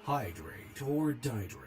Hydrate or dihydrate.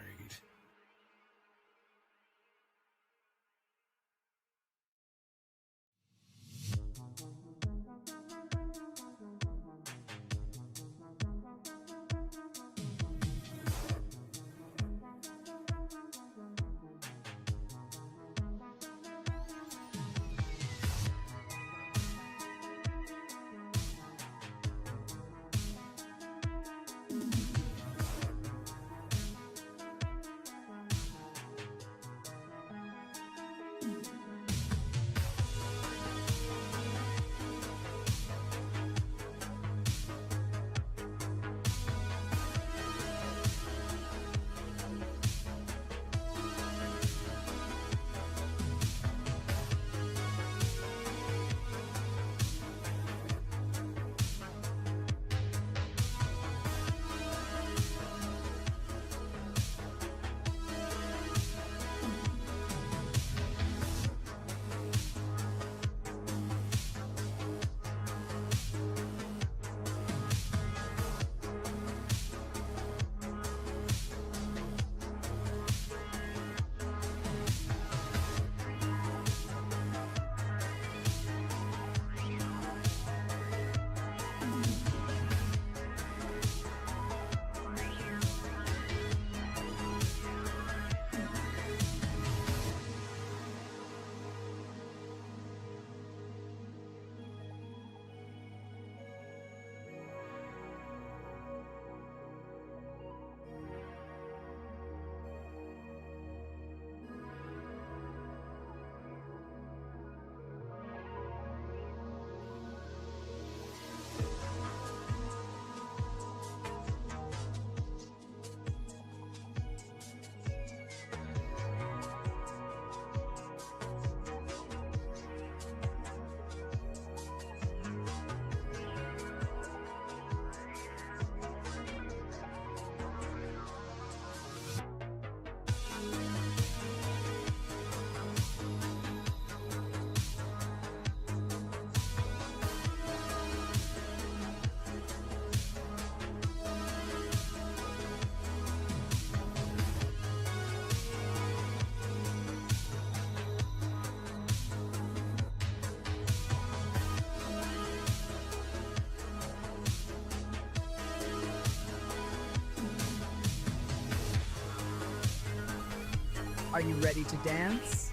Are you ready to dance?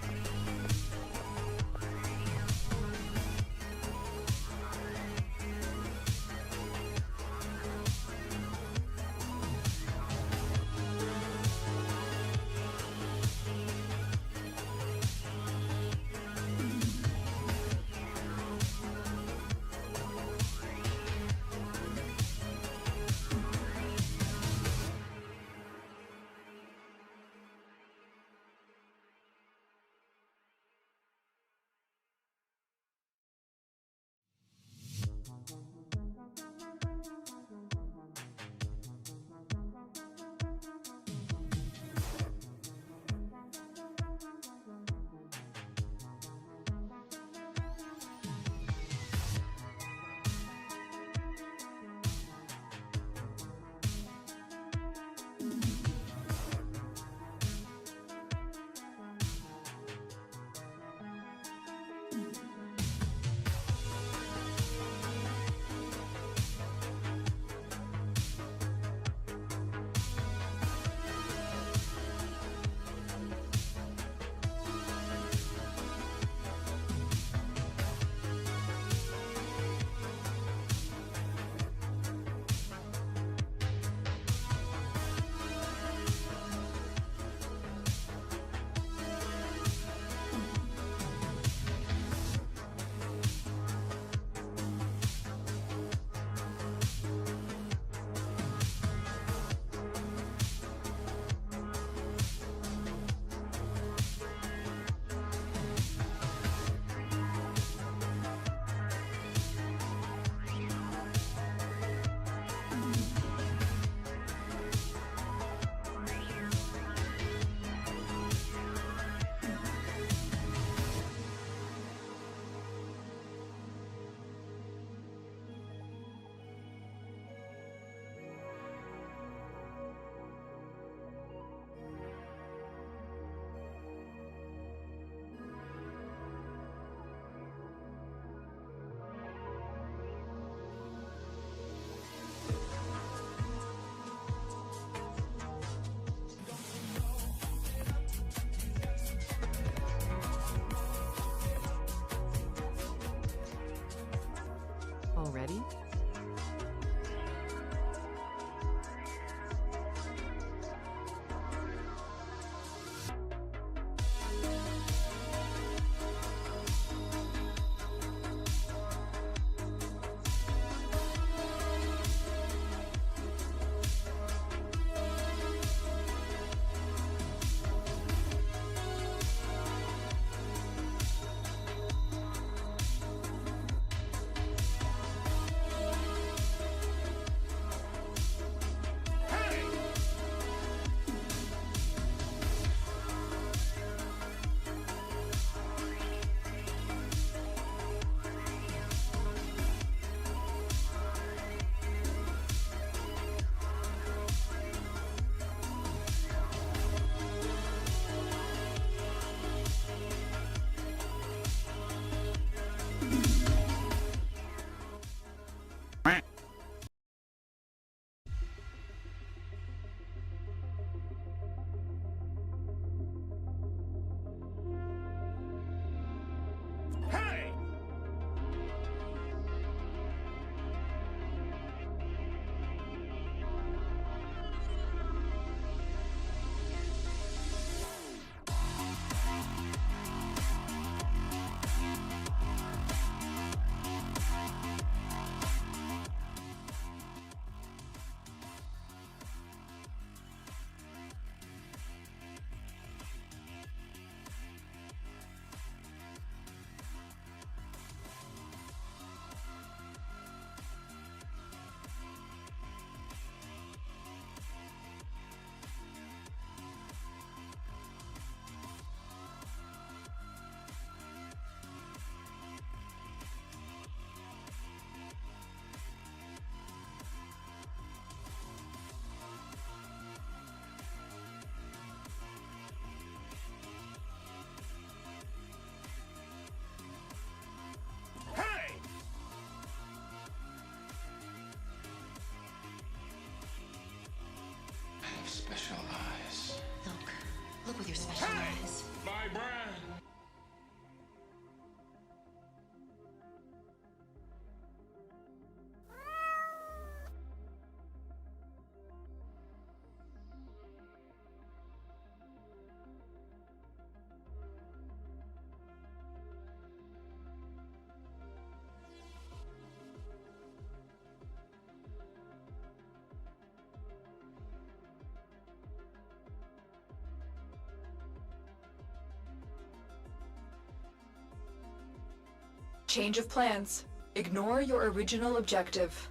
Change of plans. Ignore your original objective.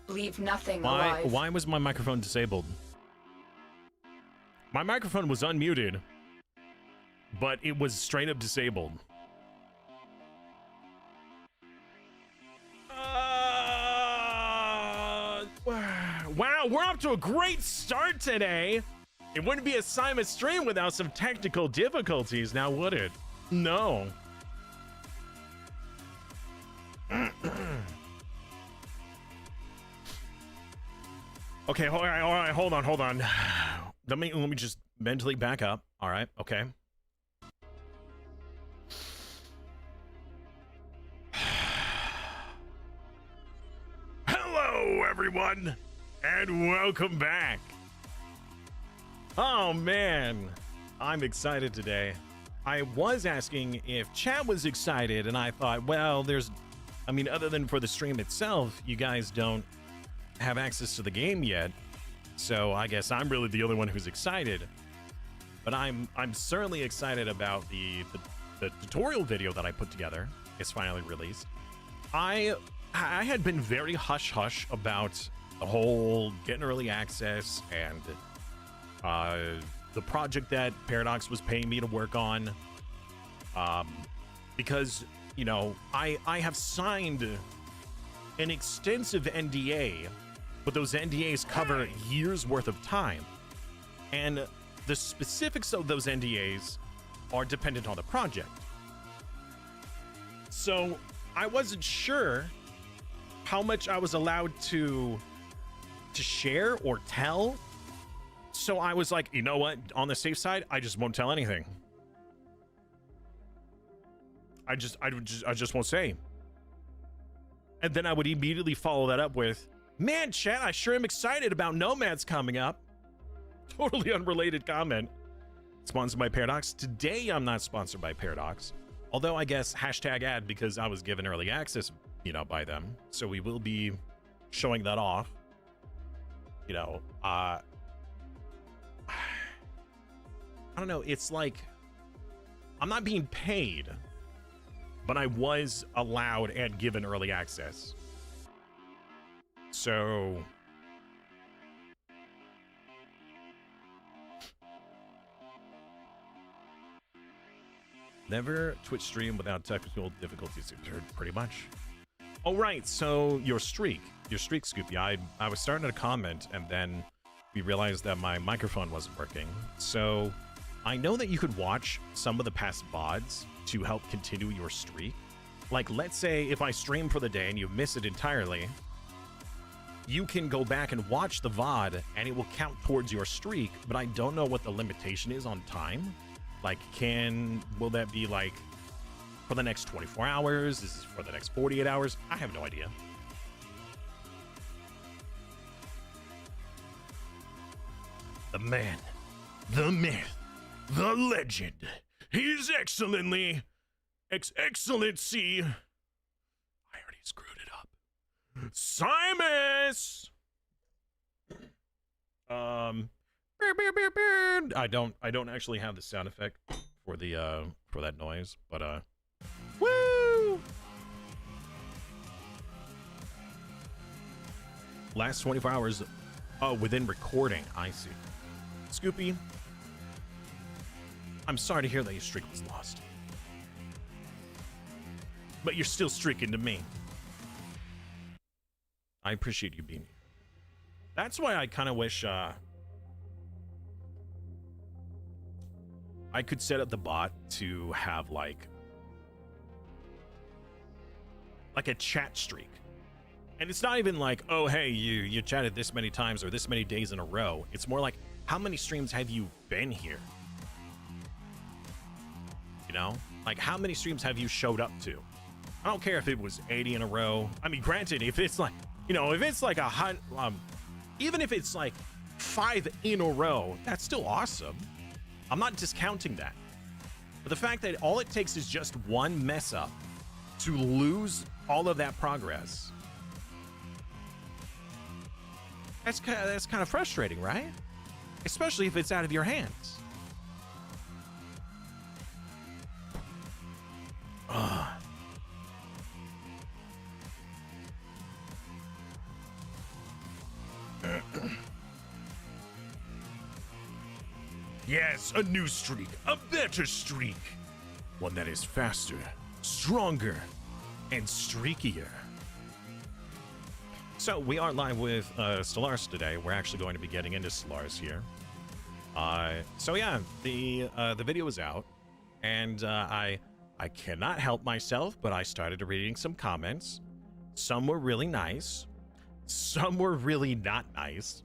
Leave nothing alive. Why was my microphone disabled? My microphone was unmuted, but it was straight up disabled. Wow, we're off to a great start today. It wouldn't be a Simas stream without some technical difficulties, now would it? No. Okay, all right, hold on. Let me just mentally back up. All right, okay. Hello, everyone, and welcome back. Oh man, I'm excited today. I was asking if chat was excited, and I thought, well, other than for the stream itself, you guys don't have access to the game yet, so I guess I'm really the only one who's excited. But I'm certainly excited about the tutorial video that I put together. It's finally released. I had been very hush-hush about the whole getting early access and the project that Paradox was paying me to work on, because, you know, I have signed an extensive NDA, but those NDAs cover years worth of time, and the specifics of those NDAs are dependent on the project. So I wasn't sure how much I was allowed to share or tell. So I was like, you know what? On the safe side, I just won't tell anything. I just won't say. And then I would immediately follow that up with, man, chat, I sure am excited about Nomads coming up. Totally unrelated comment. Sponsored by Paradox. Today, I'm not sponsored by Paradox. Although I guess #ad because I was given early access, you know, by them. So we will be showing that off. You know, I don't know. It's like, I'm not being paid, but I was allowed and given early access. So never Twitch stream without technical difficulties, pretty much. Oh, right. So your streak, Scoopy. I was starting to comment, and then we realized that my microphone wasn't working. So I know that you could watch some of the past VODs to help continue your streak. Like, let's say if I stream for the day and you miss it entirely, you can go back and watch the VOD and it will count towards your streak, but I don't know what the limitation is on time. Like, will that be like for the next 24 hours? Is this for the next 48 hours? I have no idea. The man, the myth, the legend, His Excellency. I already screwed it up. Simas. I don't actually have the sound effect for the for that noise, but woo! Last 24 hours. Oh, within recording. I see. Scoopy, I'm sorry to hear that your streak was lost, but you're still streaking to me. I appreciate you being here. That's why I kind of wish I could set up the bot to have like a chat streak. And it's not even like, oh, hey, you chatted this many times or this many days in a row. It's more like, how many streams have you been here? You know? Like, how many streams have you showed up to? I don't care if it was 80 in a row. I mean, granted, if it's like, you know, if it's like even if it's like 5 in a row, that's still awesome. I'm not discounting that. But the fact that all it takes is just one mess up to lose all of that progress, that's kind of frustrating, right? Especially if it's out of your hands. Yes, a new streak, a better streak. One that is faster, stronger, and streakier. So we are live with Stellaris today. We're actually going to be getting into Stellaris here. So yeah, the video is out, and I cannot help myself, but I started reading some comments. Some were really nice, some were really not nice,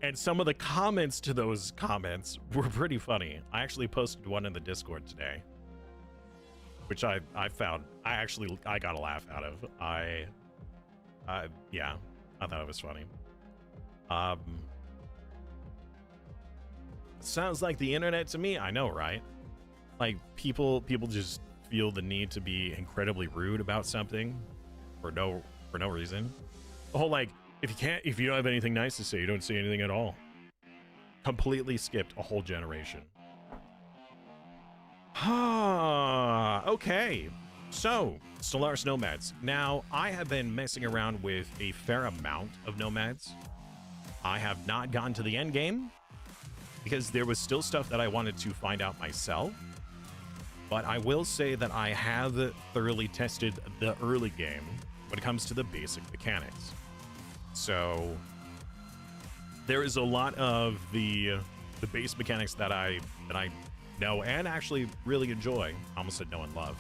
and some of the comments to those comments were pretty funny. I actually posted one in the Discord today, which I found I got a laugh out of. Yeah, I thought it was funny. Sounds like the internet to me. I know, right? Like people just feel the need to be incredibly rude about something for no reason. The whole like, if you don't have anything nice to say, you don't say anything at all. Completely skipped a whole generation. Okay, so Stellaris Nomads. Now, I have been messing around with a fair amount of Nomads. I have not gotten to the end game because there was still stuff that I wanted to find out myself. But I will say that I have thoroughly tested the early game when it comes to the basic mechanics. So there is a lot of the base mechanics that I know and actually really enjoy. I almost said know and love.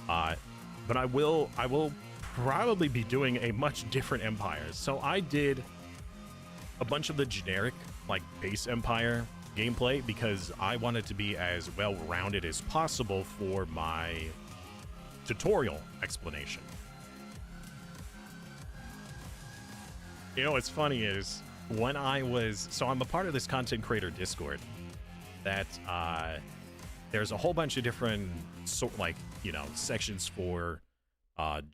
But I will probably be doing a much different empire. So I did a bunch of the generic like base empire gameplay because I wanted to be as well-rounded as possible for my tutorial explanation. You know what's funny is when so I'm a part of this content creator Discord that there's a whole bunch of different sections for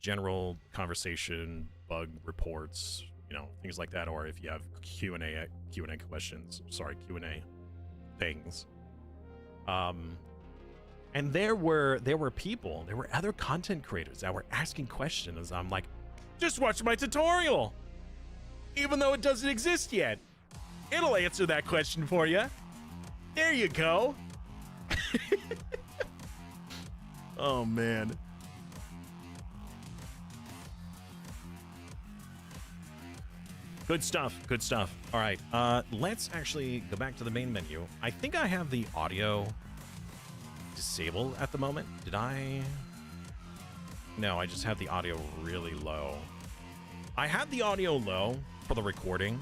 general conversation, bug reports, things like that, or if you have Q&A questions, Q&A things. And there were other content creators that were asking questions. I'm like, just watch my tutorial, even though it doesn't exist yet. It'll answer that question for you. There you go. Oh man. Good stuff, good stuff. All right, let's actually go back to the main menu. I think I have the audio disabled at the moment. Did I? No, I just have the audio really low. I had the audio low for the recording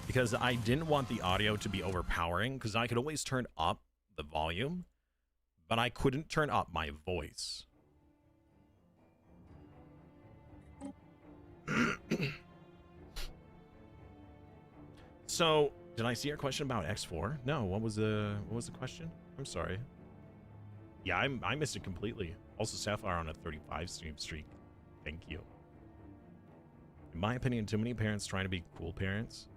because I didn't want the audio to be overpowering, because I could always turn up the volume, but I couldn't turn up my voice. So, did I see your question about X4? No, what was the question? I'm sorry. Yeah, I missed it completely. Also, Sapphire on a 35 streak. Thank you. In my opinion, too many parents trying to be cool parents.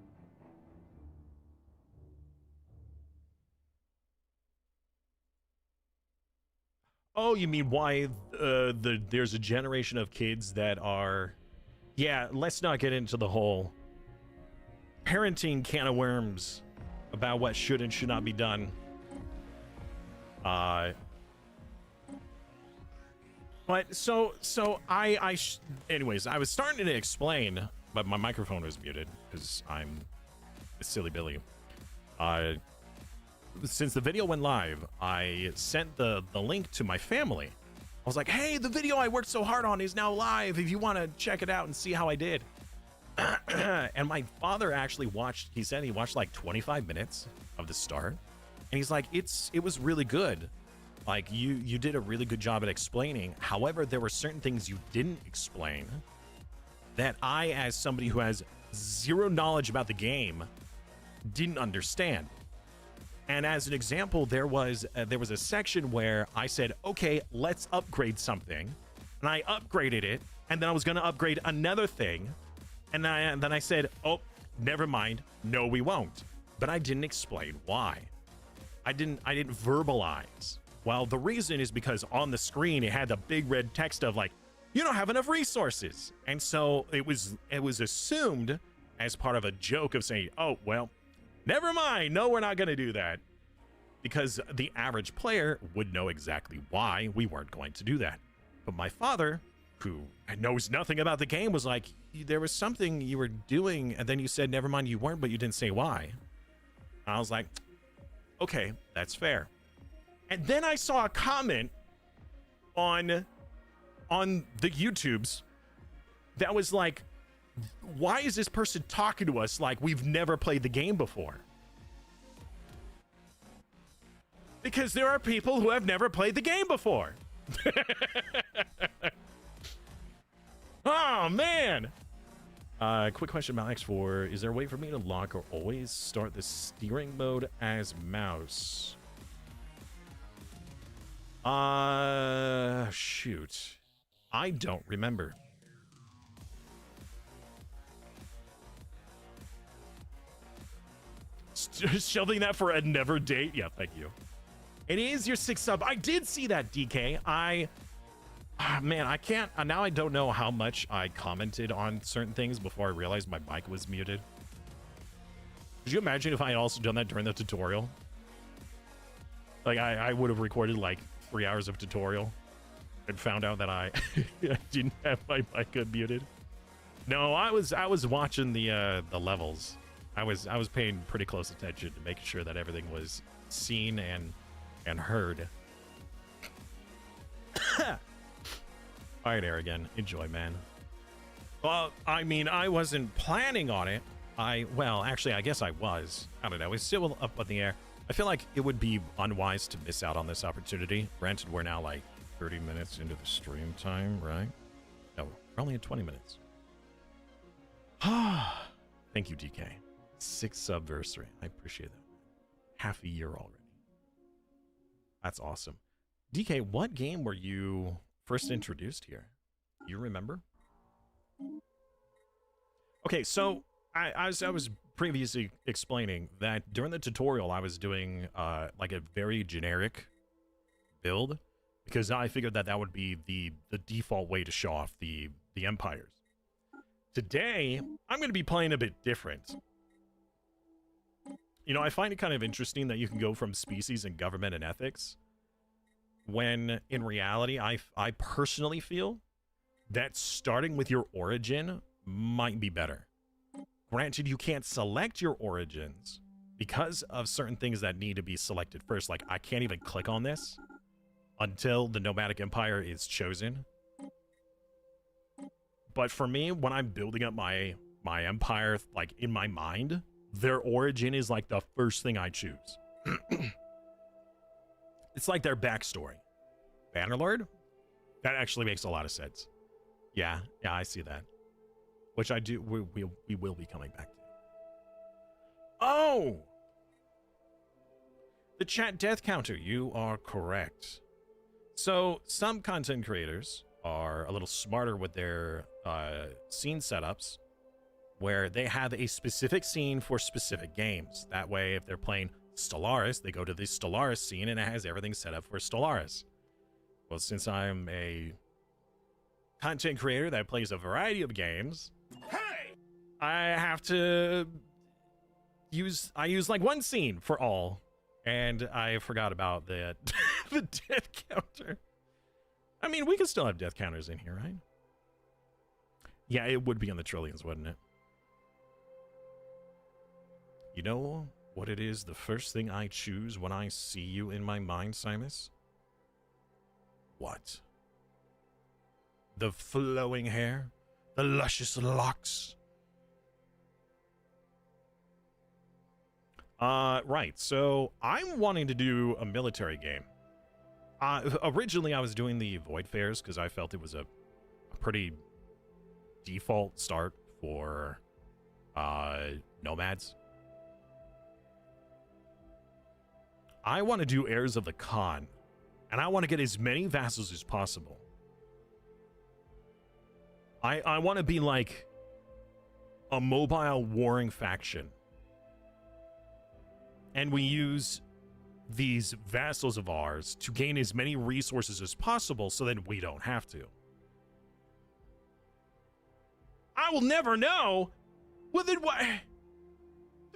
Oh, you mean why there's a generation of kids that are... Yeah, let's not get into the whole parenting can of worms about what should and should not be done. But so anyways, I was starting to explain, but my microphone was muted because I'm a silly Billy. Since the video went live, I sent the link to my family. I was like, hey, the video I worked so hard on is now live if you want to check it out and see how I did. And my father actually watched, he said he watched like 25 minutes of the start, and he's like, it was really good. Like you did a really good job at explaining. However, there were certain things you didn't explain that I, as somebody who has zero knowledge about the game, didn't understand. And as an example, there was a section where I said, okay, let's upgrade something, and I upgraded it, and then I was going to upgrade another thing, and then I said, oh, never mind, no, we won't. But I didn't explain why. I didn't verbalize. Well, the reason is because on the screen it had the big red text of like, you don't have enough resources, and so it was assumed as part of a joke of saying, oh well, Never mind. No, we're not going to do that. Because the average player would know exactly why we weren't going to do that. But my father, who knows nothing about the game, was like, there was something you were doing, and then you said, never mind, you weren't, but you didn't say why. And I was like, okay, that's fair. And then I saw a comment on the YouTubes that was like, why is this person talking to us like we've never played the game before? Because there are people who have never played the game before. Oh, man. Quick question about X4. Is there a way for me to lock or always start the steering mode as mouse? Shoot. I don't remember. Shelving that for a never date? Yeah, thank you. It is your 6th sub. I did see that, DK. Man, I can't. Now I don't know how much I commented on certain things before I realized my mic was muted. Could you imagine if I had also done that during the tutorial? Like, I would have recorded like 3 hours of tutorial and found out that I didn't have my mic unmuted. No, I was watching the levels. I was paying pretty close attention to making sure that everything was seen and heard. All right, Aragon, enjoy, man. Well, I mean, I wasn't planning on it. Well, actually, I guess I was. I don't know. It's still up in the air. I feel like it would be unwise to miss out on this opportunity. Granted, we're now like 30 minutes into the stream time, right? No, we're only at 20 minutes. Thank you, DK. 6th subversary. I appreciate that. Half a year already. That's awesome. DK, what game were you first introduced here? You remember? Okay, so I was previously explaining that during the tutorial I was doing like a very generic build because I figured that would be the default way to show off the empires. Today, I'm going to be playing a bit different. You know, I find it kind of interesting that you can go from species and government and ethics when in reality, I personally feel that starting with your origin might be better. Granted, you can't select your origins because of certain things that need to be selected first. Like, I can't even click on this until the nomadic empire is chosen. But for me, when I'm building up my empire, like in my mind, their origin is like the first thing I choose. It's like their backstory. Bannerlord? That actually makes a lot of sense. Yeah, I see that. Which I do, we will be coming back to. Oh! The chat death counter, you are correct. So, some content creators are a little smarter with their scene setups, where they have a specific scene for specific games. That way, if they're playing Stellaris, they go to the Stellaris scene and it has everything set up for Stellaris. Well, since I'm a content creator that plays a variety of games, hey! I have to use like one scene for all. And I forgot about the the death counter. I mean, we could still have death counters in here, right? Yeah, it would be in the trillions, wouldn't it? You know what it is the first thing I choose when I see you in my mind, Simus? What? The flowing hair? The luscious locks? Right, so I'm wanting to do a military game. Originally I was doing the Void Fairs because I felt it was a pretty default start for Nomads. I want to do Heirs of the Khan, and I want to get as many vassals as possible. I want to be like a mobile warring faction. And we use these vassals of ours to gain as many resources as possible so that we don't have to. I will never know. Well, then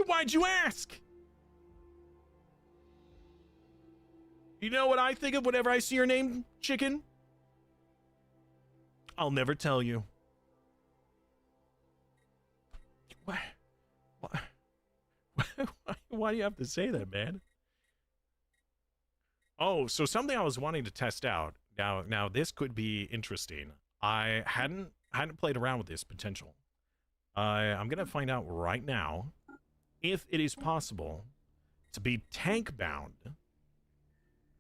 why'd you ask? You know what I think of whenever I see your name, chicken? I'll never tell you. What? Why do you have to say that, man? Oh, so something I was wanting to test out. Now this could be interesting. I hadn't played around with this potential. I'm gonna find out right now if it is possible to be tank bound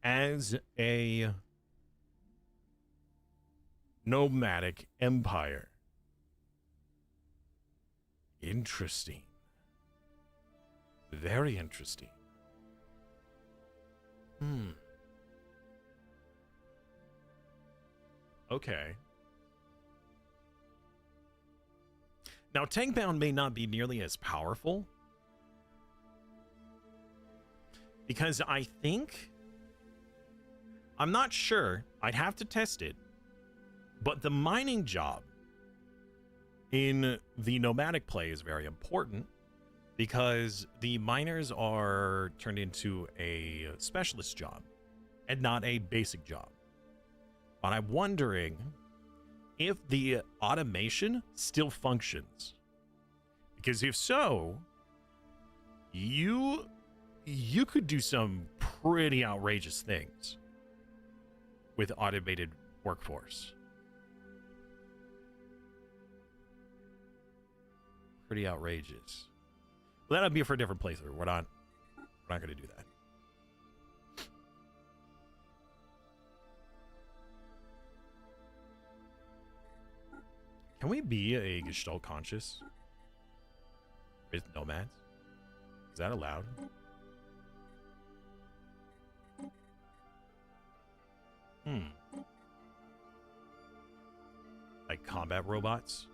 as a nomadic empire. Interesting. Very interesting. Okay. Now, tankbound may not be nearly as powerful, because I think, I'm not sure, I'd have to test it, but the mining job in the nomadic play is very important, because the miners are turned into a specialist job and not a basic job. But I'm wondering if the automation still functions, because if so, you could do some pretty outrageous things with automated workforce. Pretty outrageous. Well, that'll be for a different playthrough. We're not going to do that. Can we be a Gestalt conscious with nomads? Is that allowed? Like combat robots?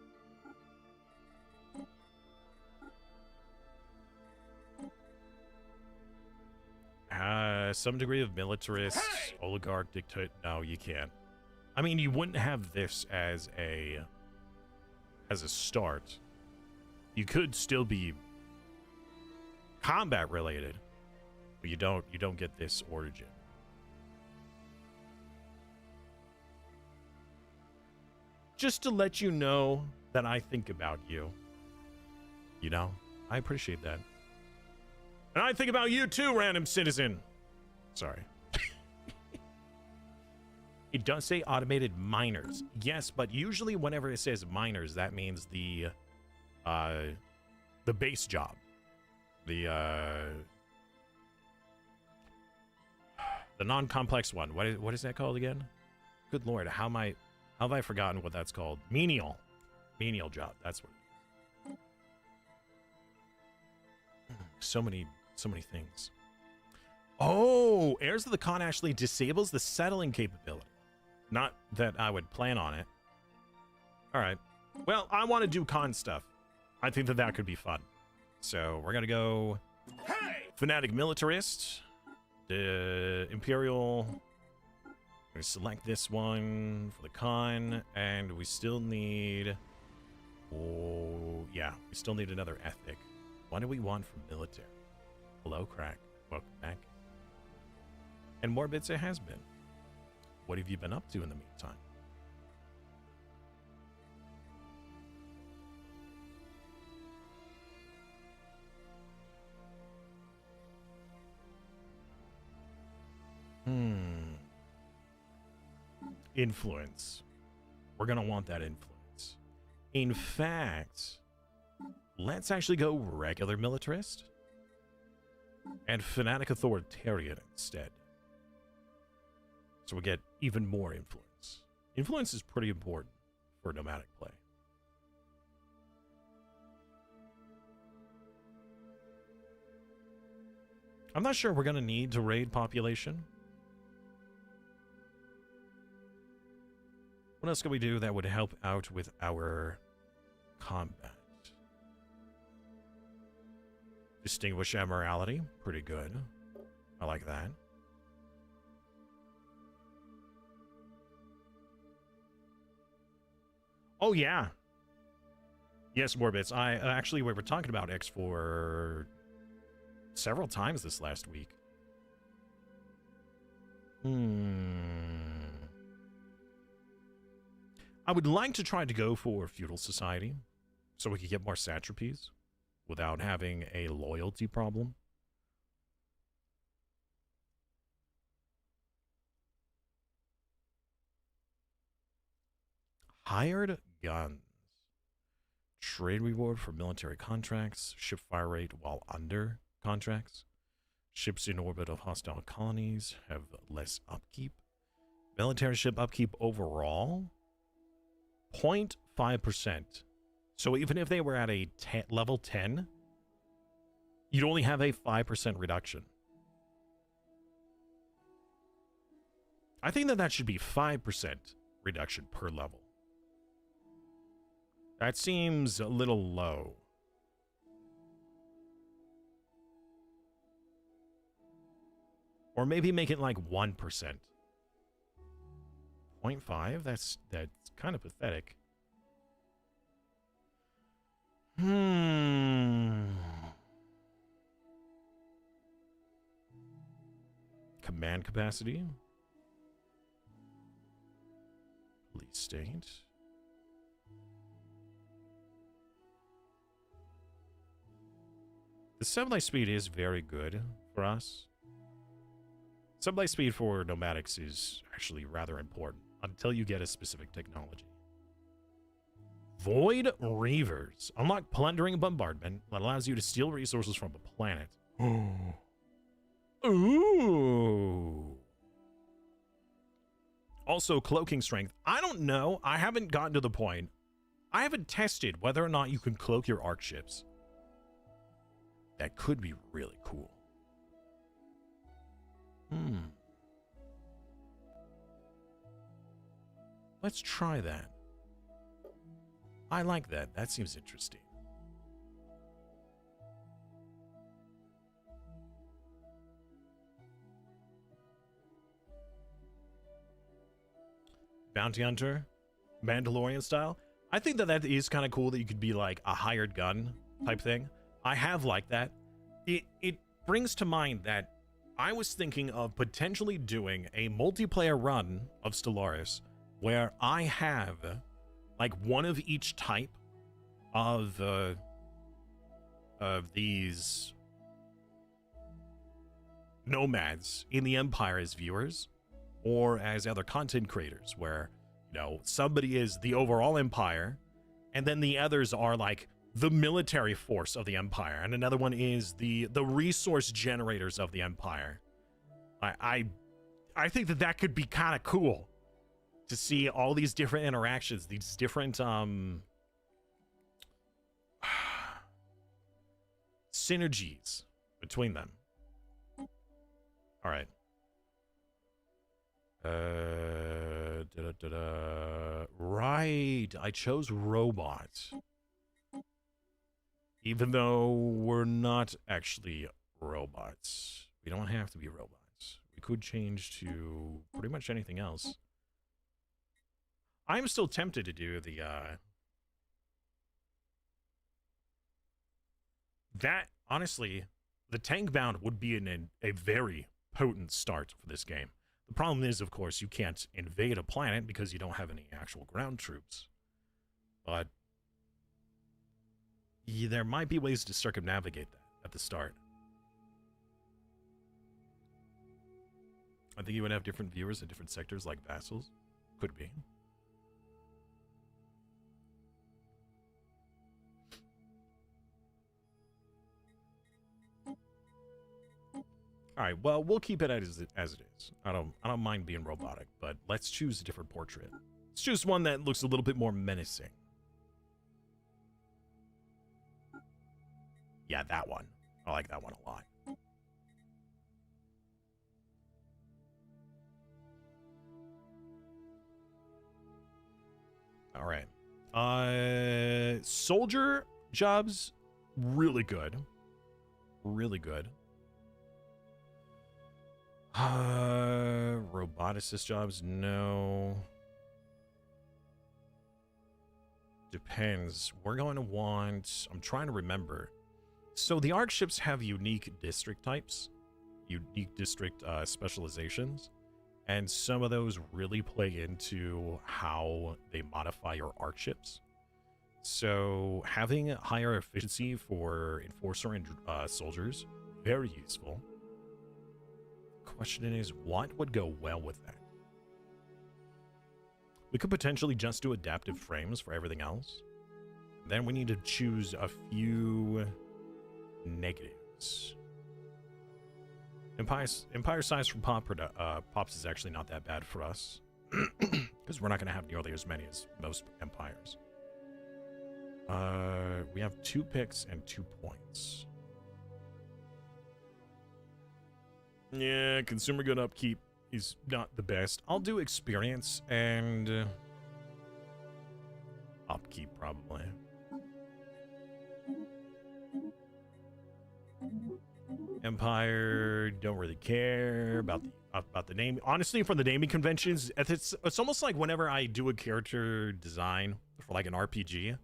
Some degree of militarist, oligarch, dictator. No, you can't. I mean, you wouldn't have this as a start. You could still be combat related, but you don't get this origin. Just to let you know that I think about you. You know, I appreciate that. And I think about you too, random citizen. Sorry. It does say automated miners. Yes, but usually whenever it says miners, that means the base job. The non-complex one. What is that called again? Good Lord, how have I forgotten what that's called? Menial job. That's what it is. So many things. Oh, Heirs of the Khan actually disables the settling capability. Not that I would plan on it. All right. Well, I want to do Khan stuff. I think that could be fun. So we're going to go Fanatic Militarist. The Imperial. We're going to select this one for the Khan. And we still need... Oh, yeah. We still need another Ethic. What do we want from military? Hello, Crack. Welcome back. And more bits it has been. What have you been up to in the meantime? Influence. We're going to want that influence. In fact, let's actually go regular militarist and fanatic authoritarian instead. So we get even more influence. Influence is pretty important for nomadic play. I'm not sure we're going to need to raid population. What else can we do that would help out with our combat? Distinguish immorality. Pretty good. I like that. Oh, yeah. Yes, Morbits. We were talking about X4 several times this last week. I would like to try to go for feudal society so we could get more satrapies without having a loyalty problem. Hired guns. Trade reward for military contracts. Ship fire rate while under contracts. Ships in orbit of hostile colonies have less upkeep. Military ship upkeep overall, 0.5%. So even if they were at a level 10, you'd only have a 5% reduction. I think that should be 5% reduction per level. That seems a little low. Or maybe make it like 1%. 0.5? That's kind of pathetic. Command capacity. Police state. The sublight speed is very good for us. Sublight speed for nomadics is actually rather important until you get a specific technology. Void Reavers. Unlock plundering bombardment that allows you to steal resources from a planet. Ooh. Also, cloaking strength. I don't know. I haven't gotten to the point. I haven't tested whether or not you can cloak your arc ships. That could be really cool. Let's try that. I like that. That seems interesting. Bounty Hunter, Mandalorian style. I think that is kind of cool that you could be like a hired gun type thing. I have liked that. It brings to mind that I was thinking of potentially doing a multiplayer run of Stellaris where I have like one of each type of these nomads in the Empire as viewers or as other content creators, where, you know, somebody is the overall Empire and then the others are like the military force of the Empire, and another one is the resource generators of the Empire. I think that could be kind of cool to see all these different interactions, these different synergies between them. All right. Right, I chose robots. Even though we're not actually robots. We don't have to be robots. We could change to pretty much anything else. I'm still tempted to do the, that, honestly, the tank bound would be a very potent start for this game. The problem is, of course, you can't invade a planet because you don't have any actual ground troops. But there might be ways to circumnavigate that at the start. I think you would have different viewers in different sectors like vassals. Could be. All right, well, we'll keep it as it is. I don't mind being robotic, but let's choose a different portrait. Let's choose one that looks a little bit more menacing. Yeah, that one. I like that one a lot. All right. Soldier jobs, really good. Really good. Roboticist jobs, no. Depends. We're going to want... I'm trying to remember. So the ARC ships have unique district types. Unique district specializations. And some of those really play into how they modify your arc ships. So having higher efficiency for Enforcer and soldiers, very useful. Question is, what would go well with that? We could potentially just do adaptive frames for everything else. Then we need to choose a few negatives. Empire size from Pops is actually not that bad for us. Because we're not going to have nearly as many as most empires. We have 2 picks and 2 points. Yeah, consumer good upkeep is not the best. I'll do experience and upkeep probably. Empire, don't really care about the name. Honestly, for the naming conventions, it's almost like whenever I do a character design for like an RPG,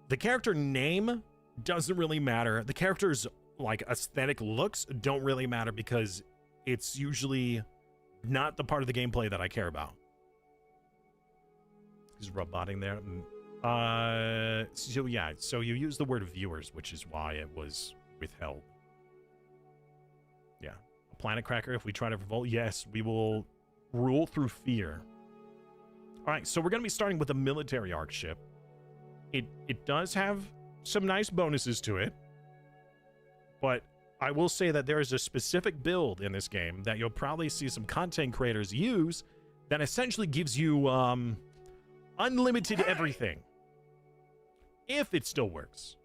the character name doesn't really matter. The character's like aesthetic looks don't really matter because it's usually not the part of the gameplay that I care about. He's roboting there. So yeah, so you use the word viewers, which is why it was withheld. Yeah, a planet cracker. If we try to revolt, yes, we will rule through fear. All right, so we're going to be starting with a military arc ship. It does have some nice bonuses to it, but I will say that there is a specific build in this game that you'll probably see some content creators use that essentially gives you unlimited everything, if it still works.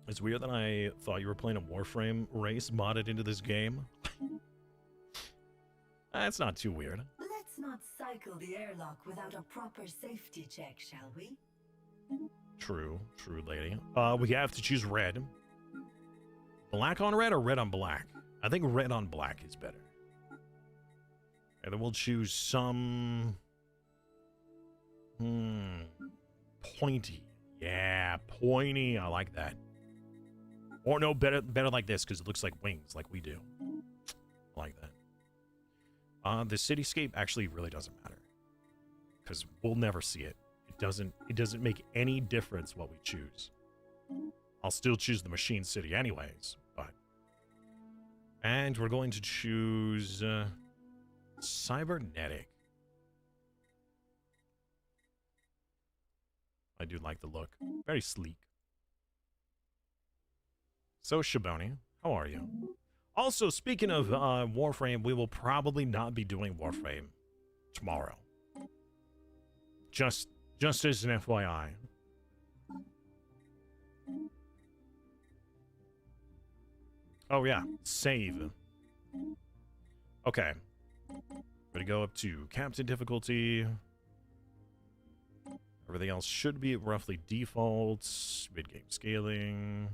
It's weird that I thought you were playing a Warframe race modded into this game. That's not too weird. Let's not cycle the airlock without a proper safety check, shall we? True, lady. We have to choose red. Black on red or red on black? I think red on black is better. And then we'll choose some... pointy. Yeah, pointy. I like that. Or no, better like this, because it looks like wings, like we do. I like that. The cityscape actually really doesn't matter, because we'll never see it. It doesn't make any difference what we choose. I'll still choose the machine city anyways, but... And we're going to choose... cybernetic. I do like the look. Very sleek. So, Shaboni, how are you? Also, speaking of Warframe, we will probably not be doing Warframe tomorrow. Just as an FYI. Oh yeah, save. Okay. Gonna go up to captain difficulty. Everything else should be roughly default. Mid-game scaling.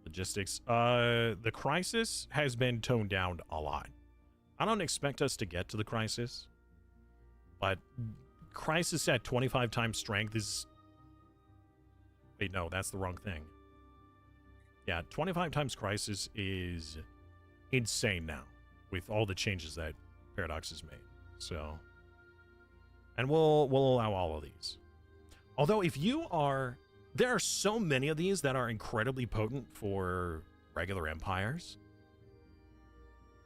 Logistics. The crisis has been toned down a lot. I don't expect us to get to the crisis, but crisis at 25 times strength is... Wait, no, that's the wrong thing. Yeah, 25 times crisis is insane now, with all the changes that Paradox has made. So, and we'll allow all of these. Although if you are, there are so many of these that are incredibly potent for regular empires.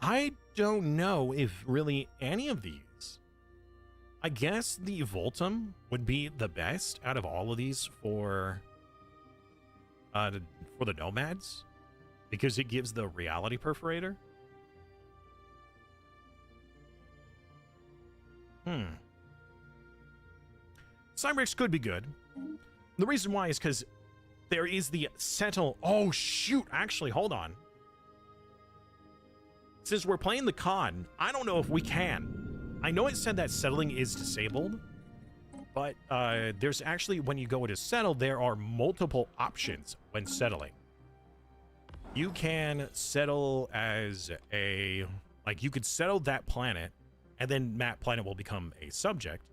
I don't know if really any of these. I guess the Voltum would be the best out of all of these for the Nomads, because it gives the reality perforator. Cyberx could be good. The reason why is because there is the settle. Oh shoot! Actually, hold on. Since we're playing the con, I don't know if we can. I know it said that settling is disabled, but there's actually, when you go to settle, there are multiple options when settling. You can settle as a, like, you could settle that planet, and then that planet will become a subject.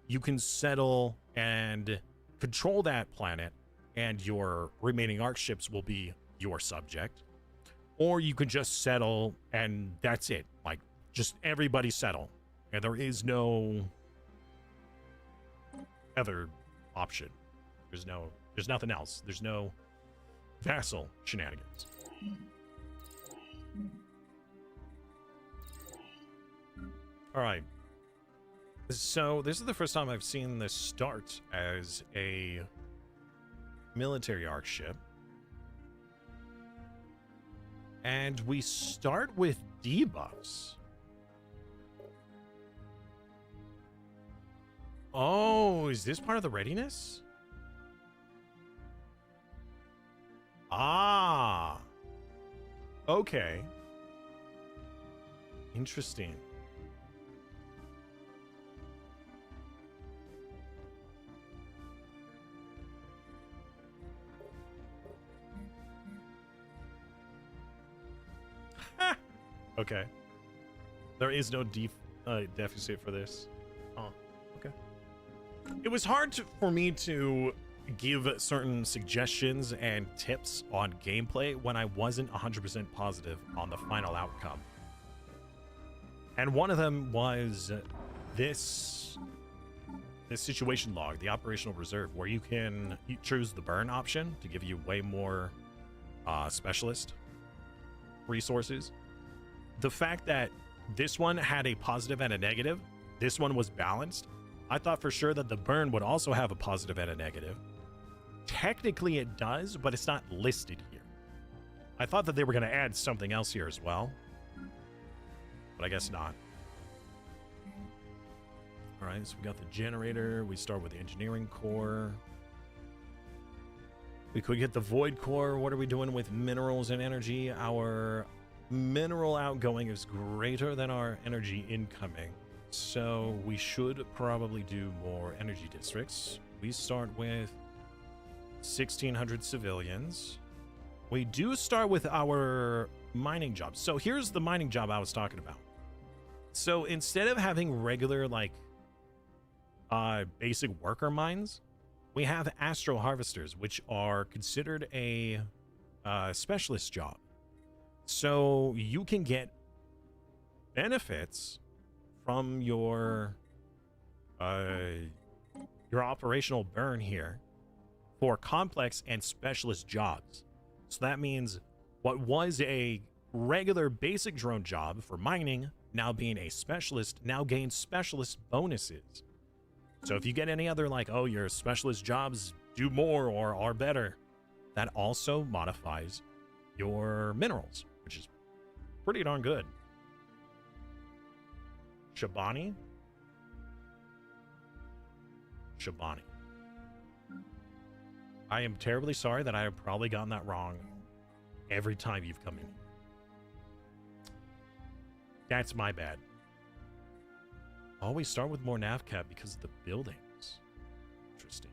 You can settle and control that planet, and your remaining arc ships will be your subject. or you could just settle and that's it. Like, just everybody settle. And there is no other option. There's nothing else. There's no vassal shenanigans. All right. So this is the first time I've seen this start as a military arc ship. And we start with debuffs. Oh, is this part of the readiness? Ah. Okay. Interesting. Okay. There is no deficit for this. Oh, okay. It was hard for me to give certain suggestions and tips on gameplay when I wasn't 100% positive on the final outcome. And one of them was this situation log, the operational reserve, where you choose the burn option to give you way more specialist resources. The fact that this one had a positive and a negative, this one was balanced. I thought for sure that the burn would also have a positive and a negative. Technically it does, but it's not listed here. I thought that they were going to add something else here as well, but I guess not. All right, so we got the generator. We start with the engineering core. We could get the void core. What are we doing with minerals and energy? Our mineral outgoing is greater than our energy incoming, so we should probably do more energy districts. We start with 1,600 civilians. We do start with our mining jobs. So here's the mining job I was talking about. So instead of having regular like basic worker mines, we have astro harvesters, which are considered a specialist job. So you can get benefits from your operational burn here for complex and specialist jobs. So that means what was a regular basic drone job for mining, now being a specialist, now gains specialist bonuses. So if you get any other like, oh, your specialist jobs do more or are better, that also modifies your minerals, which is pretty darn good. Shabani. I am terribly sorry that I have probably gotten that wrong every time you've come in. That's my bad. Always start with more nav cap because of the buildings. Interesting.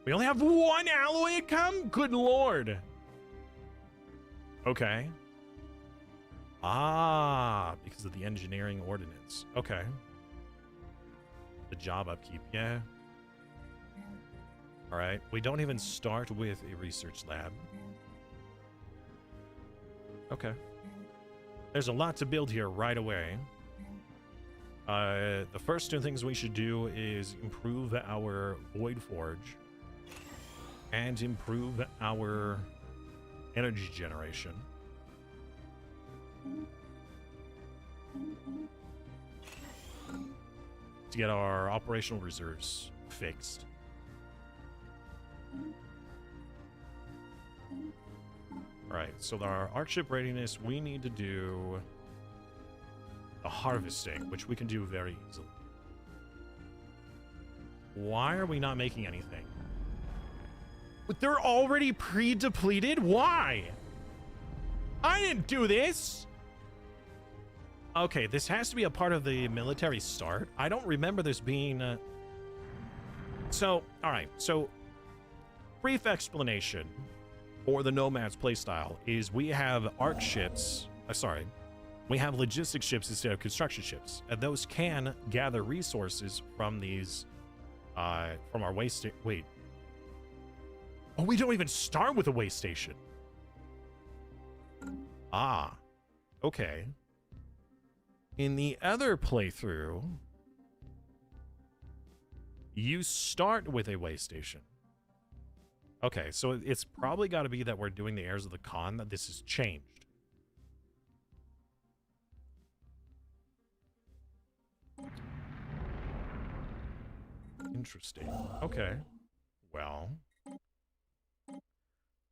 We only have one alloy income? Good lord. Okay. Ah, because of the engineering ordinance. Okay. The job upkeep, yeah. All right. We don't even start with a research lab. Okay. There's a lot to build here right away. The first two things we should do is improve our Void Forge and improve our energy generation. To get our operational reserves fixed. Alright, so our arc ship readiness, we need to do the harvesting, which we can do very easily. Why are we not making anything? But they're already pre-depleted? Why? I didn't do this! Okay, this has to be a part of the military start. I don't remember this being... So, alright, so... Brief explanation for the Nomads playstyle is we have arc ships... we have logistics ships instead of construction ships. And those can gather resources from these... from our waste... Wait. Oh, we don't even start with a waste station. Ah, okay. In the other playthrough, you start with a way station. Okay, so it's probably got to be that we're doing the Heirs of the Khan that this has changed. Interesting. Okay. Well.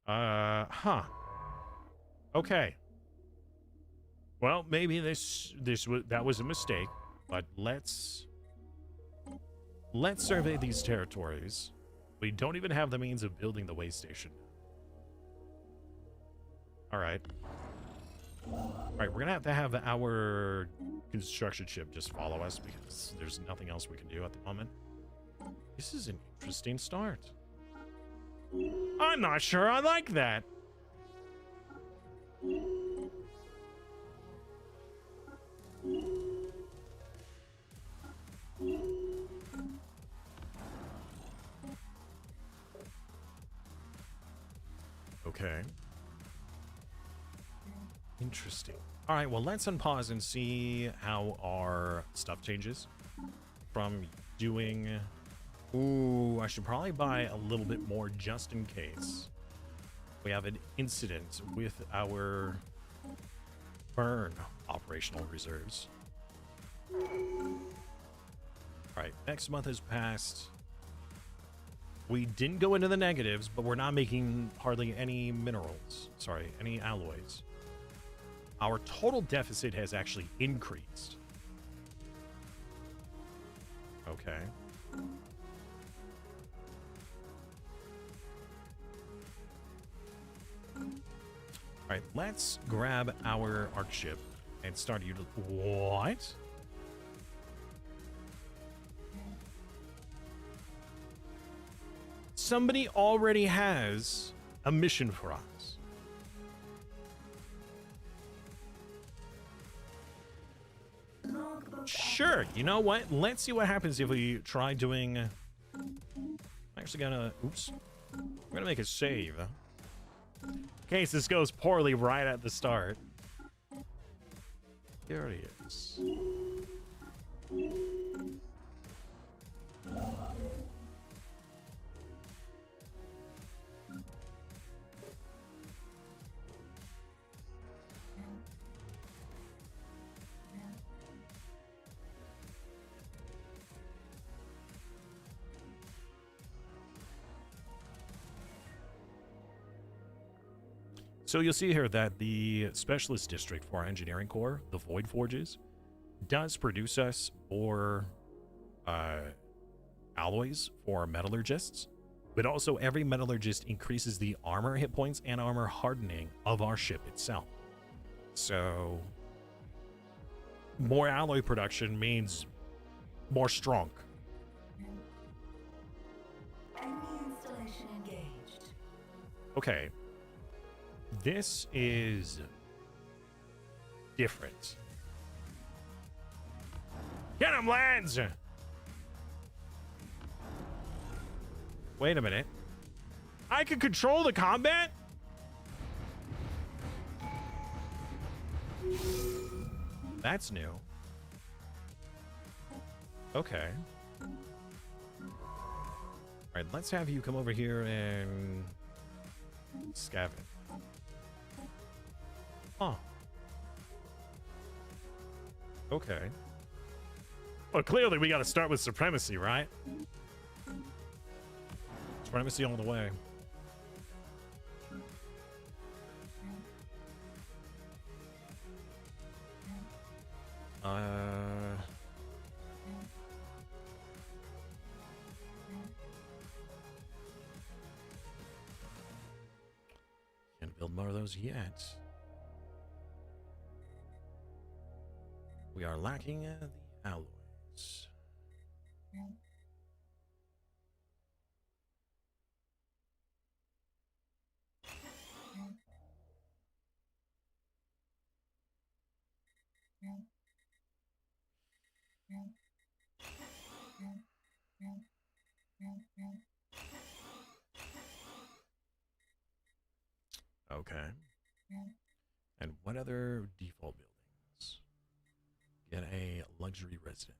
Huh. Okay. Well, maybe that was a mistake, but let's survey these territories. We don't even have the means of building the way station. All right. All right, we're gonna have our construction ship just follow us because there's nothing else we can do at the moment. This is an interesting start. I'm not sure I like that. Okay. Interesting. All right, well, let's unpause and see how our stuff changes from doing... Ooh, I should probably buy a little bit more just in case we have an incident with our burn operational reserves. All right, next month has passed. We didn't go into the negatives, but we're not making hardly any minerals. Sorry, any alloys. Our total deficit has actually increased. Okay. All right, let's grab our arc ship and start what? Somebody already has a mission for us. Sure, you know what? Let's see what happens if we try doing... I'm actually gonna... Oops. I'm gonna make a save. In case this goes poorly right at the start. There it is. So you'll see here that the specialist district for our engineering core, the Void Forges, does produce us more alloys for metallurgists, but also every metallurgist increases the armor hit points and armor hardening of our ship itself. So more alloy production means more strong. Enemy installation engaged. Okay. This is different. Get him, lads! Wait a minute. I can control the combat? That's new. Okay. Alright, let's have you come over here and scavenge. Huh. Okay. Well, clearly we gotta start with supremacy, right? Supremacy all the way. Can't build more of those yet. We are lacking the alloys. Okay. And what other default buildings? Get a luxury residence.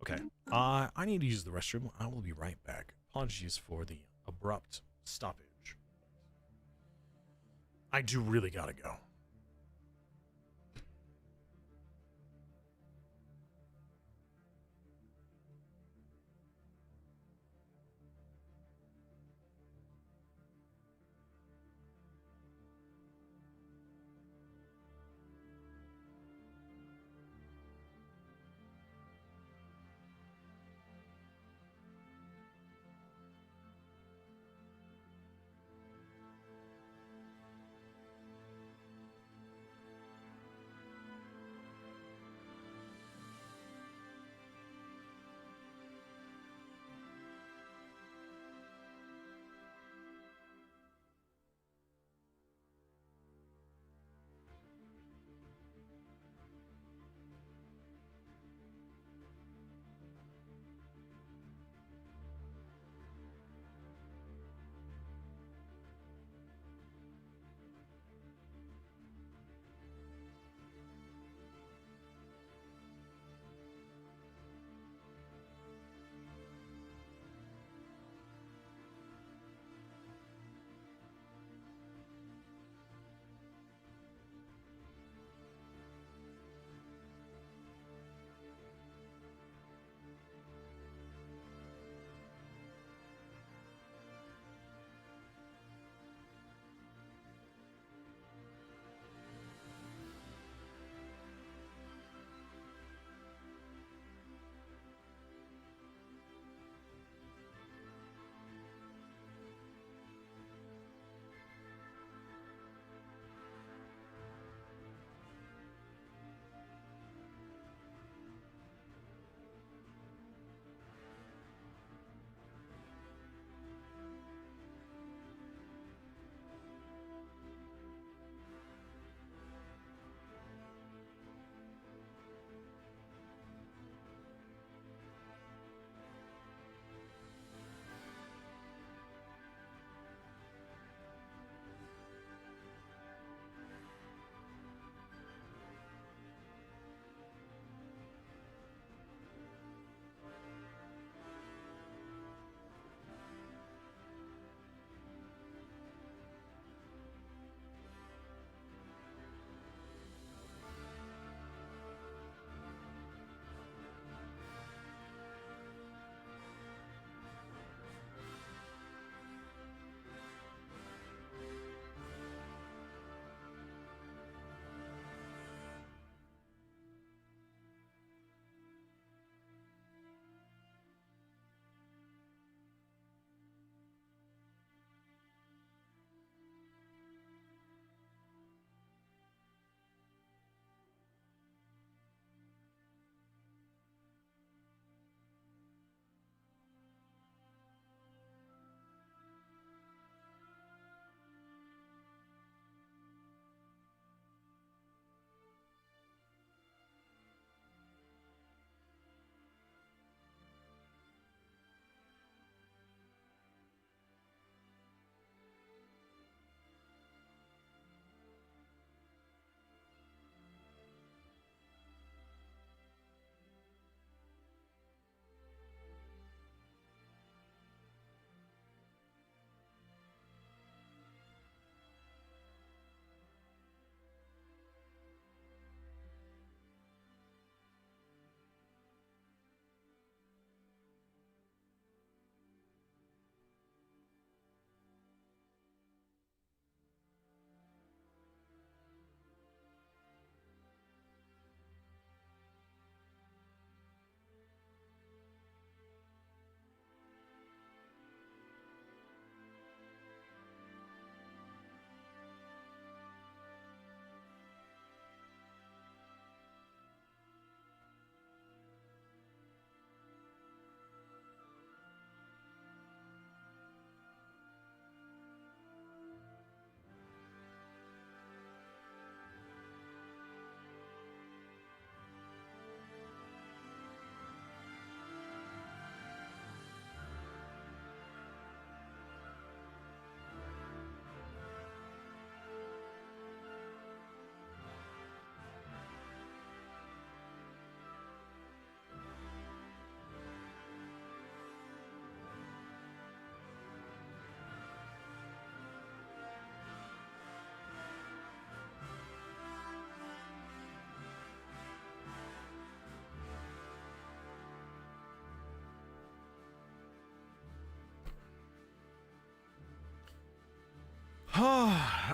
Okay. I need to use the restroom. I will be right back. Apologies for the abrupt stoppage. I do really gotta go.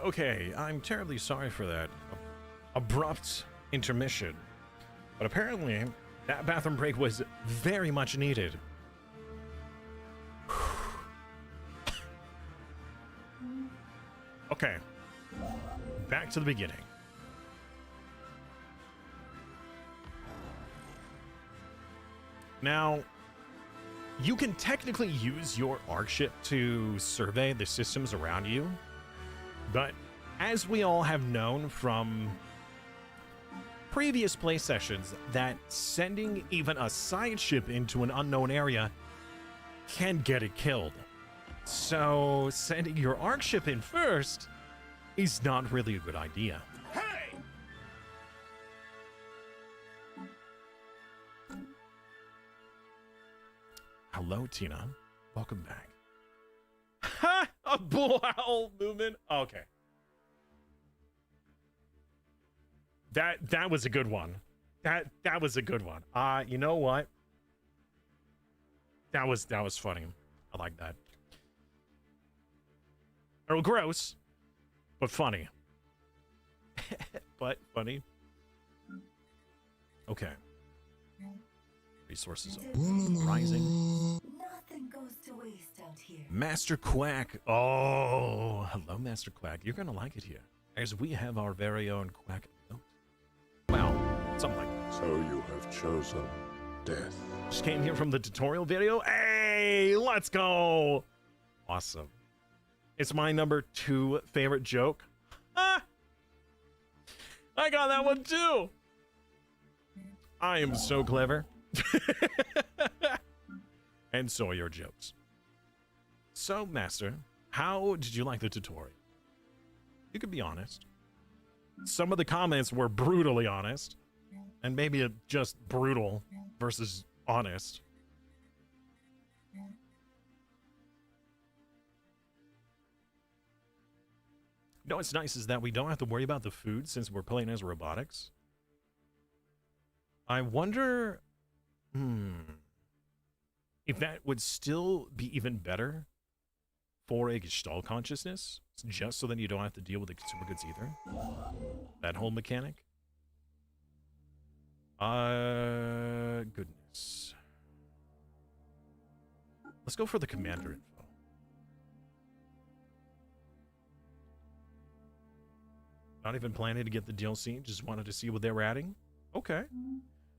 Okay, I'm terribly sorry for that abrupt intermission. But apparently, that bathroom break was very much needed. Okay, back to the beginning. Now, you can technically use your ARC ship to survey the systems around you, but as we all have known from previous play sessions, that sending even a side ship into an unknown area can get it killed. So sending your ARC ship in first is not really a good idea. Hey! Hello, Tina. Welcome back. Ha! A bull owl movement. Okay. That was a good one. That was a good one. You know what? That was funny. I like that. Oh, gross, but funny. But funny. Okay. Resources rising. Nothing goes to waste out here. Master Quack. Oh, hello, Master Quack. You're gonna like it here, as we have our very own Quack note. Well, something like that. So you have chosen death. Just came here from the tutorial video. Hey, let's go. Awesome. It's my number 2 favorite joke. Ah! I got that one too. I am so clever. And so are your jokes. So, Master, how did you like the tutorial? You can be honest. Some of the comments were brutally honest, and maybe just brutal versus honest. You know what's nice is that we don't have to worry about the food since we're playing as robotics. I wonder, if that would still be even better for a Gestalt consciousness, just so then you don't have to deal with the consumer goods either. That whole mechanic. Goodness. Let's go for the commander info. Not even planning to get the DLC, just wanted to see what they were adding. Okay.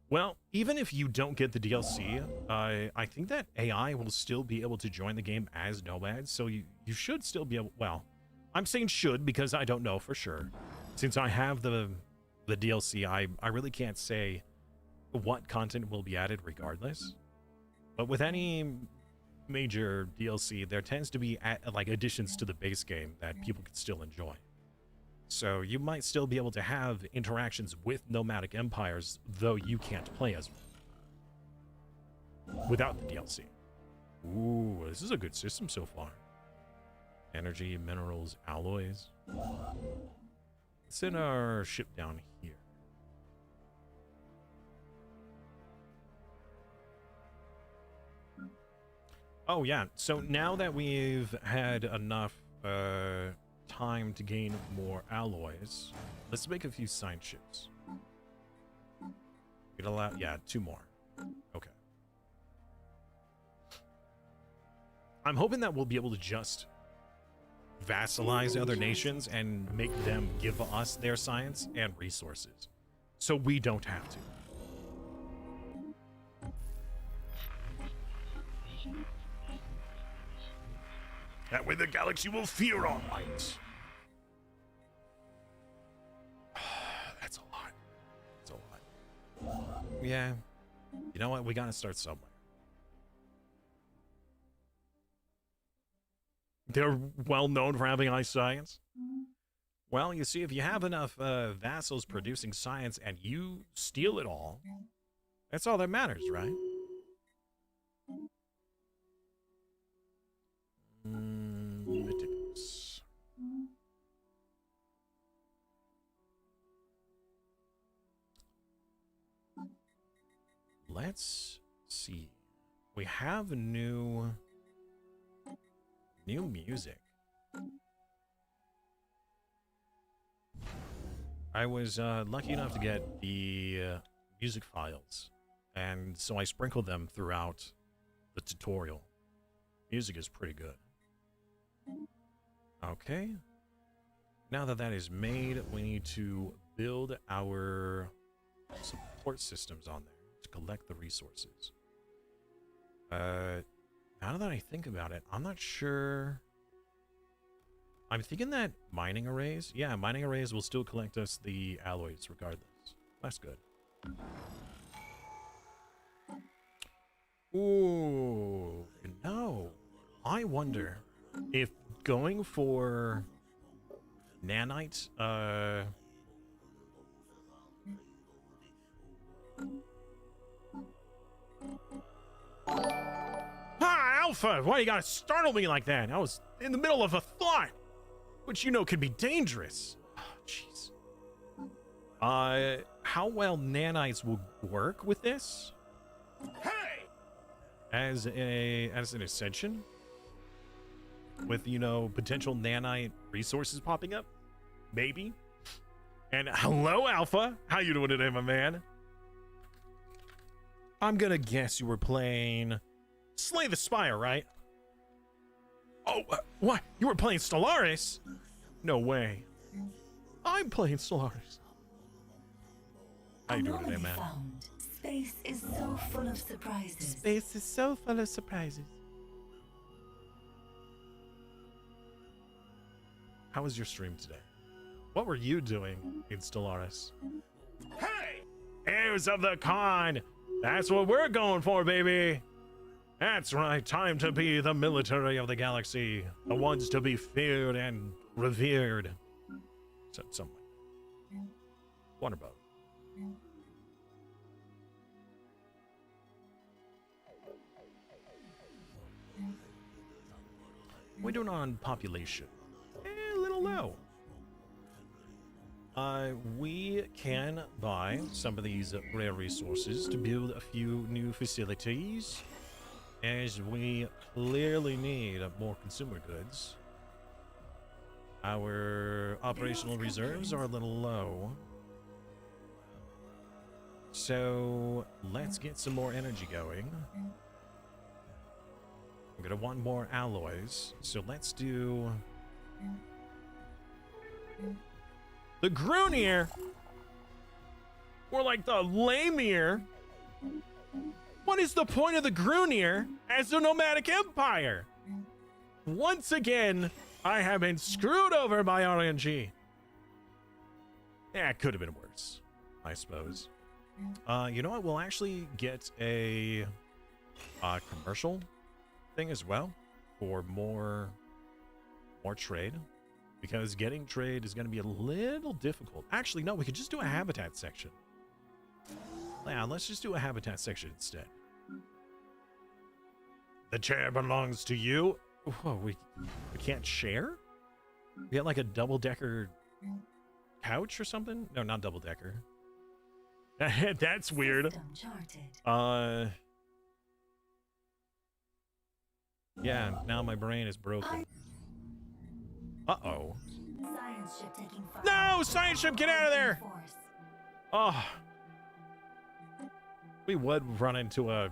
Well, even if you don't get the DLC, I think that AI will still be able to join the game as Nomads, so you should still be able, well, I'm saying should because I don't know for sure. Since I have the DLC, I really can't say what content will be added regardless. But with any major DLC, there tends to be like additions to the base game that people can still enjoy. So you might still be able to have interactions with nomadic empires, though you can't play as one without the DLC. Ooh, this is a good system so far. Energy, minerals, alloys. Let's send our ship down here. Oh yeah, so now that we've had enough time to gain more alloys, let's make a few side ships. We'd allow, yeah, 2 more. Okay. I'm hoping that we'll be able to just vassalize other nations and make them give us their science and resources, so we don't have to. That way the galaxy will fear our might. That's a lot. That's a lot. Yeah. You know what? We gotta start somewhere. They're well known for having high science. Well, you see, if you have enough vassals producing science and you steal it all, that's all that matters, right? Ridiculous. Let's see. We have new music. I was lucky enough to get the music files, and so I sprinkled them throughout the tutorial. Music is pretty good. Okay. Now that that is made, we need to build our support systems on there to collect the resources. Now that I think about it, I'm not sure. I'm thinking that mining arrays, yeah, mining arrays will still collect us the alloys regardless. That's good. Ooh, no. I wonder if going for nanite, Ah, Alpha! Why you gotta startle me like that? I was in the middle of a thought, which you know can be dangerous. Oh, jeez. How well nanites will work with this? Hey! As an ascension? With, you know, potential nanite resources popping up? Maybe? And hello, Alpha! How you doing today, my man? I'm gonna guess you were playing Slay the Spire, right? Oh, what? You were playing Stellaris? No way. I'm playing Stellaris. How you doing today, man? Found. Space is so full of surprises. Space is so full of surprises. How was your stream today? What were you doing in Stellaris? Hey! Heirs of the Con! That's what we're going for, baby! That's right, time to be the military of the galaxy. The ones to be feared and revered. Something like that. Wonderboat. We're doing on population. A little low. We can buy some of these rare resources to build a few new facilities, as we clearly need more consumer goods. Our operational reserves are a little low, so let's get some more energy going. I'm gonna want more alloys, so let's do the Grunier, or like the Lamir. What is the point of the Grunier as a nomadic empire? Once again, I have been screwed over by RNG. Yeah, it could have been worse, I suppose. You know what? We'll actually get a commercial thing as well for more trade, because getting trade is going to be a little difficult. Actually, no, we could just do a habitat section. Yeah, let's just do a habitat section instead. The chair belongs to you. Whoa, we can't share? We got like a double-decker couch or something? No, not double-decker. That's weird. Yeah, now my brain is broken. Uh-oh. No! Science ship, get out of there! Oh. We would run into a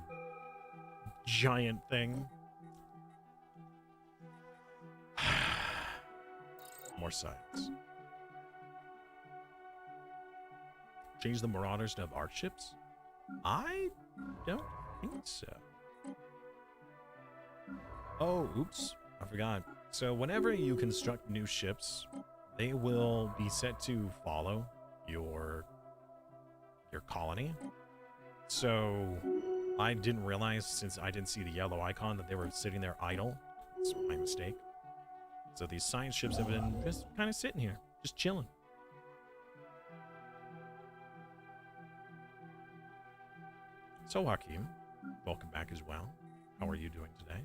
giant thing. More science. Change the Marauders to have arch ships? I don't think so. Oh, oops. I forgot. So whenever you construct new ships, they will be set to follow your colony. So I didn't realize, since I didn't see the yellow icon, that they were sitting there idle. It's my mistake. So these science ships have been just kind of sitting here, just chilling. So Hakeem, welcome back as well. How are you doing today?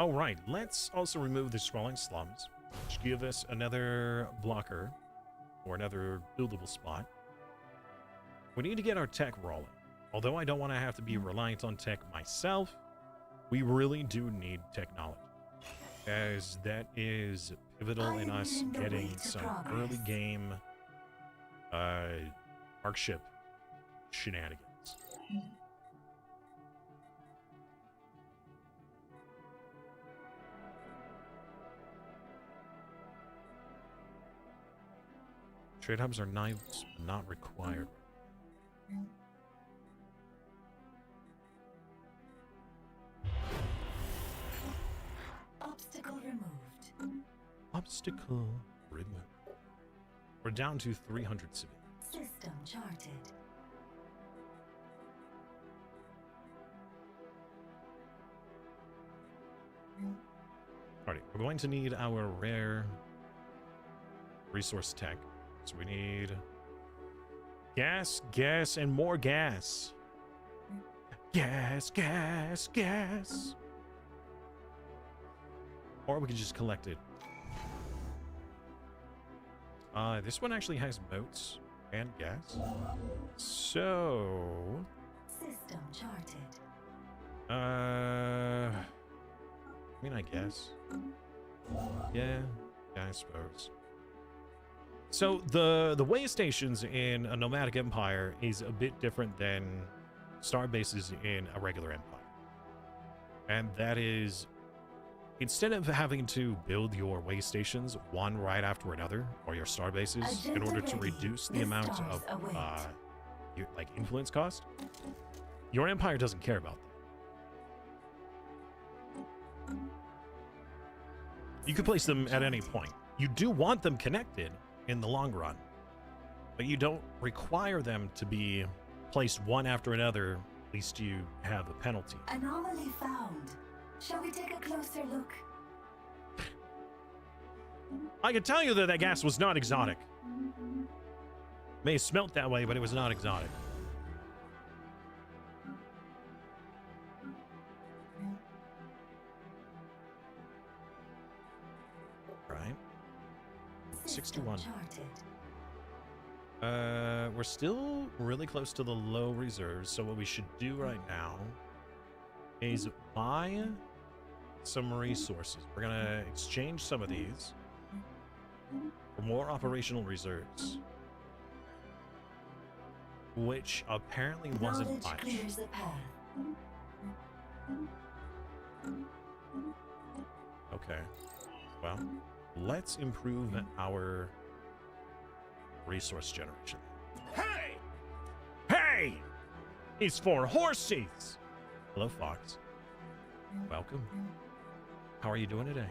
All right, let's also remove the sprawling slums, which give us another blocker or another buildable spot. We need to get our tech rolling. Although I don't want to have to be reliant on tech myself, We really do need technology, as that is pivotal in us getting some early game arc ship shenanigans. Trade hubs are nice, but not required. Obstacle removed. Obstacle removed. We're down to 300 civilians. System charted. Alright, we're going to need our rare resource tech. So we need gas, gas, and more gas. Gas, gas, gas. Or we can just collect it. This one actually has boats and gas. So... System charted. I mean, I guess. Yeah, I suppose. So the way stations in a nomadic empire is a bit different than star bases in a regular empire. And that is, instead of having to build your way stations one right after another, or your star bases, in order to reduce the amount of your, like, influence cost, your empire doesn't care about that. You can place them at any point. You do want them connected in the long run, but you don't require them to be placed one after another, least you have a penalty. Anomaly found. Shall we take a closer look? I can tell you that that gas was not exotic. May have smelt that way, but it was not exotic. Right. 61. We're still really close to the low reserves, so what we should do right now is buy some resources. We're gonna exchange some of these for more operational reserves, which apparently wasn't much. Clears the path. Okay, well, let's improve our resource generation. Hey! Hey! It's for horses! Hello, Fox. Welcome. How are you doing today?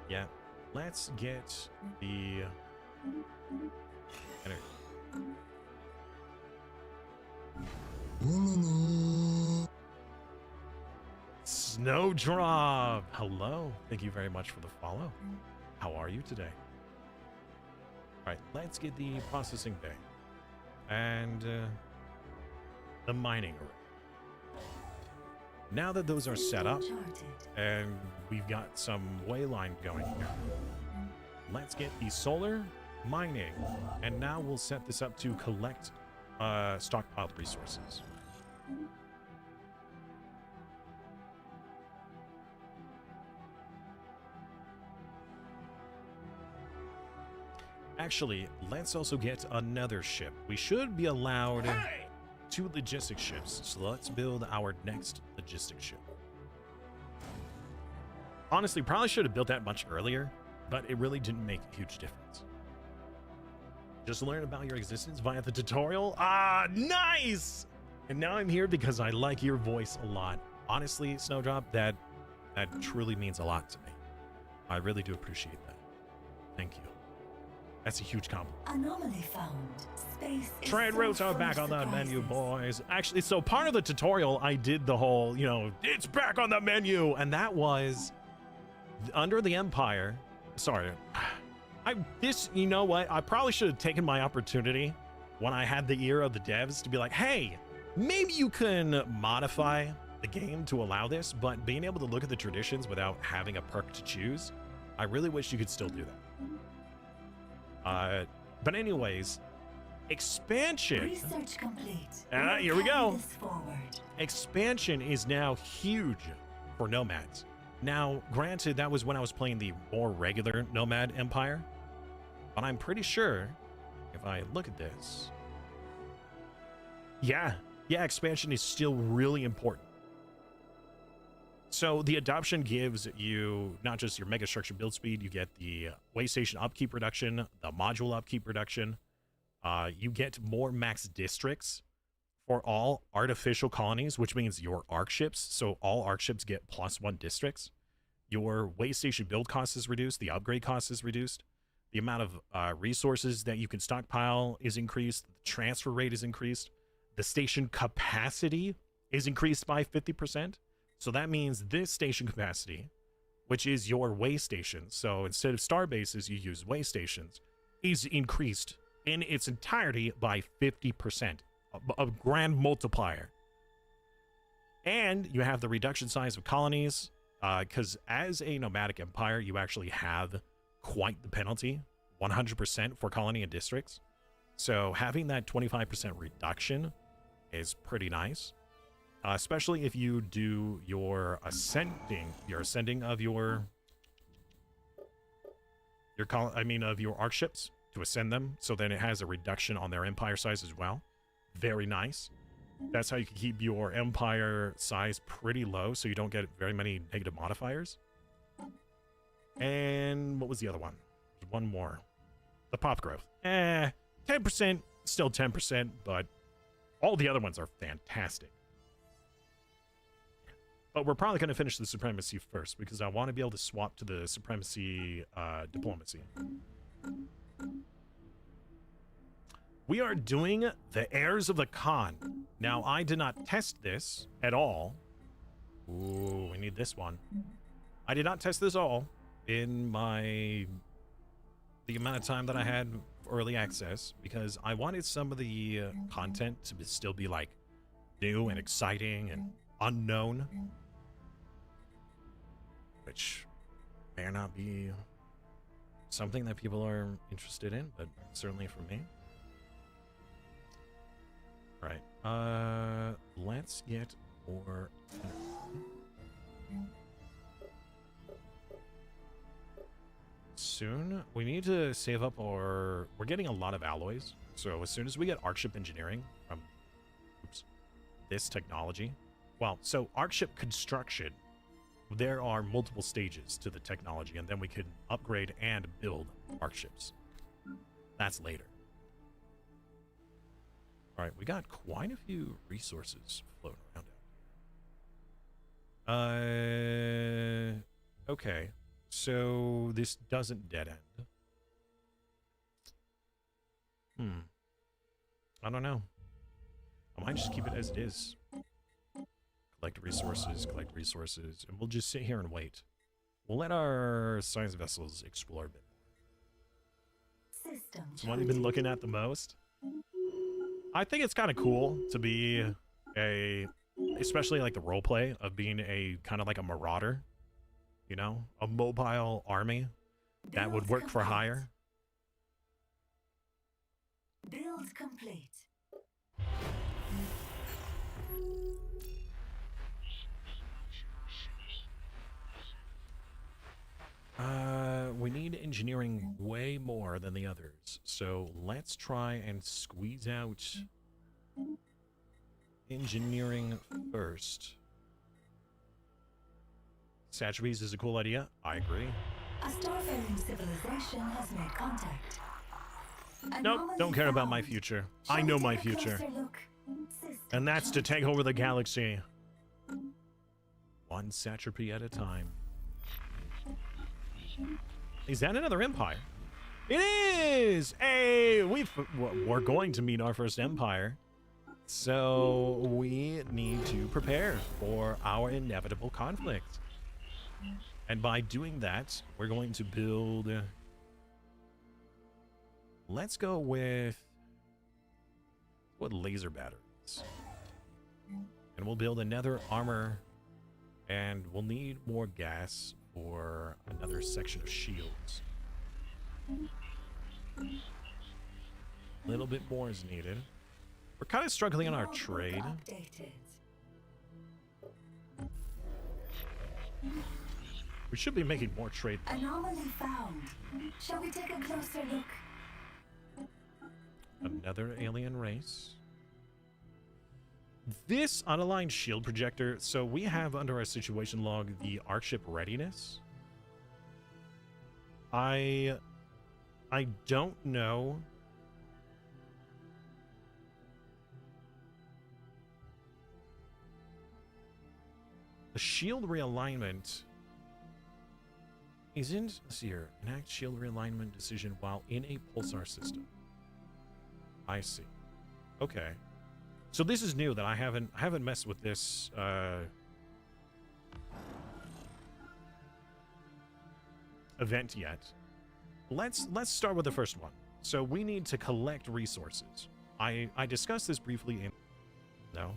Yeah, let's get the energy. Snowdrop! Hello. Thank you very much for the follow. How are you today? Alright, let's get the processing bay. And the mining array. Now that those are set up, and we've got some way line going here, let's get the solar mining, and now we'll set this up to collect stockpiled resources. Actually, let's also get another ship. We should be allowed 2 logistics ships, so let's build our next logistics ship. Honestly, probably should have built that much earlier, but it really didn't make a huge difference. Just learn about your existence via the tutorial. Ah, nice! And now I'm here because I like your voice a lot. Honestly, Snowdrop, that truly means a lot to me. I really do appreciate that. Thank you. That's a huge compliment. Anomaly found. Space Trade routes are back on the menu, boys. Actually, so part of the tutorial, I did the whole, you know, it's back on the menu. And that was under the Empire. Sorry. You know what? I probably should have taken my opportunity when I had the ear of the devs to be like, hey, maybe you can modify the game to allow this, but being able to look at the traditions without having a perk to choose, I really wish you could still do that. But anyways, Expansion. Research complete. Here we go. Carry this forward. Expansion is now huge for Nomads. Now, granted, that was when I was playing the more regular Nomad Empire, but I'm pretty sure if I look at this, yeah, expansion is still really important. So the adoption gives you not just your megastructure build speed, you get the way station upkeep reduction, the module upkeep reduction. You get more max districts for all artificial colonies, which means your arc ships. So all arc ships get +1 districts. Your way station build cost is reduced. The upgrade cost is reduced. The amount of resources that you can stockpile is increased. The transfer rate is increased. The station capacity is increased by 50%. So that means this station capacity, which is your way stations, so instead of star bases, you use way stations, is increased in its entirety by 50%, a grand multiplier. And you have the reduction size of colonies, because as a nomadic empire, you actually have quite the penalty, 100% for colony and districts. So having that 25% reduction is pretty nice. Especially if you do your ascending of your arc ships to ascend them, so then it has a reduction on their empire size as well. Very nice. That's how you can keep your empire size pretty low, so you don't get very many negative modifiers. And what was the other one? One more. The pop growth. 10%, still 10%, but all the other ones are fantastic. But we're probably going to finish the supremacy first, because I want to be able to swap to the supremacy diplomacy. We are doing the heirs of the Khan. Now, I did not test this at all. Ooh, we need this one. I did not test this all in the amount of time that I had for early access, because I wanted some of the content to still be like new and exciting and unknown, which may or not be something that people are interested in, but certainly for me. All right, let's get more. Soon we need to save up we're getting a lot of alloys, so as soon as we get arcship engineering from this technology, well, so arcship construction, there are multiple stages to the technology, and then we can upgrade and build arcships. That's later. All right, we got quite a few resources floating around. Okay, so this doesn't dead end. I don't know. I might just keep it as it is. Collect resources, and we'll just sit here and wait. We'll let our science vessels explore a bit. So what have you been looking at the most? I think it's kind of cool to be especially like the role play of being a kind of like a marauder, you know, a mobile army that would work for hire. Build complete. We need engineering way more than the others, so let's try and squeeze out engineering first. Satcheries is a cool idea. I agree. A starfaring civilization has made contact. Nope, don't care about my future. I know my future. And that's to take over the galaxy. One satrapy at a time. Is that another empire? It is! Hey, we're going to meet our first empire. So we need to prepare for our inevitable conflict. And by doing that, we're going to build... Let's go with laser batteries. And we'll build another armor, and we'll need more gas for another section of shields. A little bit more is needed. We're kind of struggling on our trade. Updated. We should be making more trade. Anomaly found. Shall we take a closer look? Another alien race. This unaligned shield projector. So we have under our situation log the Archship readiness. I don't know. The shield realignment isn't, let's see here, enact shield realignment decision while in a pulsar system. I see. Okay. So this is new that I haven't messed with this event yet. Let's start with the first one. So we need to collect resources. I discussed this briefly in no.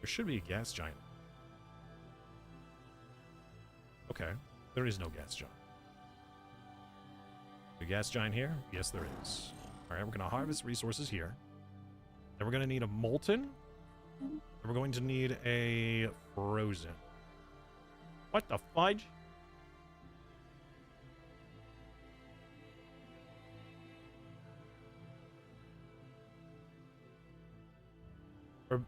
There should be a gas giant. Okay, there is no gas giant. The gas giant here? Yes, there is. All right, we're going to harvest resources here. Then we're going to need a molten. And we're going to need a frozen. What the fudge?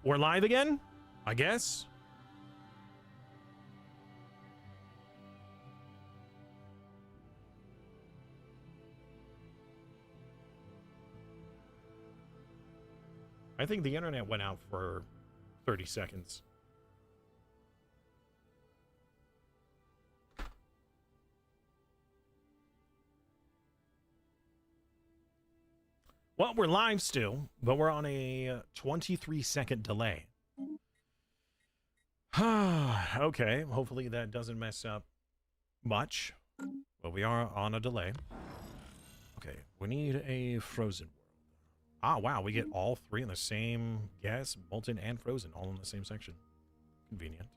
We're live again? I guess. I think the internet went out for 30 seconds. Well, we're live still, but we're on a 23-second delay. Okay, hopefully that doesn't mess up much. But we are on a delay. Okay, we need a frozen world. Ah, wow, we get all three in the same gas, molten, and frozen, all in the same section. Convenient.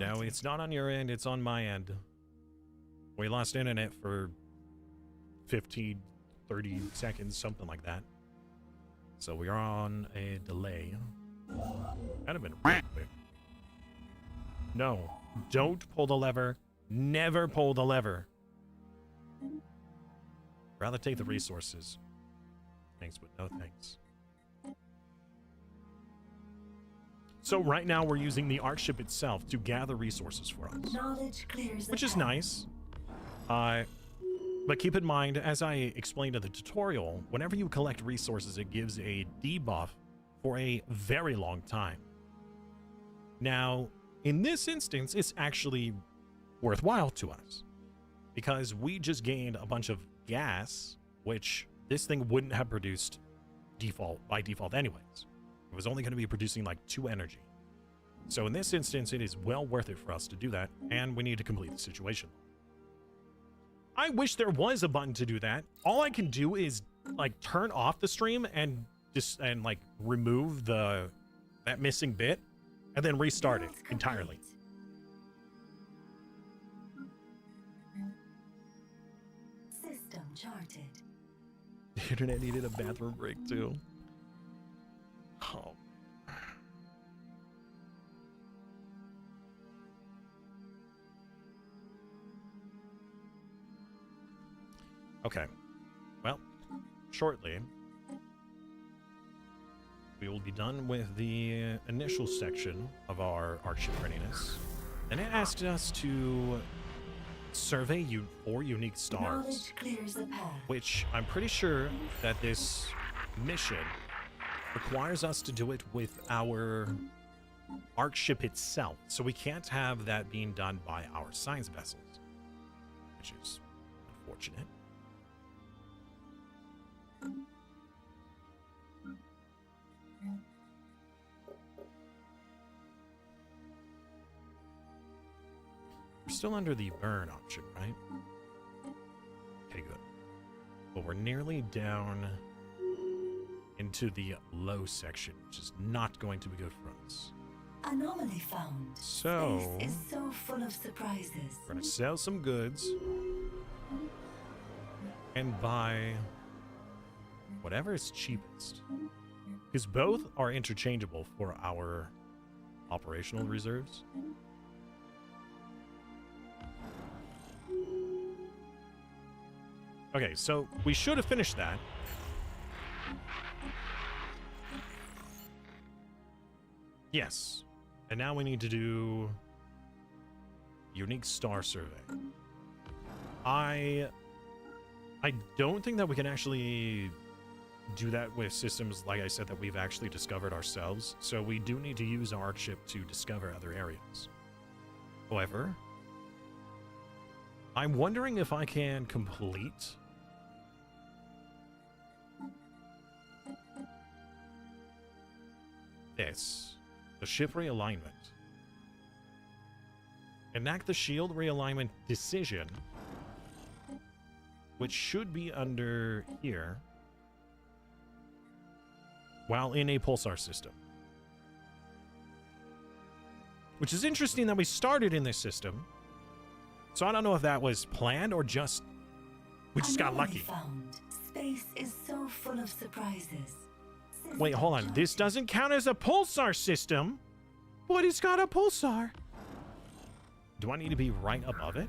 No, it's not on your end, it's on my end. We lost internet for 15, 30 seconds, something like that. So we are on a delay. Kind of been real quick. No, don't pull the lever. Never pull the lever. Rather take the resources. Thanks, but no thanks. So right now we're using the Archship itself to gather resources for us. Knowledge clears the which is path. nice. But keep in mind, as I explained in the tutorial, whenever you collect resources, it gives a debuff for a very long time. Now, in this instance, it's actually worthwhile to us because we just gained a bunch of gas, which this thing wouldn't have produced by default anyways. It was only going to be producing like 2 energy. So in this instance, it is well worth it for us to do that, and we need to complete the situation. I wish there was a button to do that. All I can do is like turn off the stream and like remove that missing bit and then restart it entirely. System charted. The internet needed a bathroom break too. Oh. Okay. Well, shortly we will be done with the initial section of our Archship readiness. And it asked us to survey 4 unique stars, Knowledge clears the path. which I'm pretty sure that this mission requires us to do it with our Archship itself. So we can't have that being done by our science vessels, which is unfortunate. We're still under the burn option, right? Okay, good. But we're nearly down into the low section, which is not going to be good for us. Anomaly found. So, Space is so full of surprises. we're gonna sell some goods and buy whatever is cheapest. Because both are interchangeable for our operational reserves. Okay, so we should have finished that. Yes. And now we need to do unique star survey. I don't think that we can actually do that with systems, like I said, that we've actually discovered ourselves. So we do need to use our ship to discover other areas. However, I'm wondering if I can complete this, the ship realignment. Enact the shield realignment decision, which should be under here, while in a pulsar system. Which is interesting that we started in this system. So I don't know if that was planned or just we just got lucky. Found. Space is so full of surprises. Wait, hold on. This doesn't count as a pulsar system, but it's got a pulsar. Do I need to be right above it?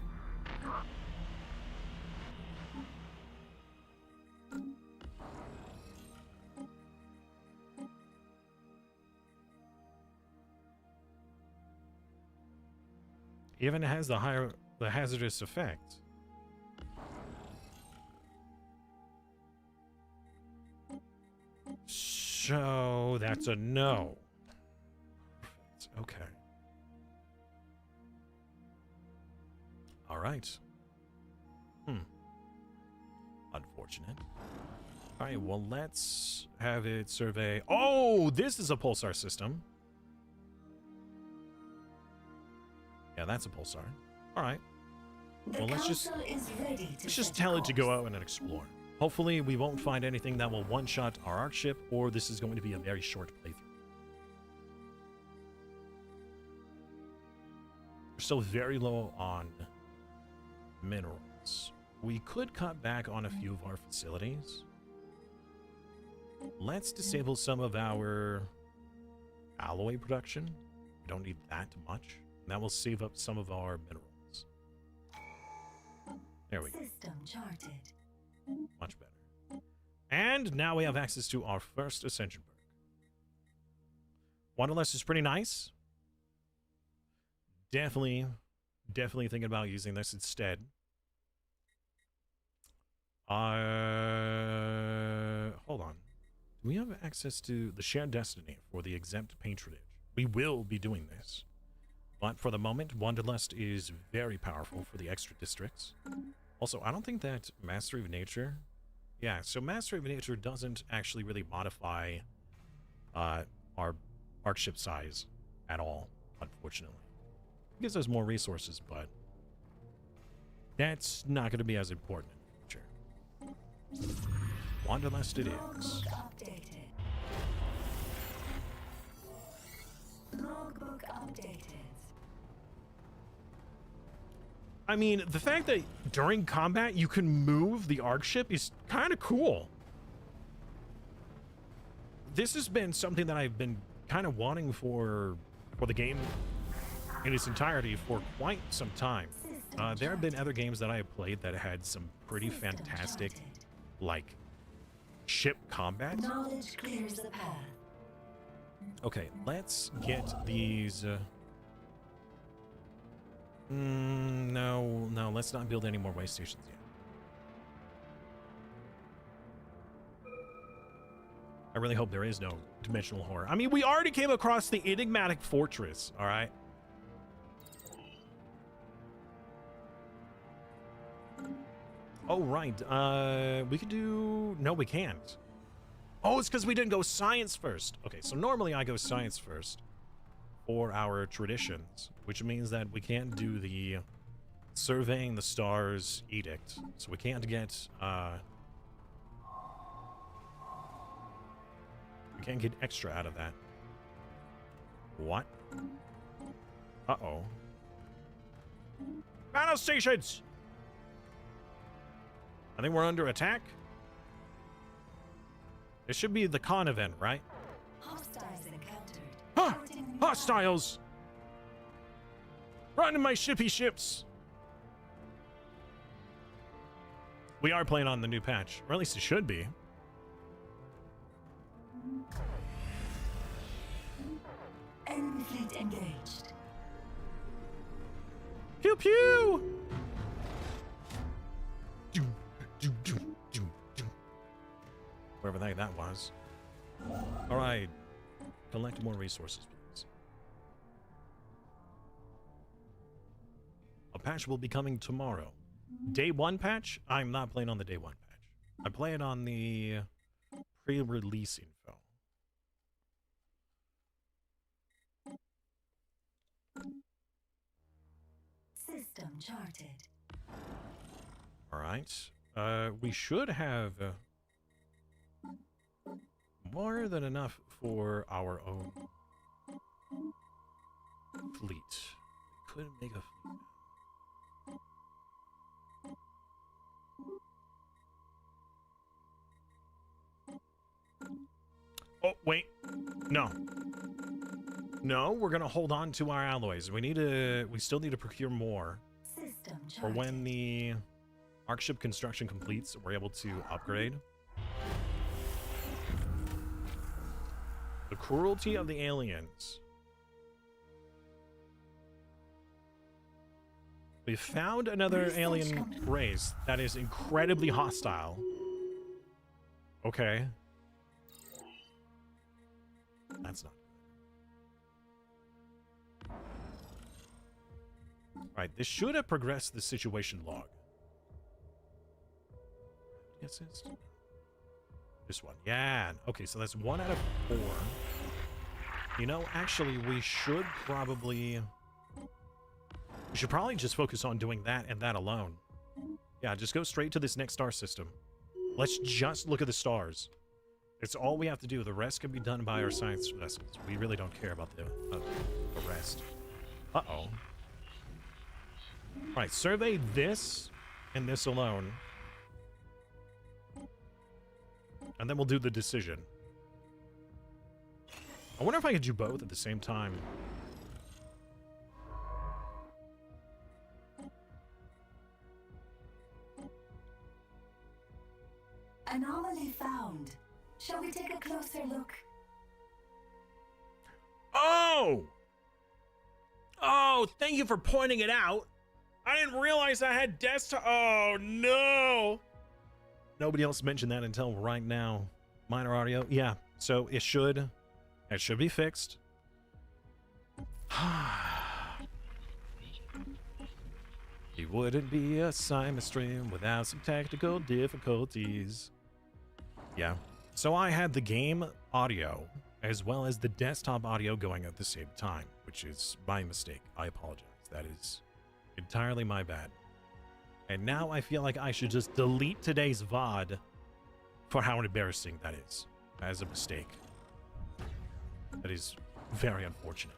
Even has the hazardous effect. So that's a no. Okay. All right. Unfortunate. All right, well, let's have it survey. Oh, this is a pulsar system. Yeah, that's a pulsar. All right. Well, let's just tell it to go out and explore. Hopefully, we won't find anything that will one-shot our arc ship, or this is going to be a very short playthrough. We're still very low on minerals. We could cut back on a few of our facilities. Let's disable some of our alloy production. We don't need that much. And that will save up some of our minerals. There we go. System charted. Much better. And now we have access to our first ascension perk. Wanderlust is pretty nice. Definitely thinking about using this instead. Hold on. Do we have access to the shared destiny for the exempt patronage? We will be doing this. But for the moment, Wanderlust is very powerful for the extra districts. Also, I don't think that Mastery of Nature... Yeah, so Mastery of Nature doesn't actually really modify our arc ship size at all, unfortunately. It gives us more resources, but that's not going to be as important in the future. Wanderlust it is. Logbook updated. I mean, the fact that during combat you can move the arc ship is kind of cool. This has been something that I've been kind of wanting for the game in its entirety for quite some time. There have been other games that I have played that had some pretty fantastic, like, ship combat. Knowledge clears the path. Okay, let's get these... No, let's not build any more way stations yet. I really hope there is no dimensional horror. I mean, we already came across the enigmatic fortress, all right? Oh, right. We could do... No, we can't. Oh, it's because we didn't go science first. Okay, so normally I go science first for our traditions, which means that we can't do the surveying the stars edict. So we can't get extra out of that. What? Uh-oh. Battle stations! I think we're under attack. It should be the con event, right? Hostiles encountered. Huh! Hostiles! Run to my shippy ships! We are playing on the new patch, or at least it should be. Enemy fleet engaged. Pew pew! Wherever the heck that was. All right, collect more resources, please. A patch will be coming tomorrow. Day 1 patch? I'm not playing on the day 1 patch. I play it on the pre-release info. System charted. All right. We should have more than enough for our own fleet. Couldn't make a fleet. Oh, wait. No. No, we're going to hold on to our alloys. We still need to procure more. System For charted. when the arc ship construction completes, we're able to upgrade. The cruelty of the aliens. We found another Research alien company. race that is incredibly hostile. Okay. That's not good. Right, this should have progressed the situation log. Yes, it's this one. Yeah. Okay, so that's 1 out of 4. You know, actually, we should probably just focus on doing that and that alone. Yeah, just go straight to this next star system. Let's just look at the stars. It's all we have to do. The rest can be done by our science vessels. We really don't care about the rest. Uh-oh. Right, survey this and this alone. And then we'll do the decision. I wonder if I could do both at the same time. Anomaly found. Shall we take a closer look? Oh! Oh, thank you for pointing it out. I didn't realize I had desktop. Oh, no. Nobody else mentioned that until right now. Minor audio. Yeah, so it should be fixed. It wouldn't be a SimasTV without some technical difficulties. Yeah. So I had the game audio as well as the desktop audio going at the same time, which is my mistake. I apologize. That is entirely my bad. And now I feel like I should just delete today's VOD for how embarrassing that is as a mistake. That is very unfortunate.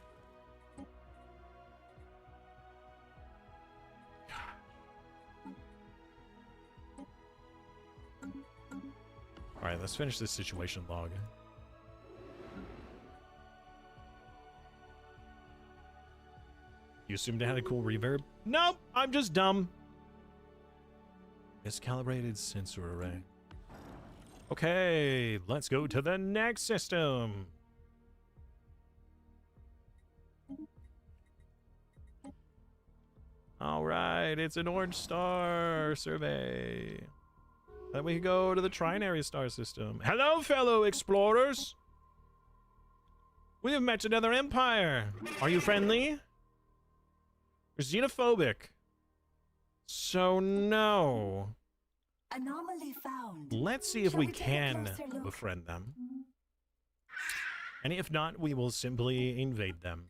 All right, let's finish this situation log. You assumed it had a cool reverb? Nope, I'm just dumb. Miscalibrated sensor array. Okay, let's go to the next system. All right, it's an orange star survey. Then we can go to the trinary star system. Hello, fellow explorers. We have met another empire. Are you friendly? You're xenophobic. So no. Anomaly found. Let's see if Shall we we take a can closer look? befriend them. And if not, we will simply invade them.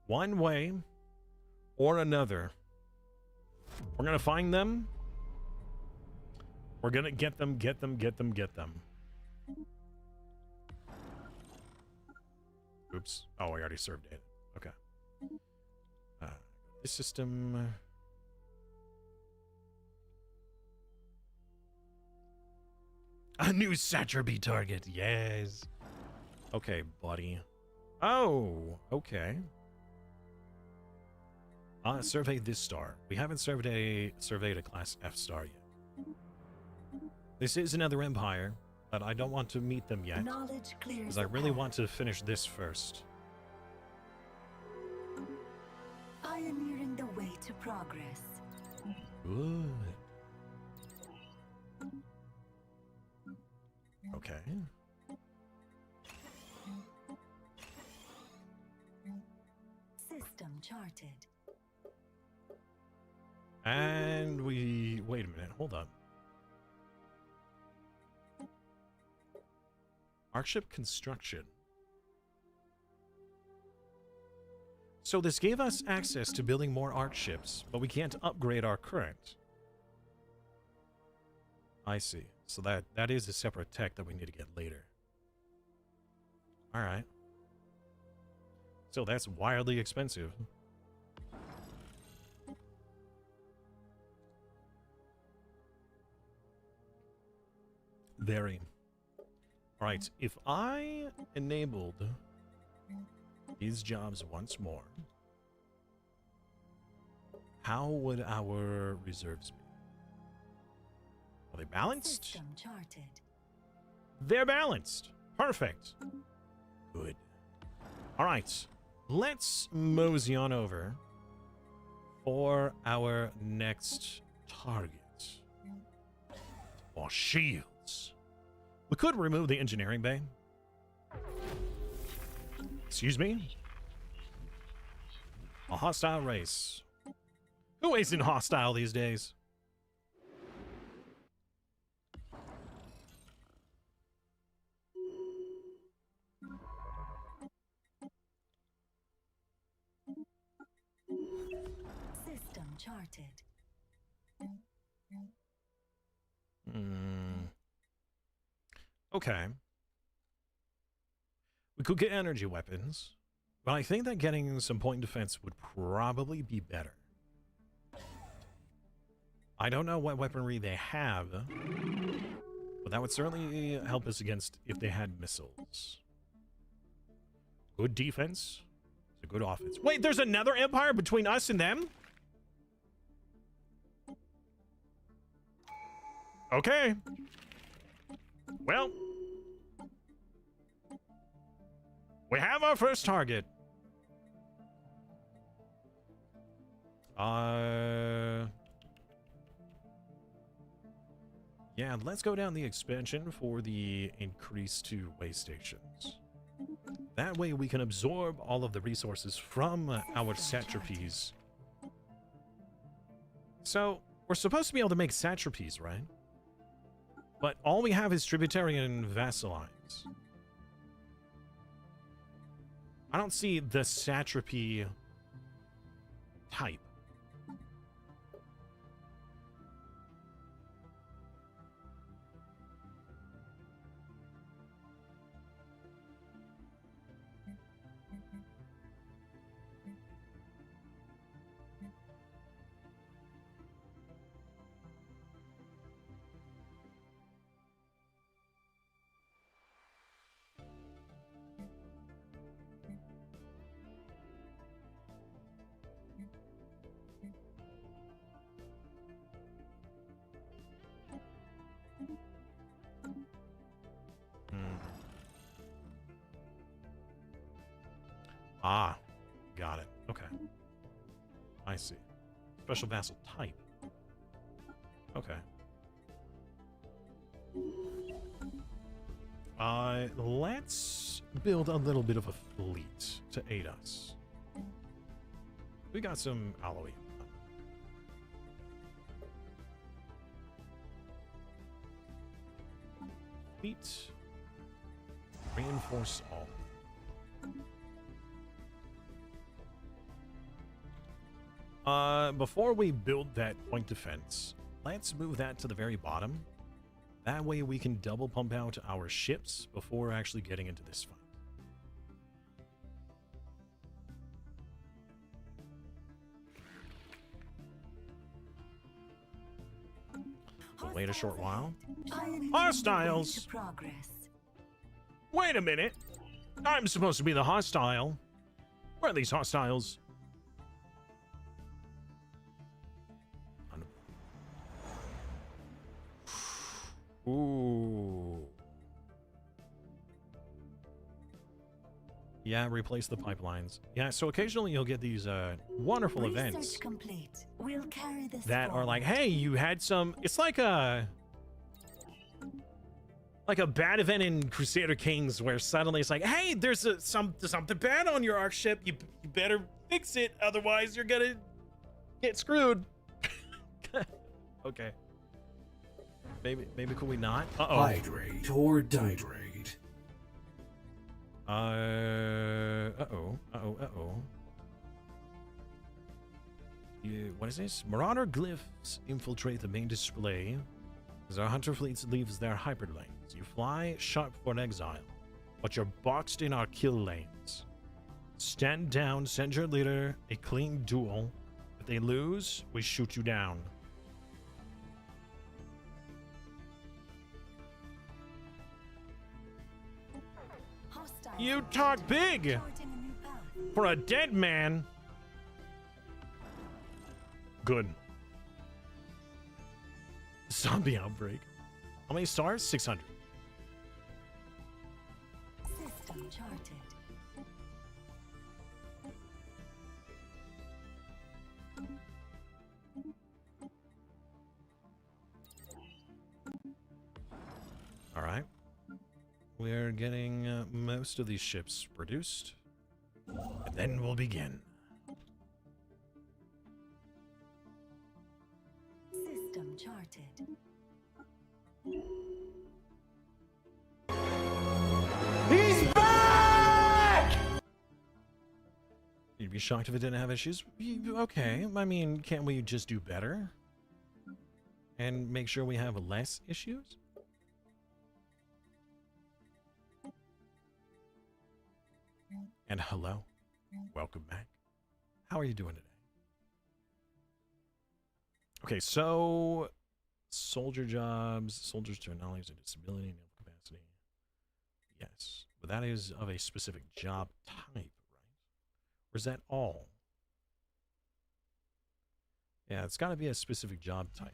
One way or another. We're gonna find them. We're gonna get them. Oops. Oh, I already served it. Okay. This system. A new satrapy target. Yes. Okay, buddy. Oh, okay. Survey this star. We haven't surveyed a class F star yet. This is another empire, but I don't want to meet them yet. Knowledge clears Because I the really path. want to finish this first. Pioneering the way to progress. Good. Okay. System charted. And we... Wait a minute. Hold up. Archship construction. So this gave us access to building more arcships, but we can't upgrade our current. I see. So that is a separate tech that we need to get later. Alright. So that's wildly expensive. Very. Alright, if I enabled these jobs once more, how would our reserves be? Are they balanced? System charted. They're balanced. Perfect. Good. Alright, let's mosey on over for our next target. More shields. We could remove the engineering bay. Excuse me? A hostile race. Who isn't hostile these days? System charted. Okay. We could get energy weapons, but I think that getting some point defense would probably be better. I don't know what weaponry they have, but that would certainly help us against if they had missiles. Good defense. It's a good offense. Wait, there's another empire between us and them? Okay. Well, we have our first target. Yeah, let's go down the expansion for the increase to way stations. That way we can absorb all of the resources from our satrapies. So, we're supposed to be able to make satrapies, right? But all we have is tributary and vassal lines. I don't see the satrapy type. Ah, got it. Okay. I see. Special vassal type. Okay. Let's build a little bit of a fleet to aid us. We got some alloy. Fleet. Reinforce all. Before we build that point defense, let's move that to the very bottom. That way we can double pump out our ships before actually getting into this fight. Wait a short while. Hostiles. Hostiles! Progress. Wait a minute! I'm supposed to be the hostile. Where are these hostiles? Ooh. Yeah, replace the pipelines. Yeah, so occasionally you'll get these wonderful Research events complete. We'll carry this that are like, forward. hey, you had some. It's like a bad event in Crusader Kings where suddenly it's like, hey, there's something bad on your arc ship. You better fix it, otherwise you're gonna get screwed. Okay. Maybe could we not? Uh-oh. Hydrate or dihydrate. Uh-oh. What is this? Marauder glyphs infiltrate the main display as our hunter fleet leaves their hyper lanes. You fly sharp for an exile, but you're boxed in our kill lanes. Stand down, send your leader a clean duel. If they lose, we shoot you down. Hostiles You are talk big charting a new path. for a dead man. Good. Zombie outbreak. How many stars? 600. System charted. All right. We're getting most of these ships produced. And then we'll begin. System charted. He's back! You'd be shocked if it didn't have issues. Okay, I mean, can't we just do better? And make sure we have less issues? And hello. Welcome back. How are you doing today? Okay, so soldier jobs, soldiers to knowledge and disability and capacity. Yes, but that is of a specific job type, right? Or is that all? Yeah, it's got to be a specific job type.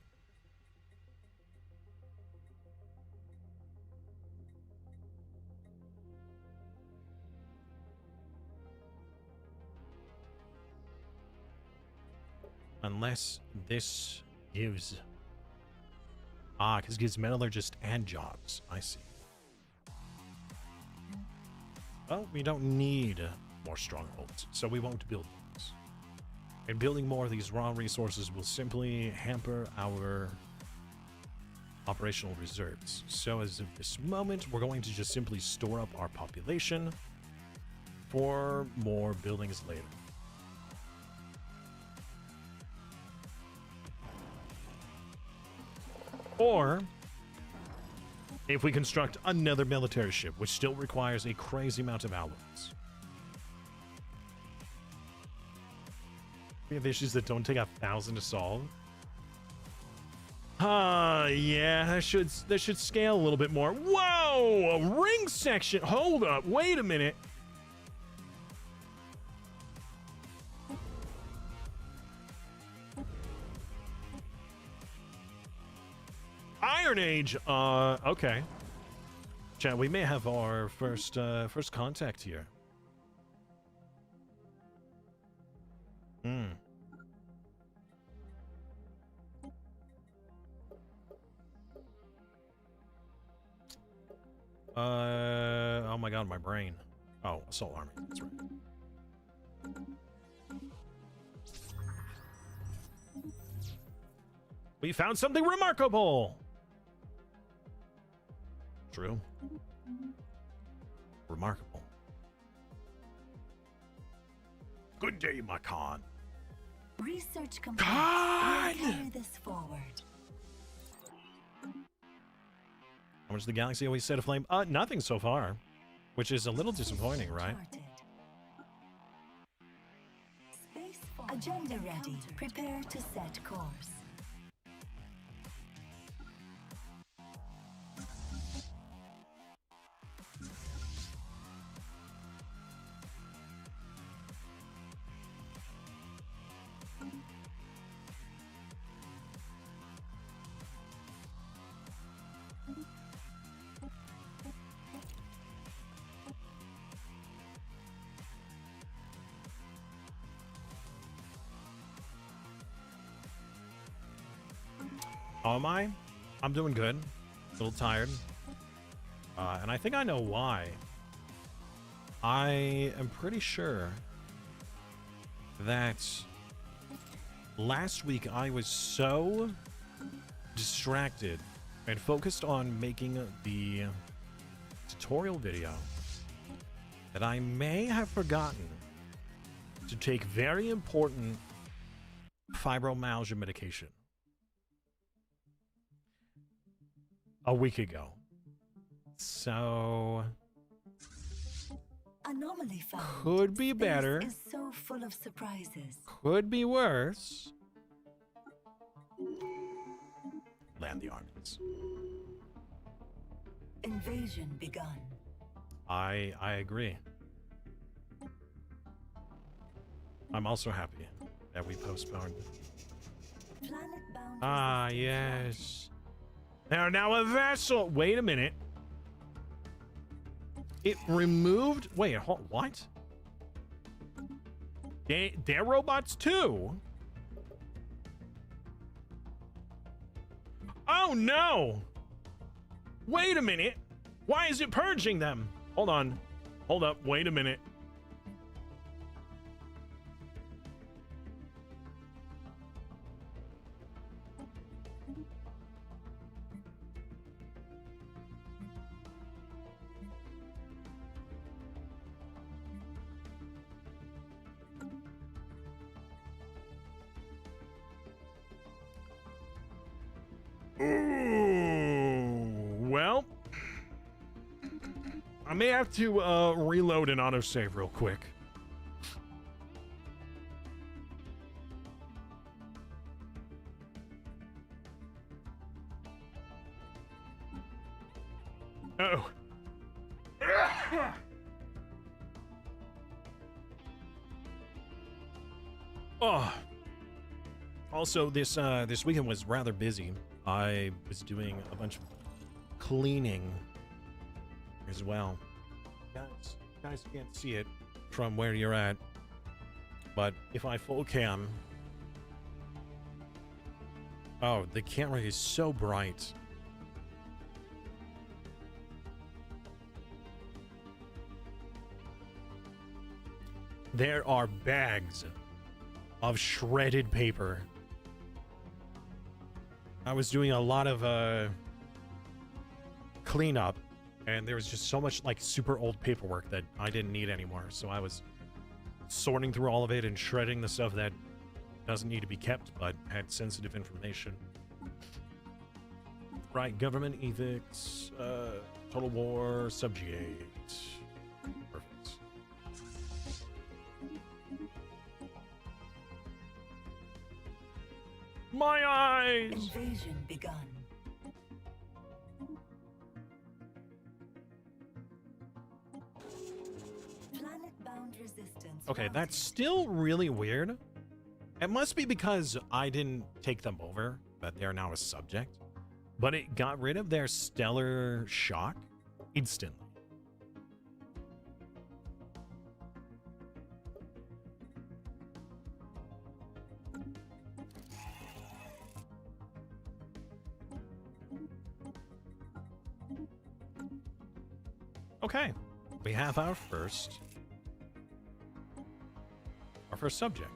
Unless this gives... Ah, because it gives metallurgists and jobs. I see. Well, we don't need more strongholds, so we won't build these. And building more of these raw resources will simply hamper our operational reserves. So as of this moment, we're going to just simply store up our population for more buildings later. Or, if we construct another military ship, which still requires a crazy amount of alloys. We have issues that don't take 1,000 to solve. Yeah, that should scale a little bit more. Whoa, a ring section. Hold up, wait a minute. Iron Age. Okay. Chat, we may have our first contact here. Oh my god, my brain. Oh, assault army. That's right. We found something remarkable. True. Remarkable. Good day, my con. Research complete. God! We'll carry this forward. How much the galaxy always set aflame? Nothing so far, which is a little disappointing, right? Charted. Agenda ready. Prepare to set course. Oh, am I? I'm doing good. A little tired. And I think I know why. I am pretty sure that last week I was so distracted and focused on making the tutorial video that I may have forgotten to take very important fibromyalgia medication a week ago. So Anomaly found. could be Space better, is so full of surprises. could be worse. Land the armies. Invasion begun. I agree. I'm also happy that we postponed. Planet-bound Ah, resistance yes. Now a vessel. Wait a minute. It removed. Wait, what? They're robots too. Oh no! Wait a minute. Why is it purging them? Hold on. Hold up. Wait a minute. Ooh, well, I may have to reload and autosave real quick. Oh. Oh. Also, this weekend was rather busy. I was doing a bunch of cleaning as well. Guys can't see it from where you're at, but if I full cam, oh, the camera is so bright. There are bags of shredded paper. I was doing a lot of cleanup, and there was just so much like super old paperwork that I didn't need anymore. So I was sorting through all of it and shredding the stuff that doesn't need to be kept but had sensitive information. Right, government ethics, total war, subjugate. Perfect. My eyes! Invasion begun. Planet-bound resistance. Okay, routed. that's still really weird. It must be because I didn't take them over, but they're now a subject. But it got rid of their stellar shock instantly. Okay, we have our first subject.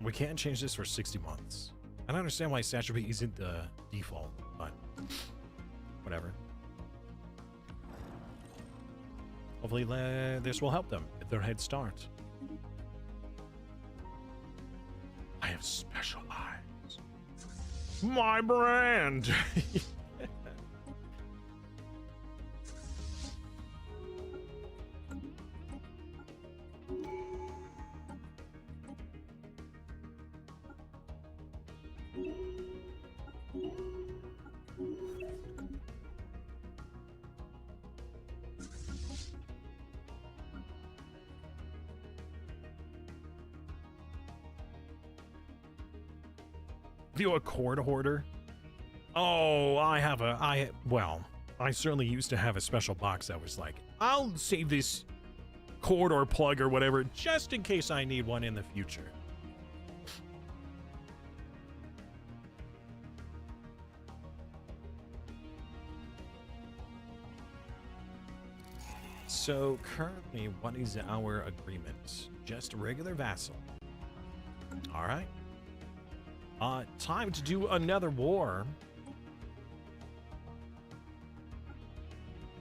We can't change this for 60 months. I don't understand why Saturday isn't the default, but whatever. Hopefully this will help them get their head start. I have special eyes. My brand! You a cord hoarder? Oh, well, I certainly used to have a special box that was like, I'll save this cord or plug or whatever just in case I need one in the future. So currently, what is our agreement? Just a regular vassal. All right. Time to do another war.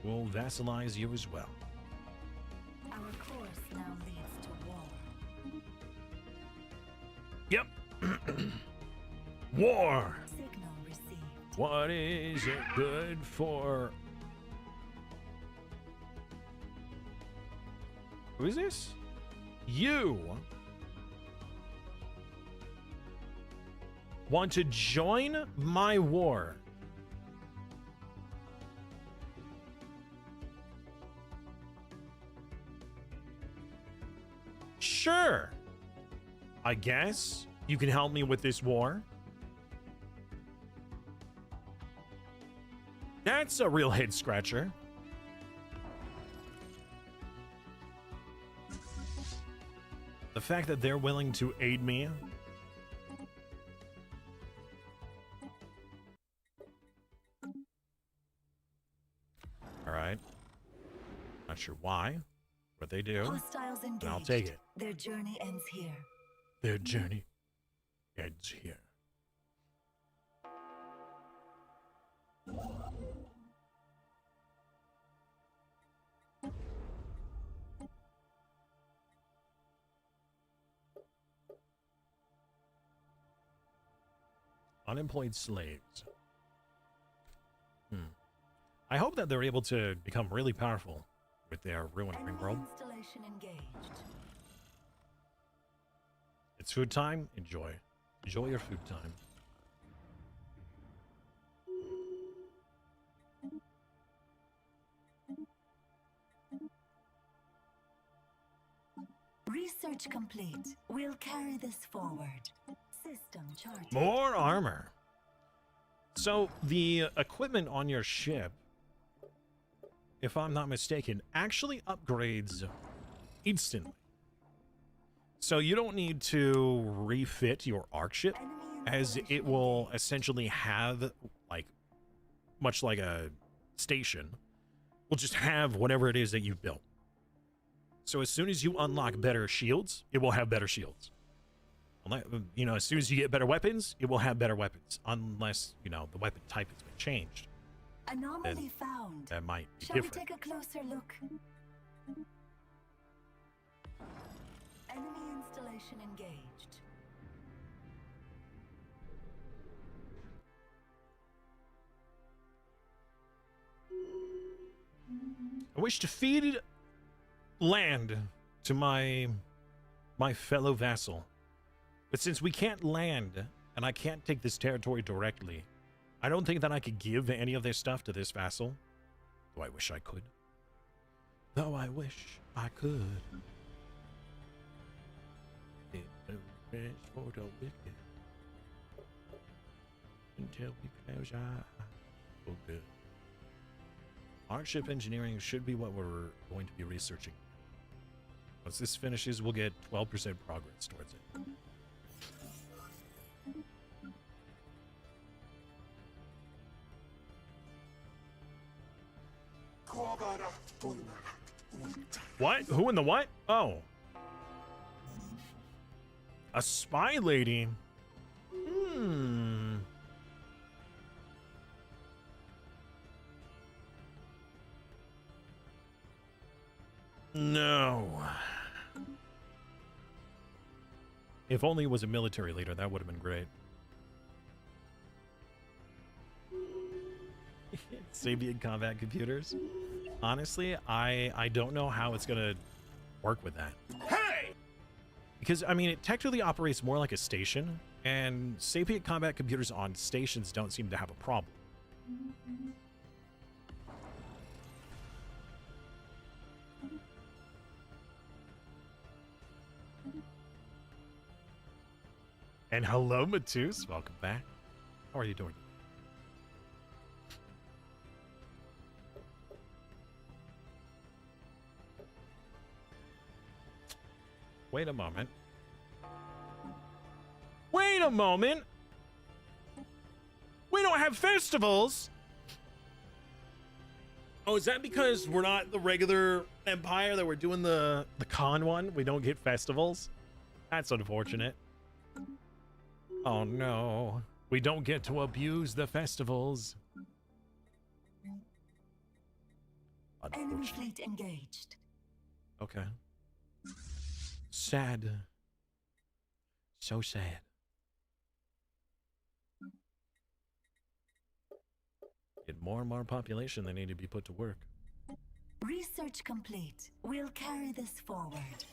We'll vassalize you as well. Our course now leads to war. Yep. War. Signal received. What is it good for? Who is this? You want to join my war? Sure. I guess you can help me with this war. That's a real head scratcher. The fact that they're willing to aid me. All right. Not sure why, but they do. Hostiles engaged. And I'll take it. Their journey ends here. Their journey ends here. Unemployed slaves. I hope that they're able to become really powerful with their ruined ring world. Installation engaged. It's food time. Enjoy. Enjoy your food time. Research complete. We'll carry this forward. System charted. More armor. So the equipment on your ship, if I'm not mistaken, actually upgrades instantly. So you don't need to refit your arc ship, as it will essentially have, like, much like a station, will just have whatever it is that you've built. So as soon as you unlock better shields, it will have better shields. You know, as soon as you get better weapons, it will have better weapons. Unless, you know, the weapon type has been changed. Anomaly found. That might be Shall different. we take a closer look? Enemy installation engaged. I wish to feed land to my fellow vassal. But since we can't land, and I can't take this territory directly, I don't think that I could give any of this stuff to this vassal. Though I wish I could. Though I wish I could. It is for the wicked. Until we close our eyes. Oh, good. Hardship engineering should be what we're going to be researching. Once this finishes, we'll get 12% progress towards it. What? Who in the what? Oh. A spy lady. No. If only it was a military leader, that would have been great. Sabian combat computers. Honestly, I don't know how it's gonna work with that. Hey! Because, I mean, it technically operates more like a station, and sapient combat computers on stations don't seem to have a problem. And hello, Matus. Welcome back. How are you doing? Wait a moment. Wait a moment. We don't have festivals. Oh, is that because we're not the regular empire that we're doing the con one? We don't get festivals? That's unfortunate. Oh no. We don't get to abuse the festivals. Enemy fleet engaged. Okay. Sad. So sad. Get more and more population that need to be put to work. Research complete. We'll carry this forward.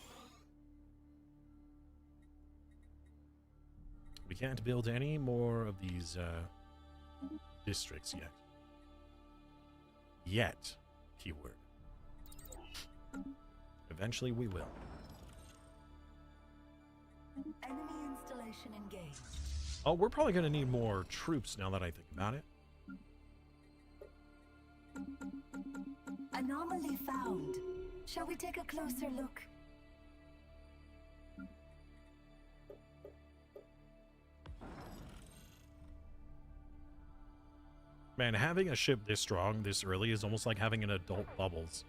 We can't build any more of these districts yet. Yet. Keyword. Eventually we will. Enemy installation engaged. Oh, we're probably going to need more troops now that I think about it. Anomaly found. Shall we take a closer look? Man, having a ship this strong, this early, is almost like having an adult Bubbles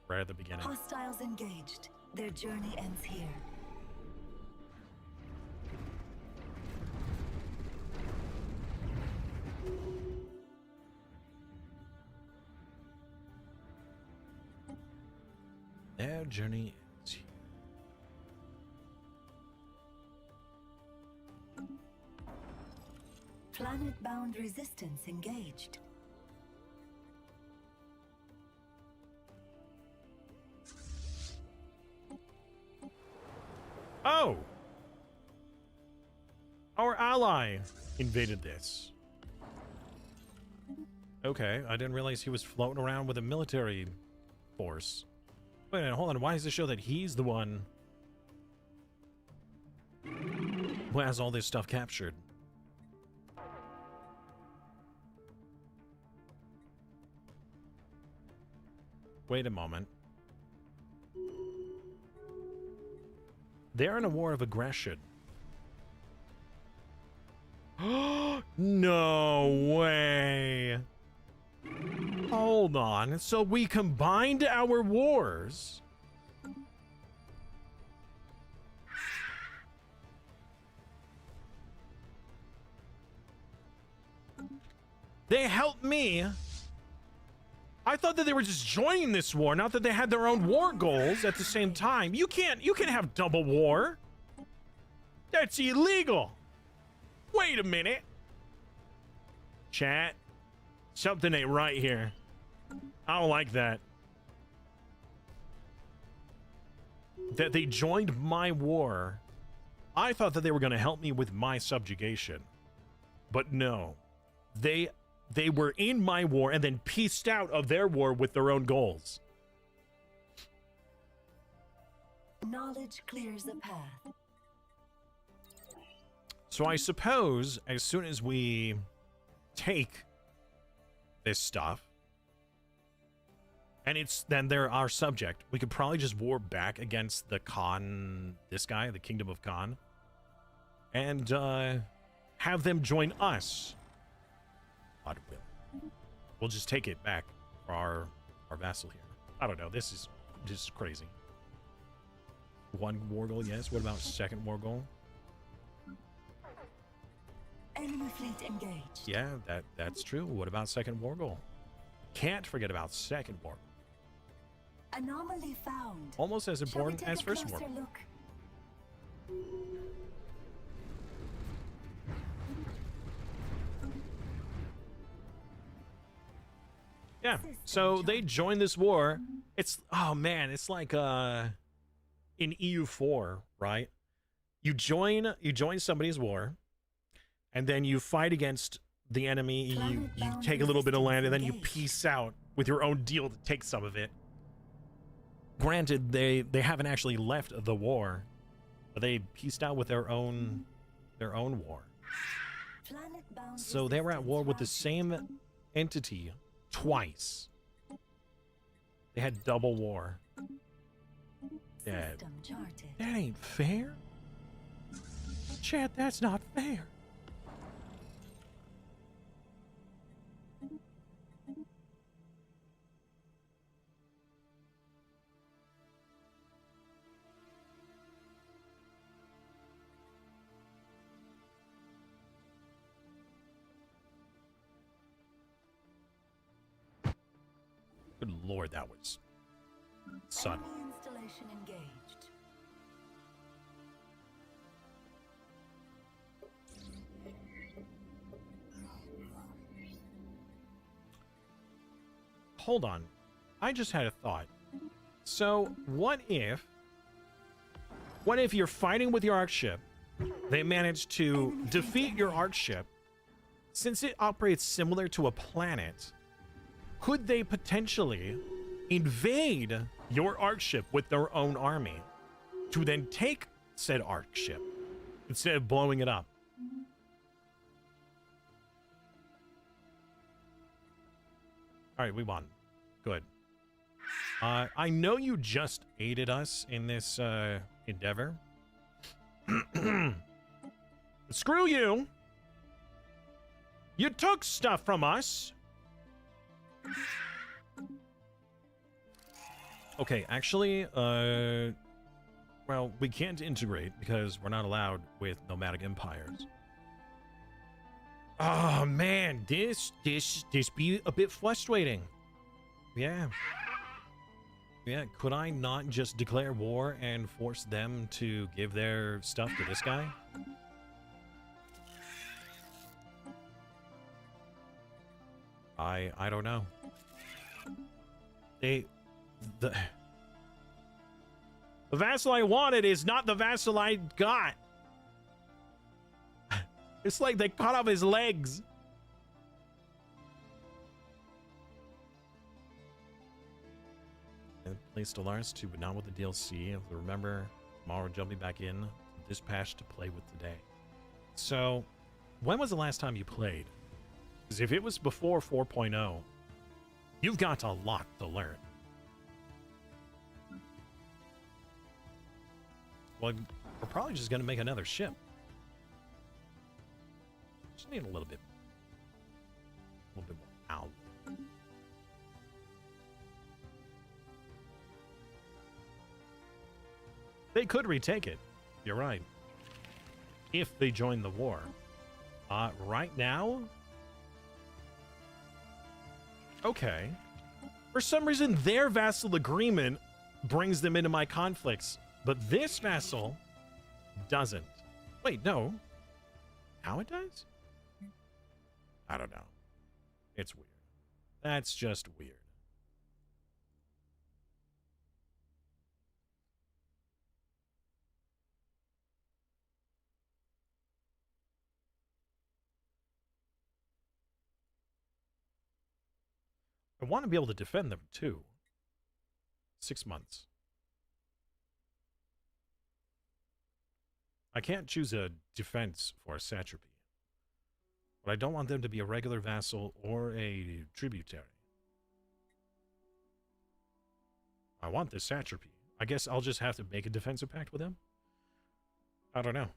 right at the beginning. Hostiles engaged. Their journey ends here. Their journey ends here. Planet-bound resistance engaged. Oh! Our ally invaded this. Okay, I didn't realize he was floating around with a military force. Wait a minute, hold on. Why does it show that he's the one who has all this stuff captured? Wait a moment. They're in a war of aggression. No way. Hold on. So we combined our wars. They helped me. I thought that they were just joining this war, not that they had their own war goals at the same time. You can't have double war. That's illegal. Wait a minute. Chat. Something ain't right here. I don't like that. That they joined my war. I thought that they were going to help me with my subjugation. But no. They were in my war and then pieced out of their war with their own goals. Knowledge clears the path. So I suppose as soon as we take this stuff, and then they're our subject, we could probably just war back against the Khan, this guy, the Kingdom of Khan, and have them join us. We'll just take it back for our vassal here. I don't know. This is crazy. One war goal, yes. What about second war goal? Enemy fleet engaged. Yeah, that's true. What about second war goal? Can't forget about second war. Anomaly found. Almost as important as first war. Look. Yeah, so they joined this war. It's, oh man, it's like in EU4, right? You join somebody's war, and then you fight against the enemy, you take a little bit of land, and then you peace out with your own deal to take some of it. Granted, they haven't actually left the war, but they pieced out with their own war. So they were at war with the same entity twice. They had double war. dead. System charted. That ain't fair. Chat, that's not fair. Good lord, that was sudden. Enemy installation engaged. Hold on. I just had a thought. So, what if you're fighting with your arc ship, they manage to defeat your arc ship, since it operates similar to a planet, could they potentially invade your arc ship with their own army to then take said arc ship instead of blowing it up? All right, we won. Good. I know you just aided us in this endeavor. Screw you. You took stuff from us. Okay, actually, well, we can't integrate because we're not allowed with nomadic empires. Oh man, this be a bit frustrating. Yeah. Yeah, could I not just declare war and force them to give their stuff to this guy? I don't know. The vassal I wanted is not the vassal I got. It's like they cut off his legs. And play Stellaris 2, but not with the DLC. If you remember, tomorrow jumping back in to dispatch to play with today. So, when was the last time you played? Because if it was before 4.0, you've got a lot to learn. Well, we're probably just going to make another ship. Just need a little bit more. Ow. They could retake it. You're right. If they join the war. Right now? Okay. For some reason, their vassal agreement brings them into my conflicts, but this vassal doesn't. Wait, no. Now it does? I don't know. It's weird. That's just weird. I want to be able to defend them too. 6 months. I can't choose a defense for a satrapy. But I don't want them to be a regular vassal or a tributary. I want the satrapy. I guess I'll just have to make a defensive pact with them? I don't know.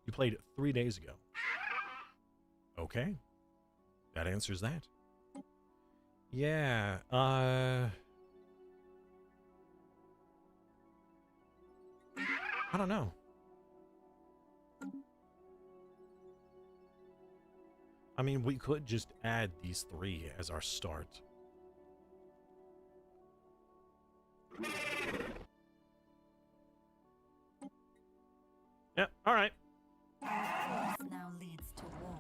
You played 3 days ago. Okay. That answers that. Yeah, I don't know. I mean, we could just add these 3 as our start. Yeah, all right. This now leads to war.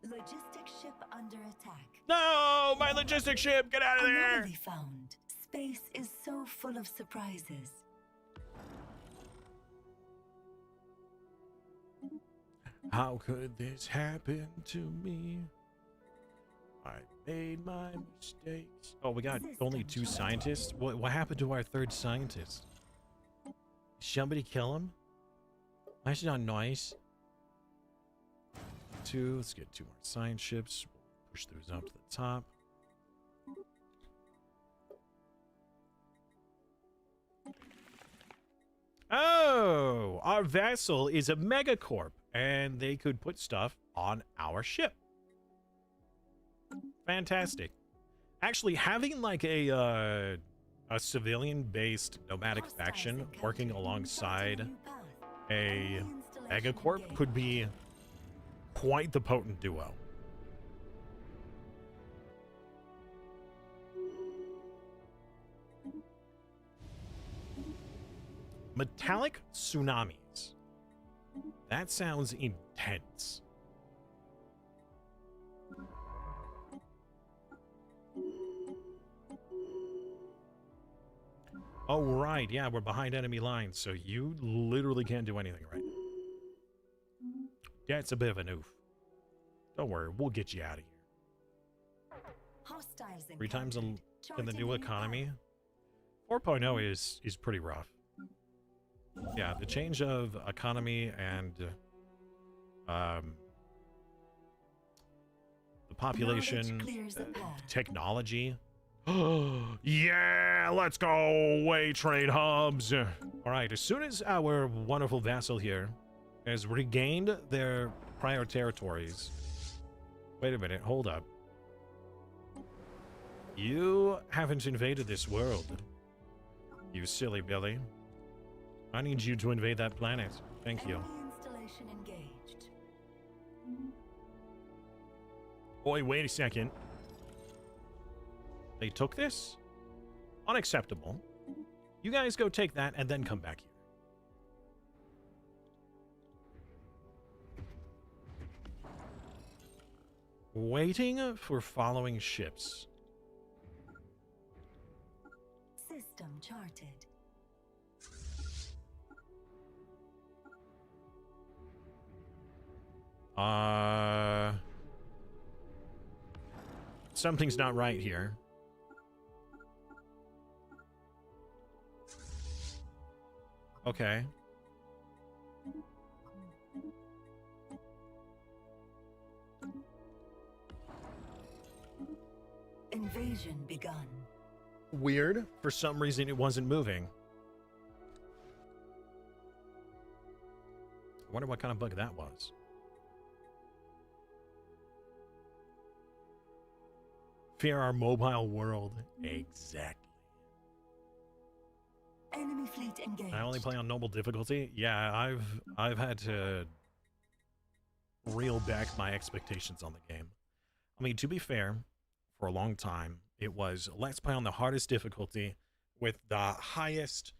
Logistic ship under attack. No, my logistic ship, get out of there. Anomaly found. Space is so full of surprises. How could this happen to me? I made my mistakes. Oh, we got only 2 scientists? What happened to our 3rd scientist? Did somebody kill him? That's not nice. 2, let's get 2 more science ships. We'll push those up to the top. Oh, our vessel is a megacorp, and they could put stuff on our ship. Fantastic. Actually, having like a civilian-based nomadic faction working alongside a megacorp could be quite the potent duo. Metallic tsunamis. That sounds intense. Oh, right. Yeah, we're behind enemy lines, so you literally can't do anything, right? Yeah, it's a bit of an oof. Don't worry, we'll get you out of here. Hostiles 3 times in the Charted new economy. 4.0 is pretty rough. Yeah, the change of economy and the population, technology. Yeah, let's go away, trade hubs. All right, as soon as our wonderful vassal here has regained their prior territories. Wait a minute, hold up. You haven't invaded this world, you silly Billy. I need you to invade that planet. Thank you. Installation engaged. Boy, wait a second. They took this? Unacceptable. You guys go take that and then come back here. Waiting for following ships. System charted. Something's not right here. Okay. Invasion begun. Weird. For some reason, it wasn't moving. I wonder what kind of bug that was. Fear our mobile world. Exactly. Enemy fleet engaged. I only play on normal difficulty. Yeah, I've had to reel back my expectations on the game. I mean, to be fair, for a long time, it was let's play on the hardest difficulty with the highest,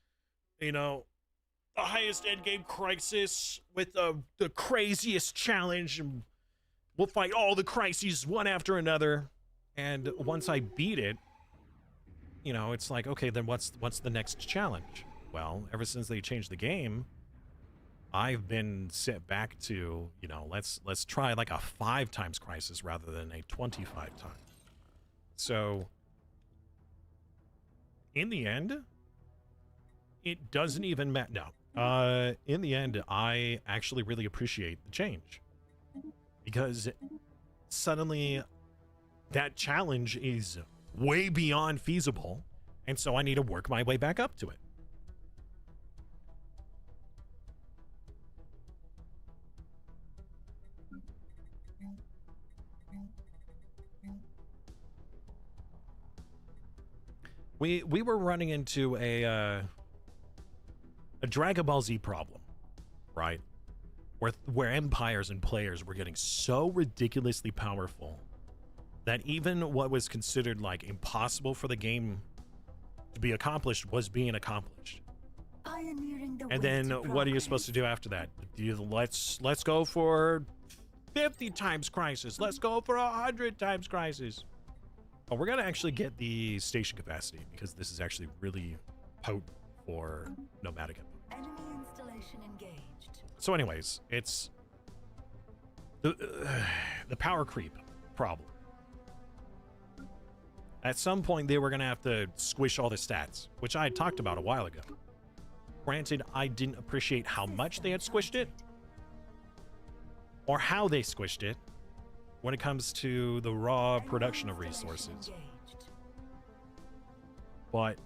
you know, the highest endgame crisis with the craziest challenge. And we'll fight all the crises one after another. And once I beat it, you know, it's like, okay, then what's the next challenge? Well, ever since they changed the game, I've been set back to, you know, let's try like a 5 times crisis rather than a 25 times. So in the end, it doesn't even matter. No. In the end, I actually really appreciate the change because suddenly that challenge is way beyond feasible, and so I need to work my way back up to it. We were running into a Dragon Ball Z problem, right? Where empires and players were getting so ridiculously powerful that even what was considered like impossible for the game to be accomplished was being accomplished. Pioneering the And way then to what are you progress. supposed to do after that? Let's go for 50 times crisis. Let's go for 100 times crisis. Oh, we're gonna actually get the station capacity because this is actually really potent for nomadic empire. Enemy installation engaged. So anyways, it's the power creep problem. At some point, they were going to have to squish all the stats, which I had talked about a while ago. Granted, I didn't appreciate how much they had squished it, or how they squished it, when it comes to the raw production of resources. But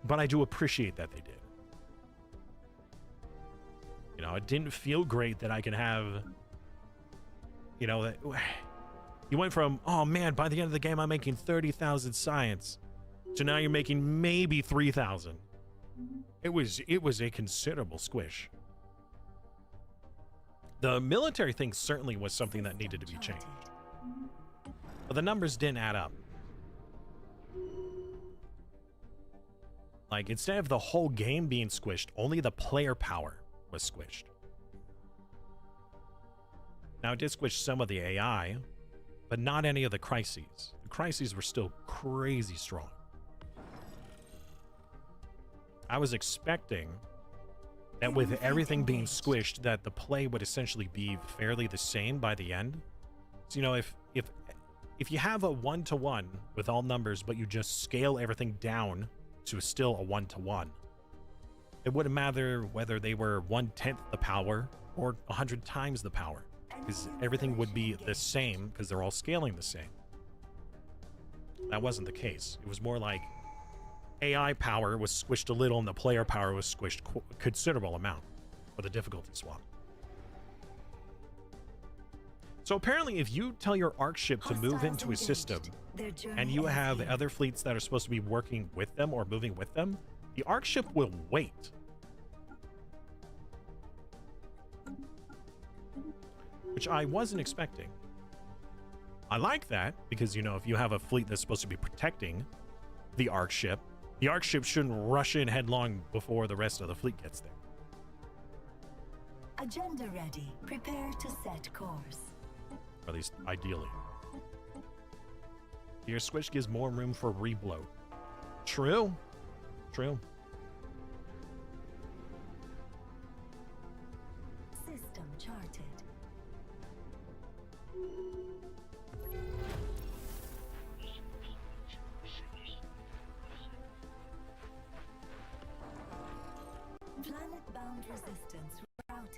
I do appreciate that they did. You know, it didn't feel great that I could have, you know, that you went from, oh man, by the end of the game I'm making 30,000 science, to now you're making maybe 3,000. It was a considerable squish. The military thing certainly was something that needed to be changed, but the numbers didn't add up. Like, instead of the whole game being squished, only the player power was squished. Now, it did squish some of the AI, but not any of the crises. The crises were still crazy strong. I was expecting that with everything being squished, that the play would essentially be fairly the same by the end. So, you know, if you have a 1-to-1 with all numbers, but you just scale everything down to still a 1-to-1, it wouldn't matter whether they were 1/10 the power or 100 times the power, because everything would be the same because they're all scaling the same. That wasn't the case. It was more like AI power was squished a little and the player power was squished a considerable amount for the difficulty swap. So apparently if you tell your ARC ship to move into a system and you have other fleets that are supposed to be working with them or moving with them, the ARC ship will wait. Which I wasn't expecting. I like that because, you know, if you have a fleet that's supposed to be protecting the ARC ship shouldn't rush in headlong before the rest of the fleet gets there. Agenda ready. Prepare to set course. Or at least ideally. Your switch gives more room for rebloat. True. True. System charted. Planet-bound resistance routed.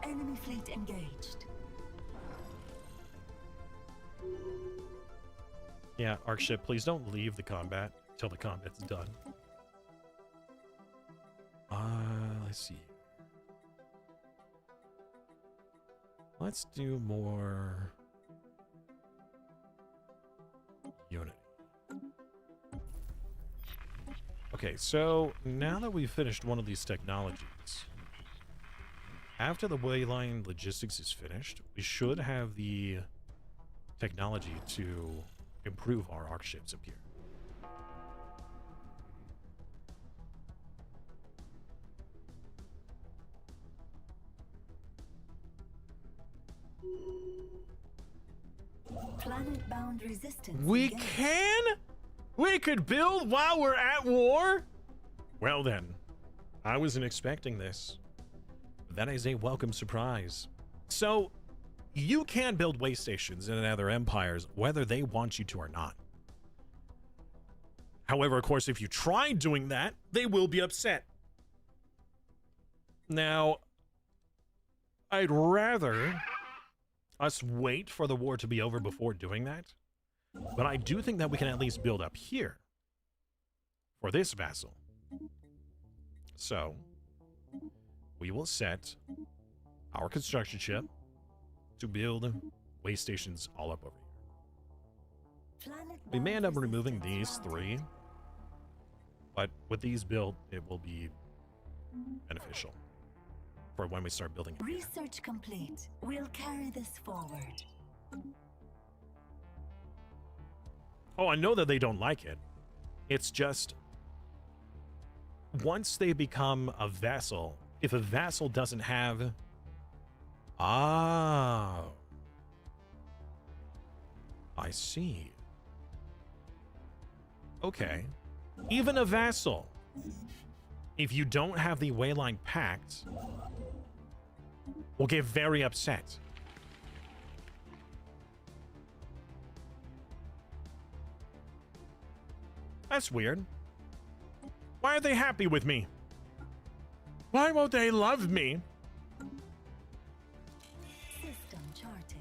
Enemy fleet engaged. Yeah, ARC ship, please don't leave the combat till the combat's done. Let's see. Let's do more Unity. Okay, so now that we've finished one of these technologies, after the wayline logistics is finished, we should have the technology to improve our ARC ships up here. Planet-bound resistance. We engaged. can? We could build while we're at war? Well then, I wasn't expecting this. That is a welcome surprise. So, you can build way stations in other empires, whether they want you to or not. However, of course, if you try doing that, they will be upset. Now, I'd rather us wait for the war to be over before doing that. But I do think that we can at least build up here for this vassal. So, we will set our construction ship to build way stations all up over here. We may end up removing these three, but with these built, it will be beneficial for when we start building it. Research complete. We'll carry this forward. Oh, I know that they don't like it. It's just, once they become a vassal, if a vassal doesn't have... Ah. I see. Okay. Even a vassal, if you don't have the Wayline Pact, will get very upset. That's weird. Why are they happy with me? Why won't they love me? System charted.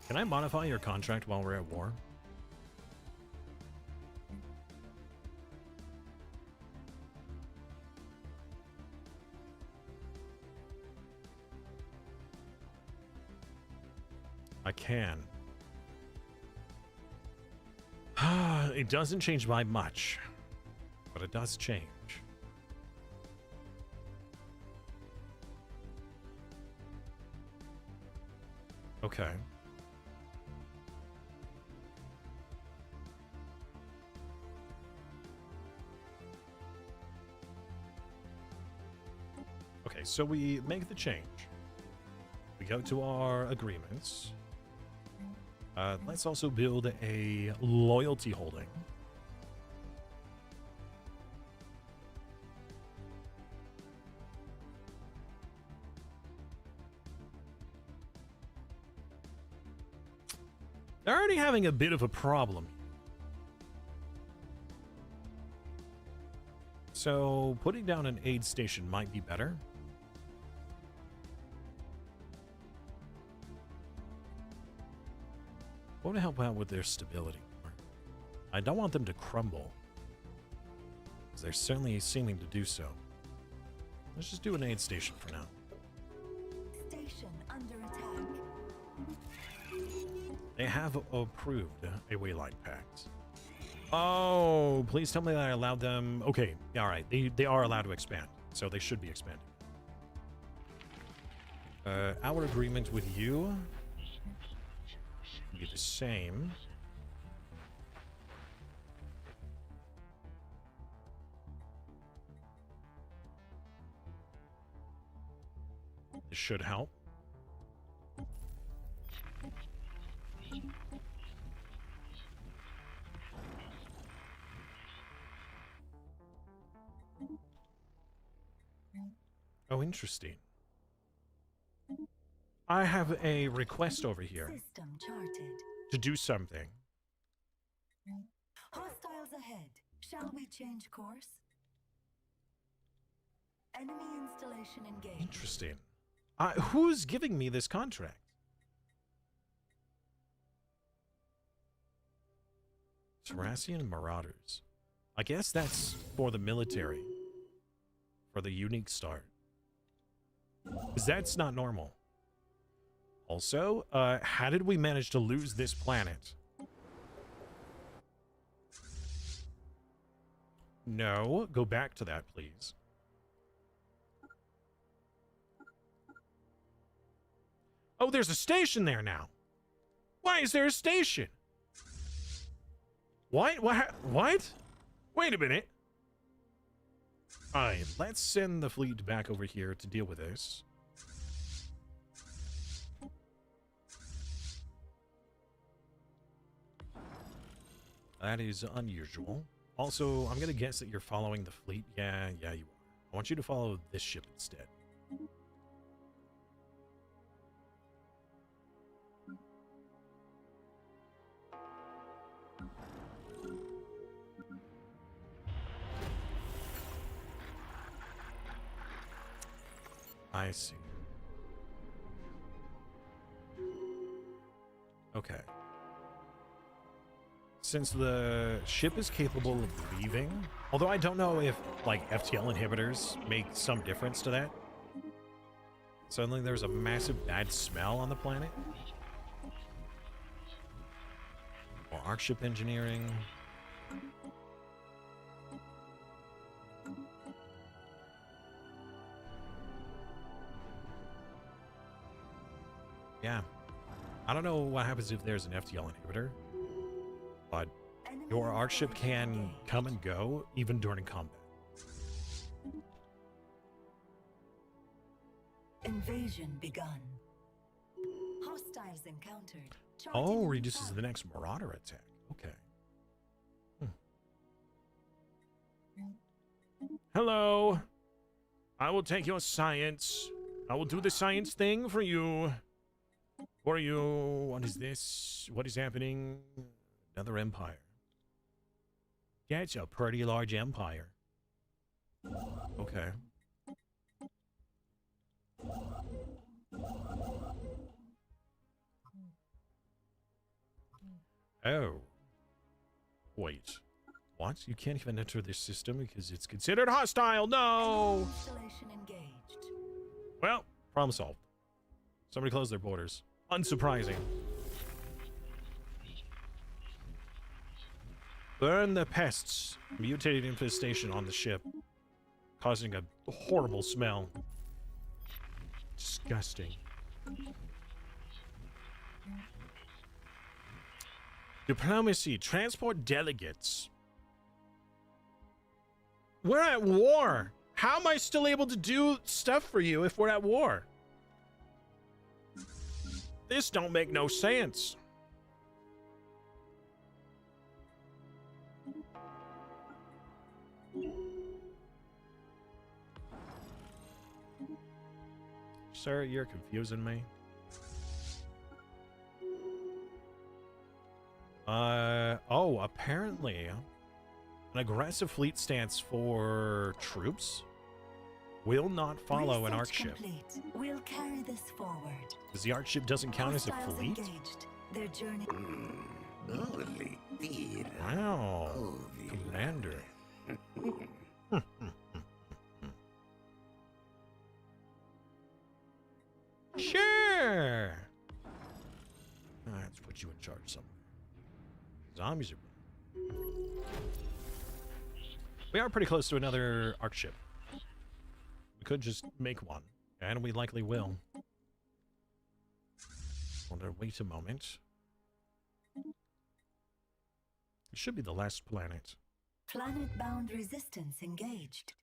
Can I modify your contract while we're at war? I can. It doesn't change by much, but it does change. Okay. Okay, so we make the change. We go to our agreements. Let's also build a loyalty holding. They're already having a bit of a problem. So putting down an aid station might be better. I want to help out with their stability. I don't want them to crumble, because they're certainly seeming to do so. Let's just do an aid station for now. Station under attack. They have approved a wayline pact. Oh, please tell me that I allowed them. Okay, all right. They are allowed to expand, so they should be expanding. Our agreement with you be the same. This should help. Oh, interesting. I have a request over here System charted. to do something. Hostiles ahead. Shall we change course? Enemy installation engaged. Interesting. Who's giving me this contract? Terrassian Marauders. I guess that's for the military. For the unique start. Because that's not normal. Also, how did we manage to lose this planet? No, go back to that, please. Oh, there's a station there now. Why is there a station? What? What? Wait a minute. Alright, let's send the fleet back over here to deal with this. That is unusual. Also, I'm gonna guess that you're following the fleet. Yeah, you are. I want you to follow this ship instead. I see. Okay. Since the ship is capable of leaving, although I don't know if, like, FTL inhibitors make some difference to that. Suddenly there's a massive bad smell on the planet. Or arc ship engineering. Yeah. I don't know what happens if there's an FTL inhibitor, but your arc ship can come and go even during combat. Invasion begun. Hostiles encountered. Oh, reduces the next Marauder attack. Okay. Hello. I will take your science. I will do the science thing for you. For you. What is this? What is happening? Another empire. Yeah, it's a pretty large empire. Okay. Oh. Wait. What? You can't even enter this system because it's considered hostile. No! Installation engaged. Well, problem solved. Somebody closed their borders. Unsurprising. Burn the pests. Mutated infestation on the ship. Causing a horrible smell. Disgusting. Diplomacy. Transport delegates. We're at war. How am I still able to do stuff for you if we're at war? This don't make no sense. Sir, you're confusing me. Oh, apparently an aggressive fleet stance for troops will not follow an arc ship. Complete. We'll carry this forward. Because the arc ship doesn't count as a Hostiles fleet? engaged. Their journey. Wow. Commander. Sure. Let's put you in charge somewhere. Zombies are... We are pretty close to another arc ship. We could just make one, and we likely will. Wait a moment. It should be the last planet. Planet-bound resistance engaged.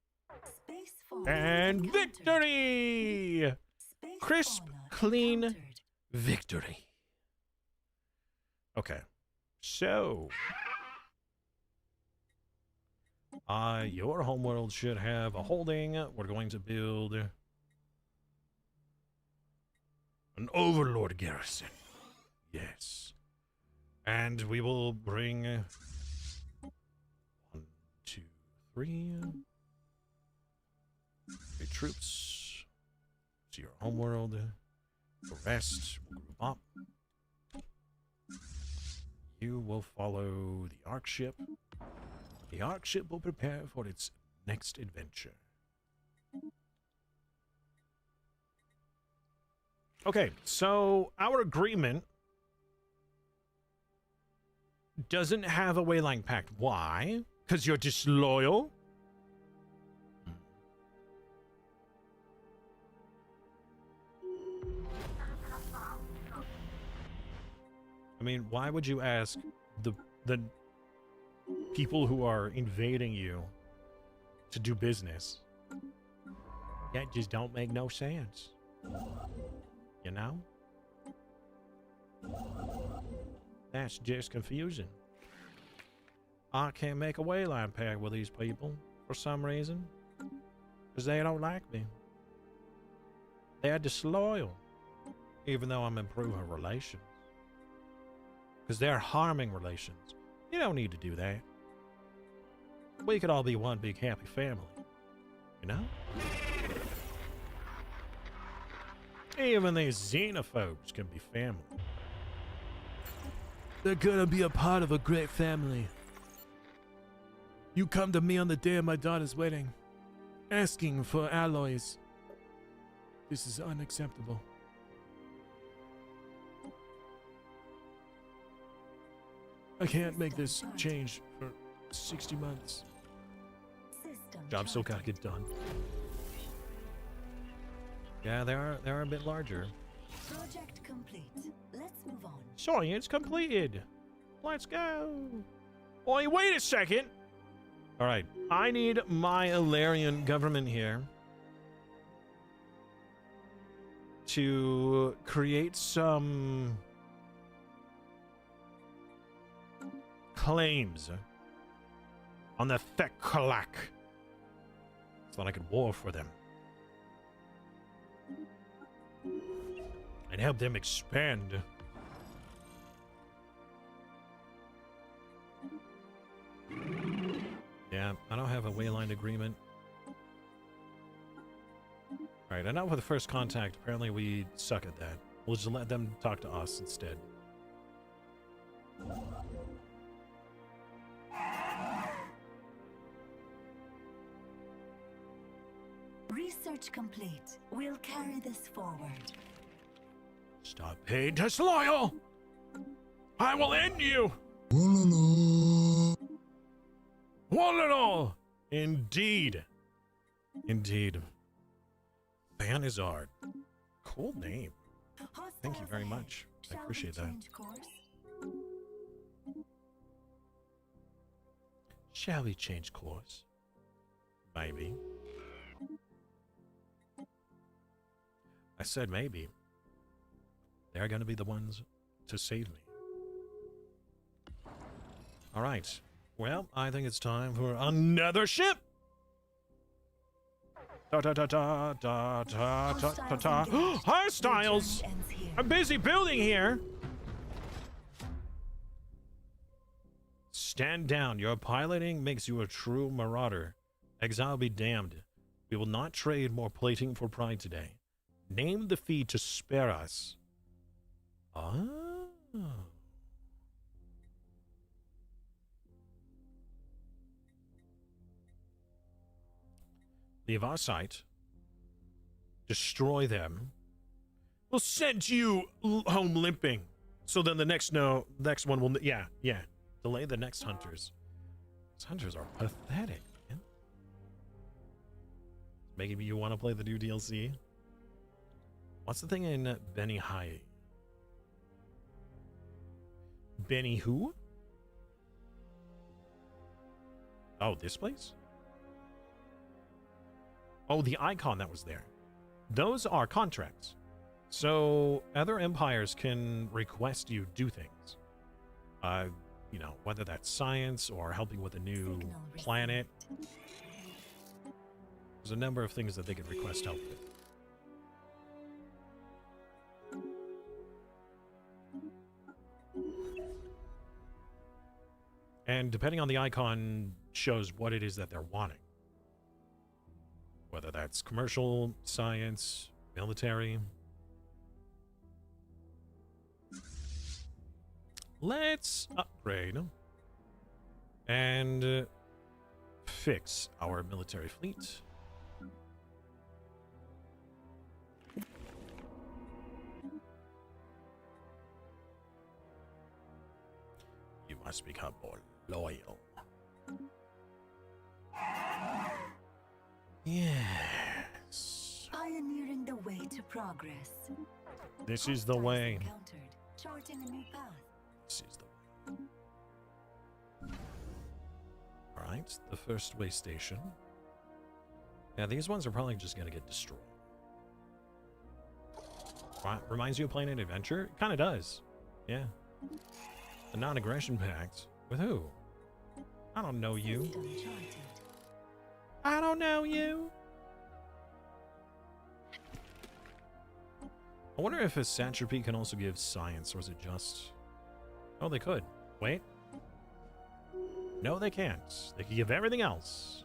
Space fauna And encountered. victory! Space Crisp, fauna clean encountered. victory. Okay. So... your homeworld should have a holding. We're going to build an overlord garrison. Yes. And we will bring 1, 2, 3 troops to your homeworld. The rest will group up. You will follow the arc ship. The arc ship will prepare for its next adventure. Okay, so our agreement doesn't have a wayline pact. Why? Because you're disloyal? I mean, why would you ask the people who are invading you to do business? That just don't make no sense. You know? That's just confusing. I can't make a wayline pact with these people for some reason. Because they don't like me. They're disloyal. Even though I'm improving relations. Because they're harming relations. You don't need to do that. We could all be one big happy family. You know? Even these xenophobes can be family. They're gonna be a part of a great family. You come to me on the day of my daughter's wedding, asking for alloys. This is unacceptable. I can't make this change for 60 months. System Job still gotta get done. Yeah, they are a bit larger. Project complete. Let's move on. Science completed. Let's go. Oi, wait a second. All right, I need my Ilarian government here to create some claims on the Thekalak so that I could war for them and help them expand. Yeah, I don't have a wayline agreement. Alright, enough with the first contact. Apparently we suck at that. We'll just let them talk to us instead. Research complete. We'll carry this forward. Stop being disloyal! I will end you! One and all! Indeed. Indeed. Banizard. Cool name. Thank you very much. I appreciate that. Shall we change course? Maybe. I said maybe. They're going to be the ones to save me. All right. Well, I think it's time for another ship. Da da da da da da da da da. Hostiles! I'm busy building here. Stand down. Your piloting makes you a true marauder. Exile be damned. We will not trade more plating for pride today. Name the fee to spare us. Oh. Leave our sight. Destroy them. We'll send you home limping. So then the next one will, yeah. Delay the next hunters. These hunters are pathetic, man. Maybe you want to play the new DLC? What's the thing in Benny High? Benny who? Oh, this place? Oh, the icon that was there. Those are contracts. So other empires can request you do things. You know, whether that's science or helping with a new planet. There's a number of things that they could request help with. And depending on the icon, shows what it is that they're wanting. Whether that's commercial, science, military. Let's upgrade and fix our military fleet. You must become more loyal. Yes. Pioneering the way to progress. This is the way. Charting a new path. This is the way. Alright, the first way station. Yeah, these ones are probably just gonna get destroyed. Reminds you of playing an adventure? It kinda does. Yeah. The non-aggression pact. With who? I don't know you. I don't know you. I wonder if a Satrapy can also give science, or is it just... Oh, they could. Wait. No, they can't. They can give everything else.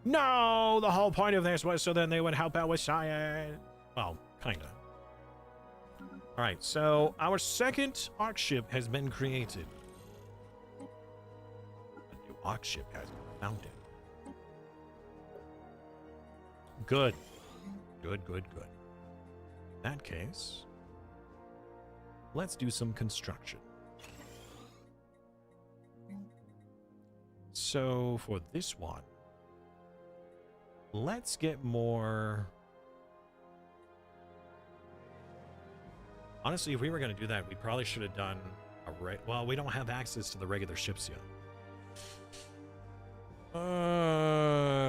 No! The whole point of this was so then they would help out with science. Well, kinda. Alright, so our second arc ship has been created. A new arc ship has been founded. Good. Good, good, good. In that case, let's do some construction. So for this one, let's get more... Honestly, if we were going to do that, we probably should have done a well, we don't have access to the regular ships yet.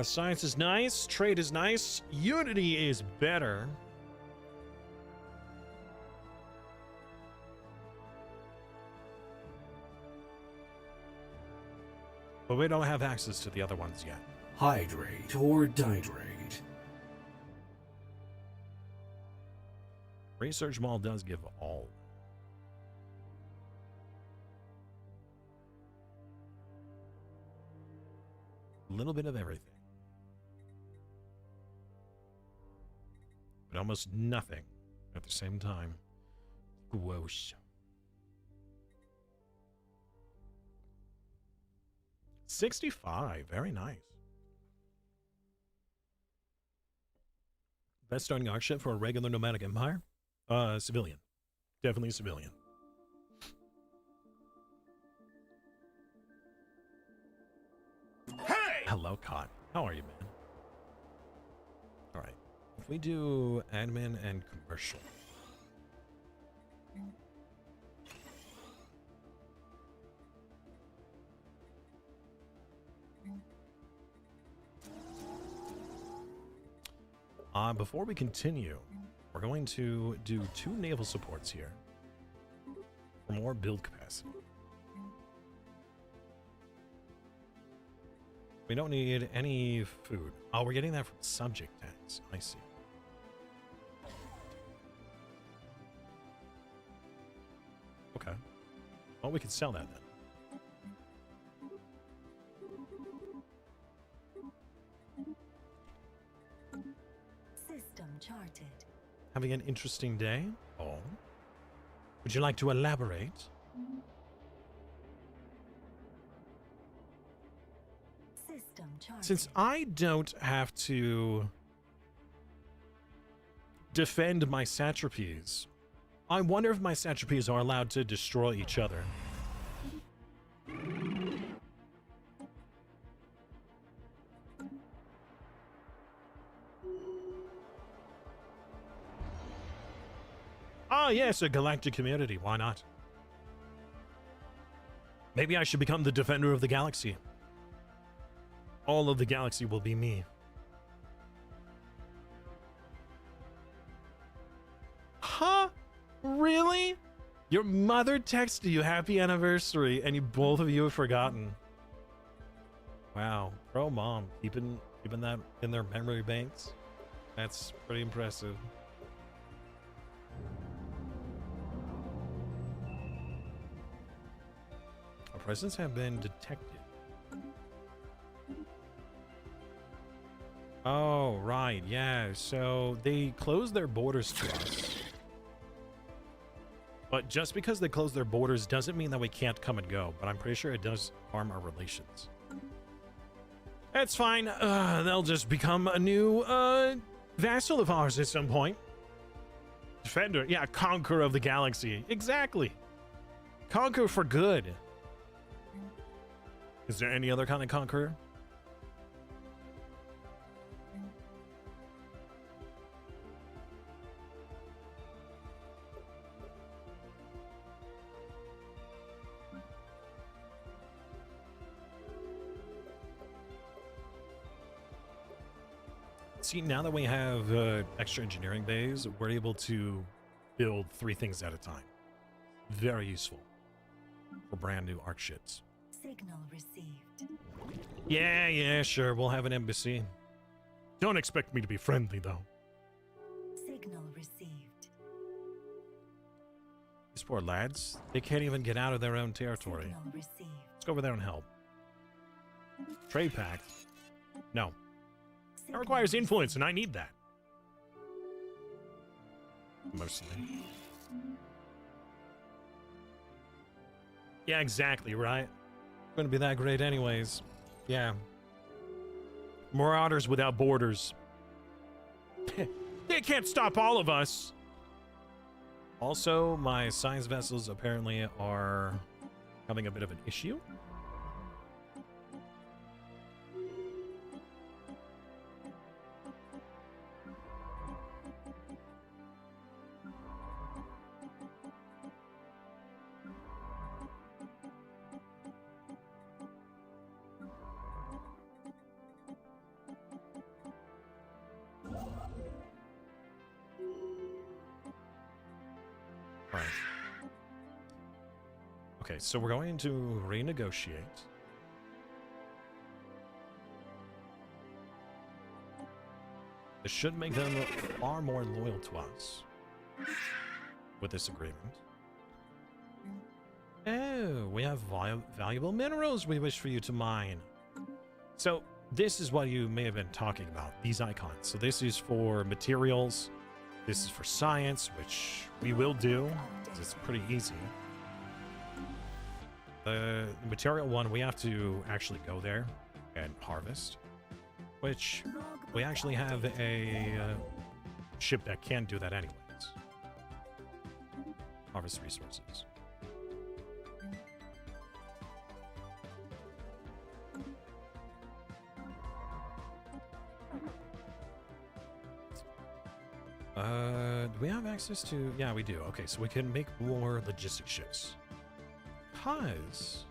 Science is nice, trade is nice, unity is better. But we don't have access to the other ones yet. Hydrate or dihydrate. Research Mall does give all. A little bit of everything. But almost nothing at the same time. Gross. 65, very nice. Best starting arc ship for a regular nomadic empire? Civilian. Definitely civilian. Hey! Hello, Cot. How are you, man? Alright. If we do admin and commercial. Before we continue, we're going to do 2 naval supports here for more build capacity. We don't need any food. Oh, we're getting that from subject tags. I see. Okay. Well, we can sell that then. Charted. Having an interesting day? Oh. Would you like to elaborate? System charted. Since I don't have to defend my satrapies, I wonder if my satrapies are allowed to destroy each other. Ah, yes, a galactic community. Why not? Maybe I should become the defender of the galaxy. All of the galaxy will be me. Huh? Really? Your mother texted you happy anniversary and you both of you have forgotten. Wow. Pro mom. Keeping that in their memory banks. That's pretty impressive. Our presence have been detected. Oh, right. Yeah. So they closed their borders to us. But just because they close their borders doesn't mean that we can't come and go. But I'm pretty sure it does harm our relations. It's fine. They'll just become a new vassal of ours at some point. Defender. Yeah, conqueror of the galaxy. Exactly. Conquer for good. Is there any other kind of conqueror? See, now that we have extra engineering bays, we're able to build 3 things at a time. Very useful for brand new arc ships. Signal received. Yeah, sure. We'll have an embassy. Don't expect me to be friendly, though. Signal received. These poor lads, they can't even get out of their own territory. Signal received. Let's go over there and help. Trade pact. No. That requires influence, and I need that. Mostly. Yeah, exactly, right? Gonna be that great anyways. Yeah. Marauders without borders. They can't stop all of us. Also, my science vessels apparently are having a bit of an issue. Okay, so we're going to renegotiate. This should make them far more loyal to us with this agreement. Oh, we have valuable minerals we wish for you to mine. So this is what you may have been talking about, these icons. So this is for materials. This is for science, which we will do. It's pretty easy. The material one, we have to actually go there and harvest, which we actually have a ship that can do that anyways. Harvest resources. Do we have access to... Yeah, we do. Okay, so we can make more logistic ships. Because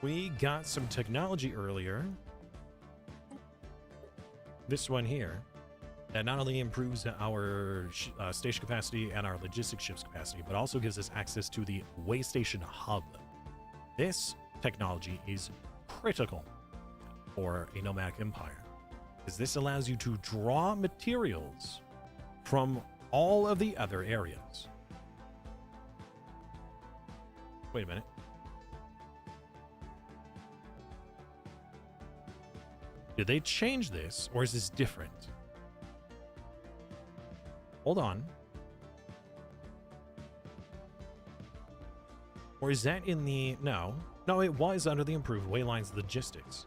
we got some technology earlier. This one here. That not only improves our station capacity and our logistics ships capacity, but also gives us access to the way station hub. This technology is critical for a nomadic empire, because this allows you to draw materials from all of the other areas. Wait a minute. Did they change this, or is this different? Hold on. Or is that in the... No. No, it was under the improved Waylines logistics.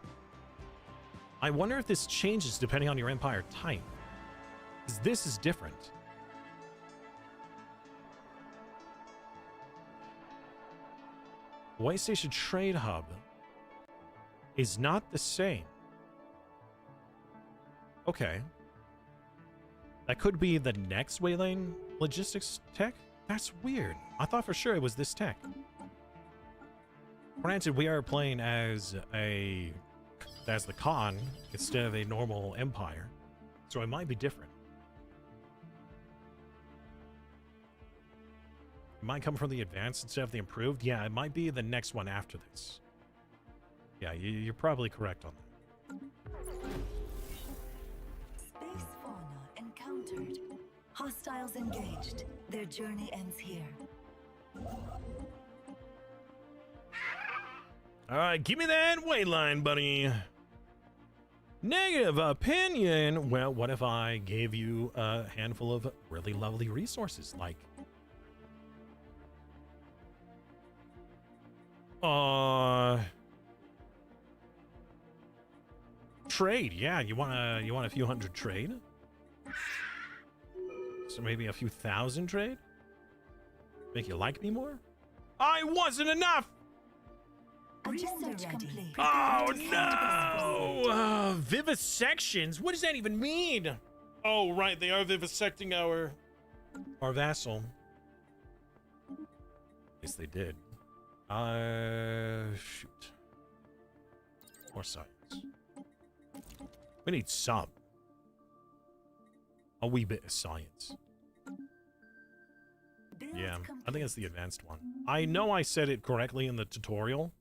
I wonder if this changes depending on your empire type. Because this is different. Waystation Trade Hub is not the same. Okay. That could be the next Waylane logistics tech? That's weird. I thought for sure it was this tech. Granted, we are playing as the Khan instead of a normal empire, so it might be different. It might come from the advanced instead of the improved. Yeah, it might be the next one after this. Yeah, you're probably correct on that. Space fauna encountered. Hostiles engaged. Their journey ends here. All right, give me that Wayline, buddy. Negative opinion. Well, what if I gave you a handful of really lovely resources, like trade? Yeah, you want a few hundred trade? So maybe a few thousand trade? Make you like me more? I wasn't enough. Research complete. Oh no! Vivisections? What does that even mean? Oh right, they are vivisecting our vassal. At least they did. Shoot. More science. We need some. A wee bit of science. Yeah, I think it's the advanced one. I know I said it correctly in the tutorial,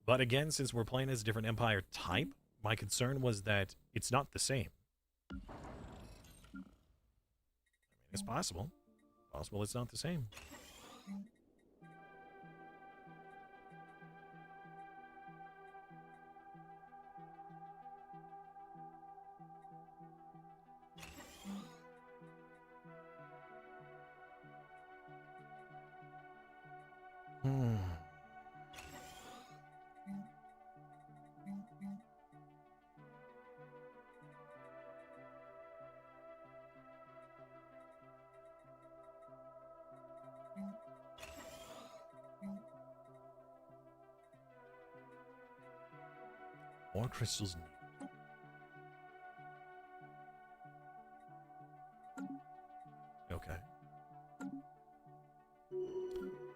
but again, since we're playing as a different empire type, my concern was that it's not the same. I mean, it's possible. Possible it's not the same. More crystals needed. Okay.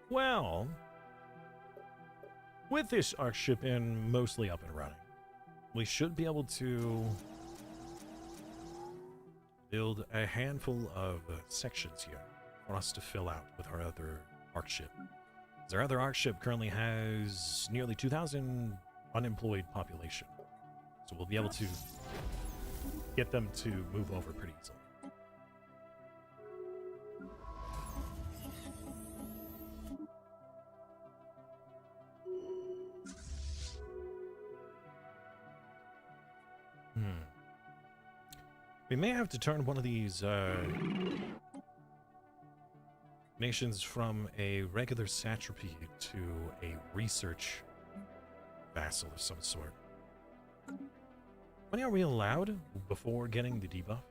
Well, with this arc ship in mostly up and running, we should be able to build a handful of sections here for us to fill out with our other arc ship. Our other arc ship currently has nearly 2,000 unemployed population, so we'll be able to get them to move over pretty easily. We may have to turn one of these nations from a regular satrapy to a research vassal of some sort. When are we allowed before getting the debuff?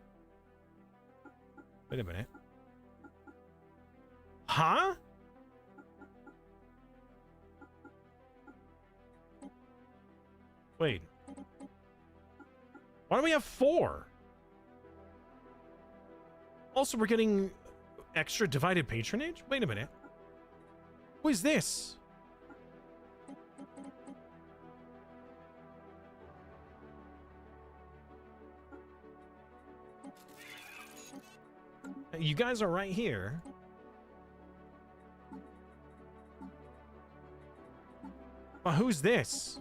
Wait a minute. Huh? Wait. Why do we have 4? Also, we're getting extra divided patronage? Wait a minute. Who is this? You guys are right here. But who's this?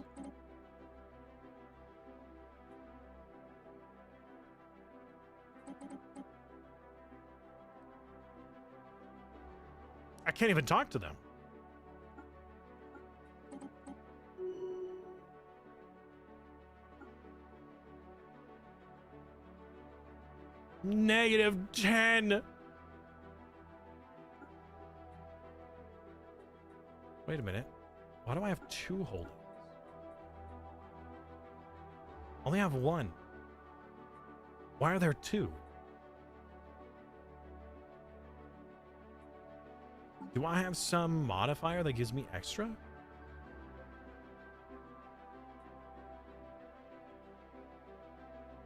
I can't even talk to them. -10. Wait a minute. Why do I have 2 holdings? Only have 1. Why are there 2? Do I have some modifier that gives me extra?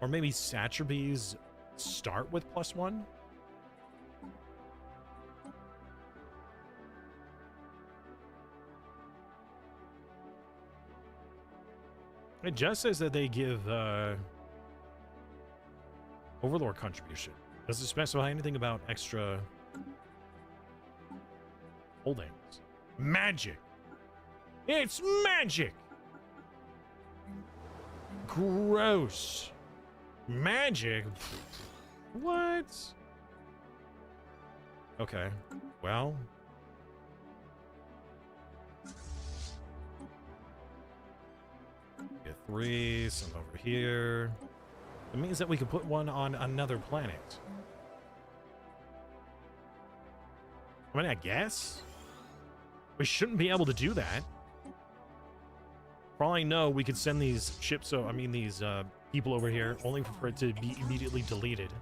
Or maybe Satrapies start with +1? It just says that they give Overlord contribution. Does it specify anything about extra holdings? Magic! It's magic! Gross. Magic? What? Okay. Well. Get 3, some over here. It means that we could put one on another planet. I mean, I guess. We shouldn't be able to do that. For all I know, we could send these ships, these people over here, only for it to be immediately deleted.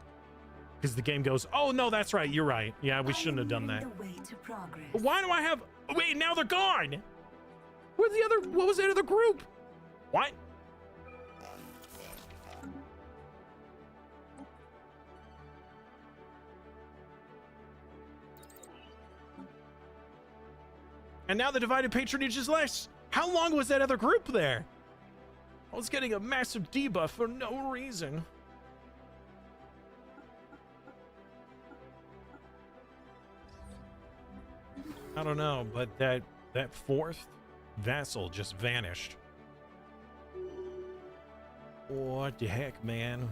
Because the game goes, oh no, that's right, you're right. Yeah, we shouldn't have done that. But why do I have... Oh, wait, now they're gone! Where's the other... What was that other group? What? And now the divided patronage is less. How long was that other group there? I was getting a massive debuff for no reason. I don't know, but that 4th vassal just vanished. What the heck, man?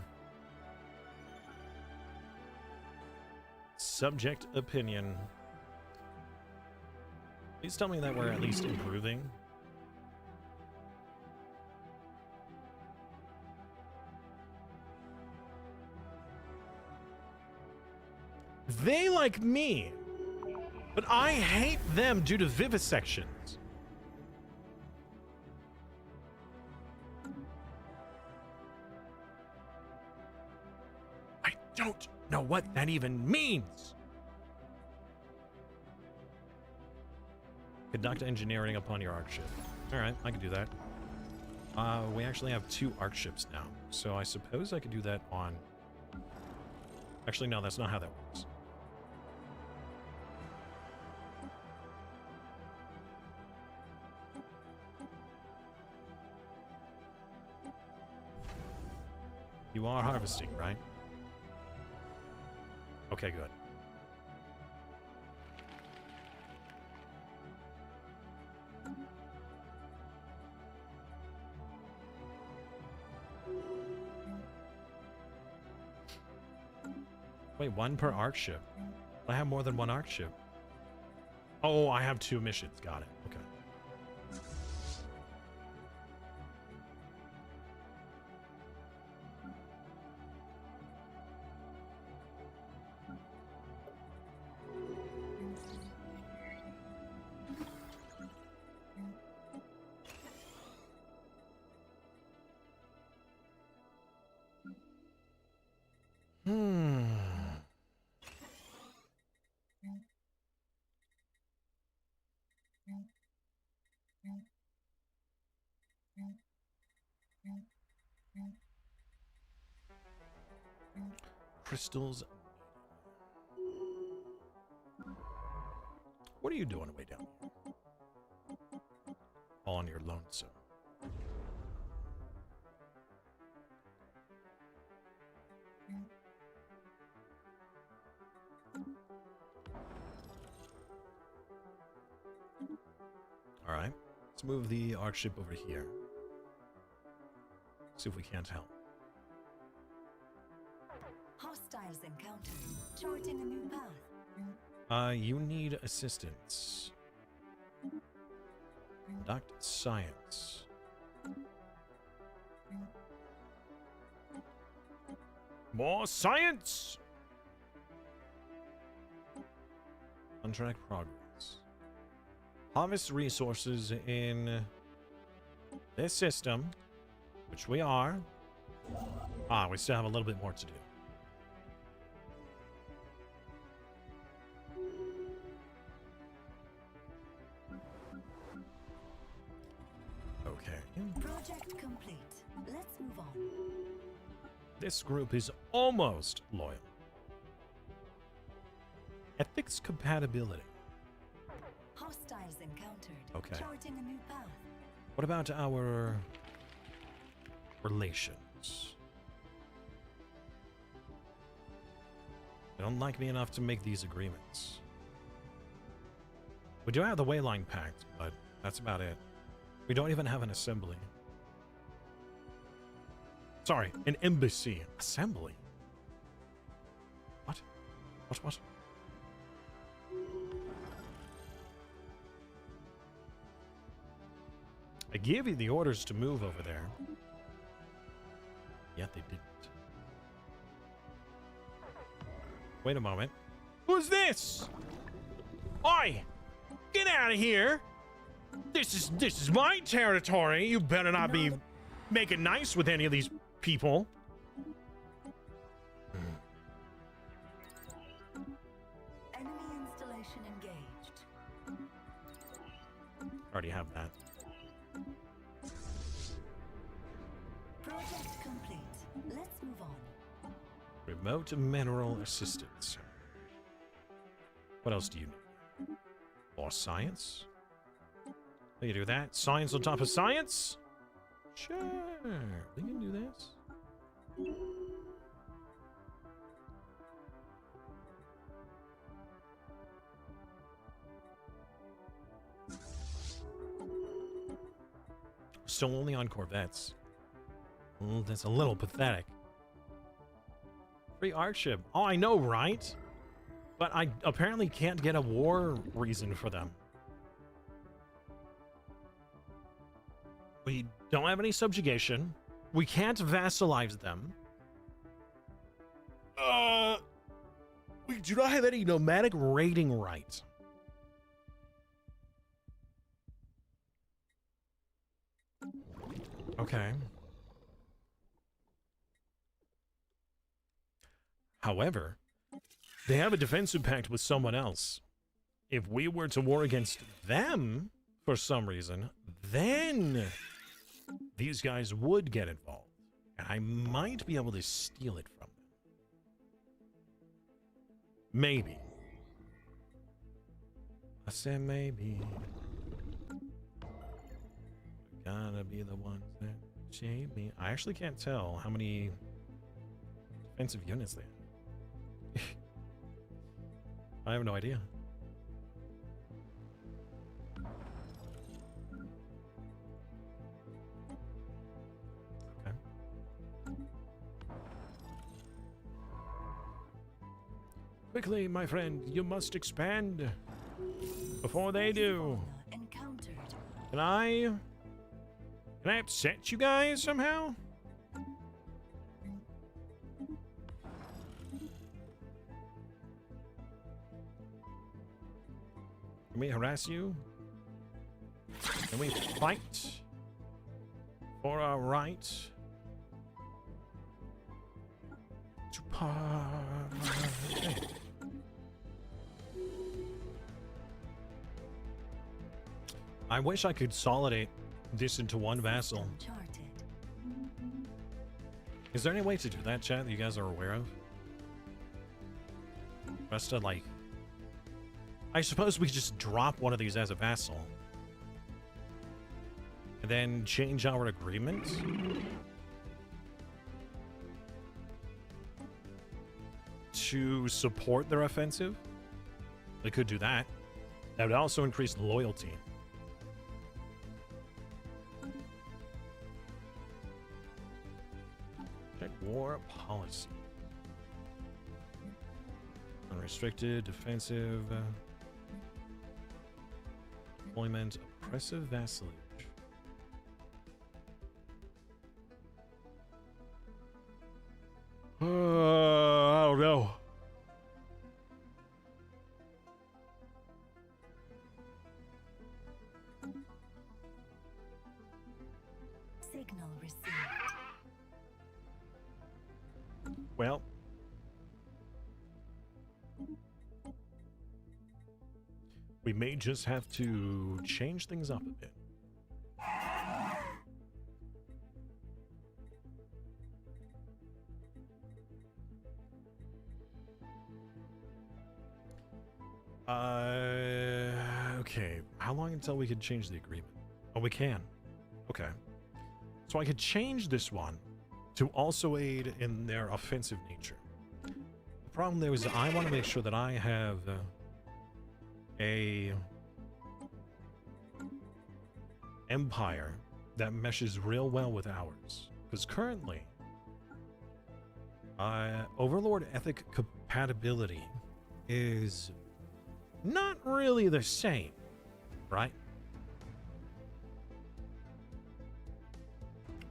Subject opinion. Please tell me that we're at least improving. They like me, but I hate them due to vivisections. I don't know what that even means. Conduct engineering upon your arc ship. All right, I can do that. We actually have 2 arc ships now, so I suppose I could do that on... Actually, no, that's not how that works. You are harvesting, right? Okay, good. Wait, 1 per arc ship. I have more than 1 arc ship. Oh, I have 2 missions. Got it. Okay. crystals. What are you doing way down here? All on your lonesome. All right, let's move the arc ship over here. See if we can't help. Hostiles encountered. Charting a new path. You need assistance. Conduct science. More science! Contract progress. Harvest resources in this system, which we are. Ah, we still have a little bit more to do. Okay. Project complete. Let's move on. This group is almost loyal. Ethics compatibility. Hostiles encountered. Okay. Charting a new path. What about our relations? They don't like me enough to make these agreements. We do have the Wayline Pact, but that's about it. We don't even have an assembly. Sorry, an embassy. Assembly? What? What? I gave you the orders to move over there. Yet they didn't. Wait a moment. Who's this? Oi! Get out of here! This is my territory. You better not be making nice with any of these people. Enemy installation engaged. Already have that. Project complete. Let's move on. Remote mineral assistance. What else do you need? More science? We can do that. Science on top of science? Sure, we can do this. Still only on Corvettes. Well, that's a little pathetic. Free arc ship. Oh, I know, right? But I apparently can't get a war reason for them. We don't have any subjugation. We can't vassalize them. We do not have any nomadic raiding rights. Okay. However, they have a defensive pact with someone else. If we were to war against them, for some reason, then these guys would get involved. And I might be able to steal it from them. Maybe. I said maybe. We're gonna be the ones that shape me. I actually can't tell how many defensive units they have. I have no idea. Okay. Quickly, my friend, you must expand before they do. Encountered. Can I upset you guys somehow? Can we harass you? Can we fight for our right to party? I wish I could consolidate this into one vassal. Charted. Is there any way to do that, chat, that you guys are aware of? For us to, like... I suppose we could just drop one of these as a vassal. And then change our agreement. To support their offensive. We could do that. That would also increase loyalty. Check war policy. Unrestricted, defensive. Deployment, oppressive vassalage. I don't know. Signal received. Well. We may just have to change things up a bit. Okay. How long until we could change the agreement? Oh, we can. Okay. So I could change this one to also aid in their offensive nature. The problem there is I want to make sure that I have a empire that meshes real well with ours. Because currently, Overlord ethic compatibility is not really the same, right?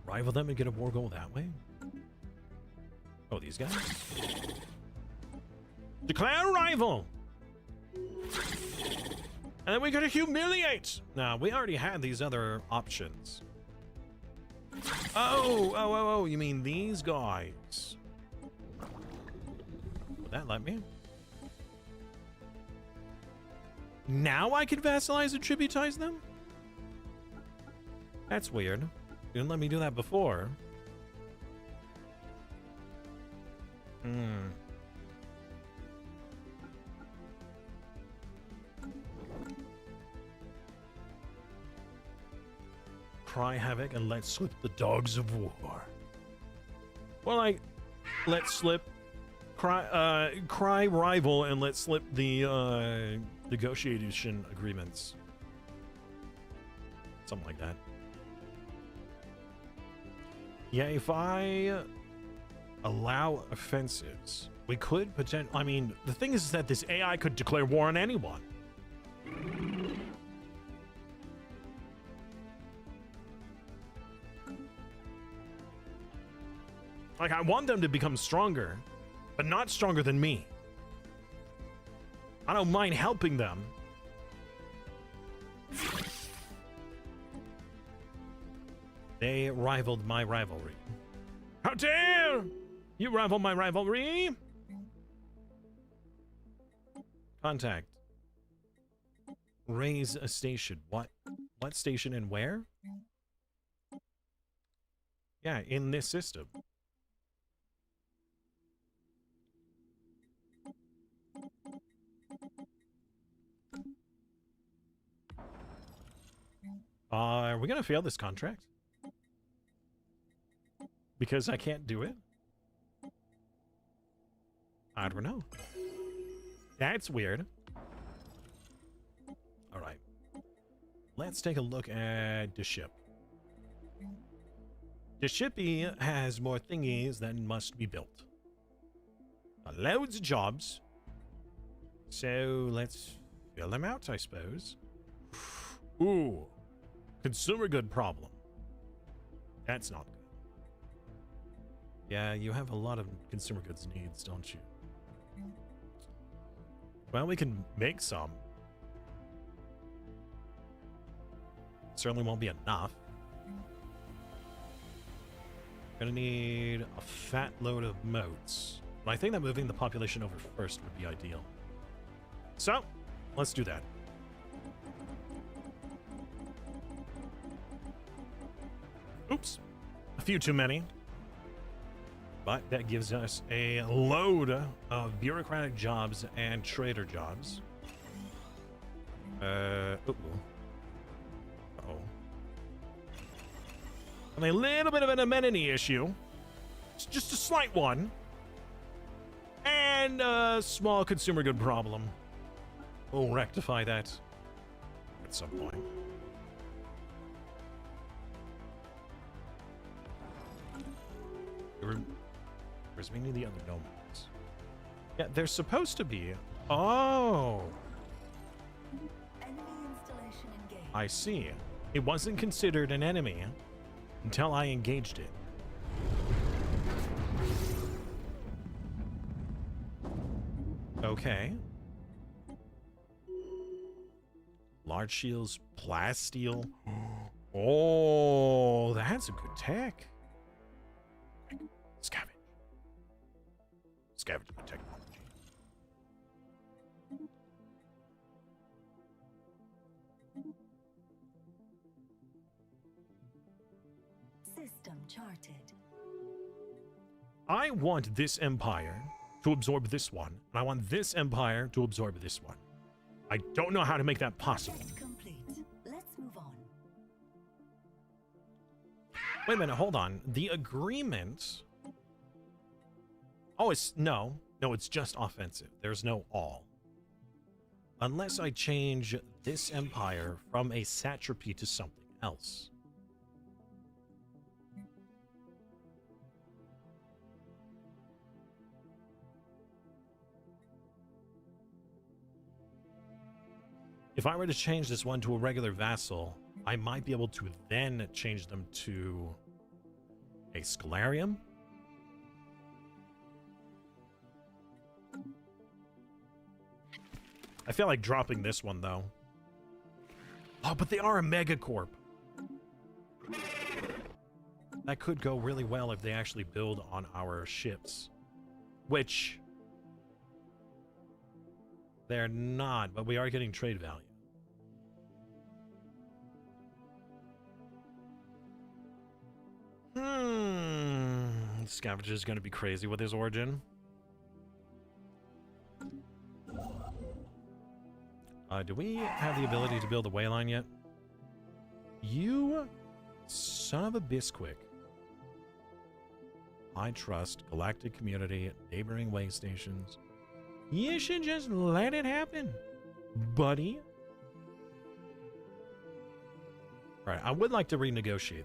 Rival them and get a war goal that way? Oh, these guys? Declare rival! And then we gotta humiliate! Nah, we already had these other options. Oh, you mean these guys? Would that let me? Now I can vassalize and tributize them? That's weird. You didn't let me do that before. Cry havoc and let slip the dogs of war. Well, like, let slip cry rival and let slip the negotiation agreements. Something like that. Yeah, if I allow offensives, we could potentially... I mean, the thing is that this AI could declare war on anyone. Like, I want them to become stronger, but not stronger than me. I don't mind helping them. They rivaled my rivalry. How dare you rival my rivalry? Contact. Raise a station. What? What station and where? Yeah, in this system. Are we gonna fail this contract? Because I can't do it? I don't know. That's weird. Alright. Let's take a look at the ship. The shippy has more thingies than must be built. Loads of jobs. So let's fill them out, I suppose. Ooh. Consumer good problem. That's not good. Yeah, you have a lot of consumer goods needs, don't you? Well, we can make some. Certainly won't be enough. Gonna need a fat load of moats. But I think that moving the population over first would be ideal. So, let's do that. Oops. A few too many. But that gives us a load of bureaucratic jobs and trader jobs. Uh-oh. And a little bit of an amenity issue. It's just a slight one. And a small consumer good problem. We'll rectify that at some point. Where's meaning the other nomads? Yeah, they're supposed to be. Oh, Enemy installation engaged. I see. It wasn't considered an enemy until I engaged it. Okay. Large shields, plasteel. Oh, that's a good tech. Scavenge. Scavenge my technology. System charted. I want this empire to absorb this one, and I want this empire to absorb this one. I don't know how to make that possible. Check complete. Let's move on. Wait a minute, hold on. The agreement... Oh, it's... No, it's just offensive. There's no all. Unless I change this empire from a satrapy to something else. If I were to change this one to a regular vassal, I might be able to then change them to a Scalarium. I feel like dropping this one, though. Oh, but they are a megacorp. That could go really well if they actually build on our ships. Which... they're not, but we are getting trade value. Scavenger's gonna be crazy with his origin. Do we have the ability to build a wayline yet? You son of a bisquick. I trust galactic community, neighboring way stations. You should just let it happen, buddy. All right, I would like to renegotiate.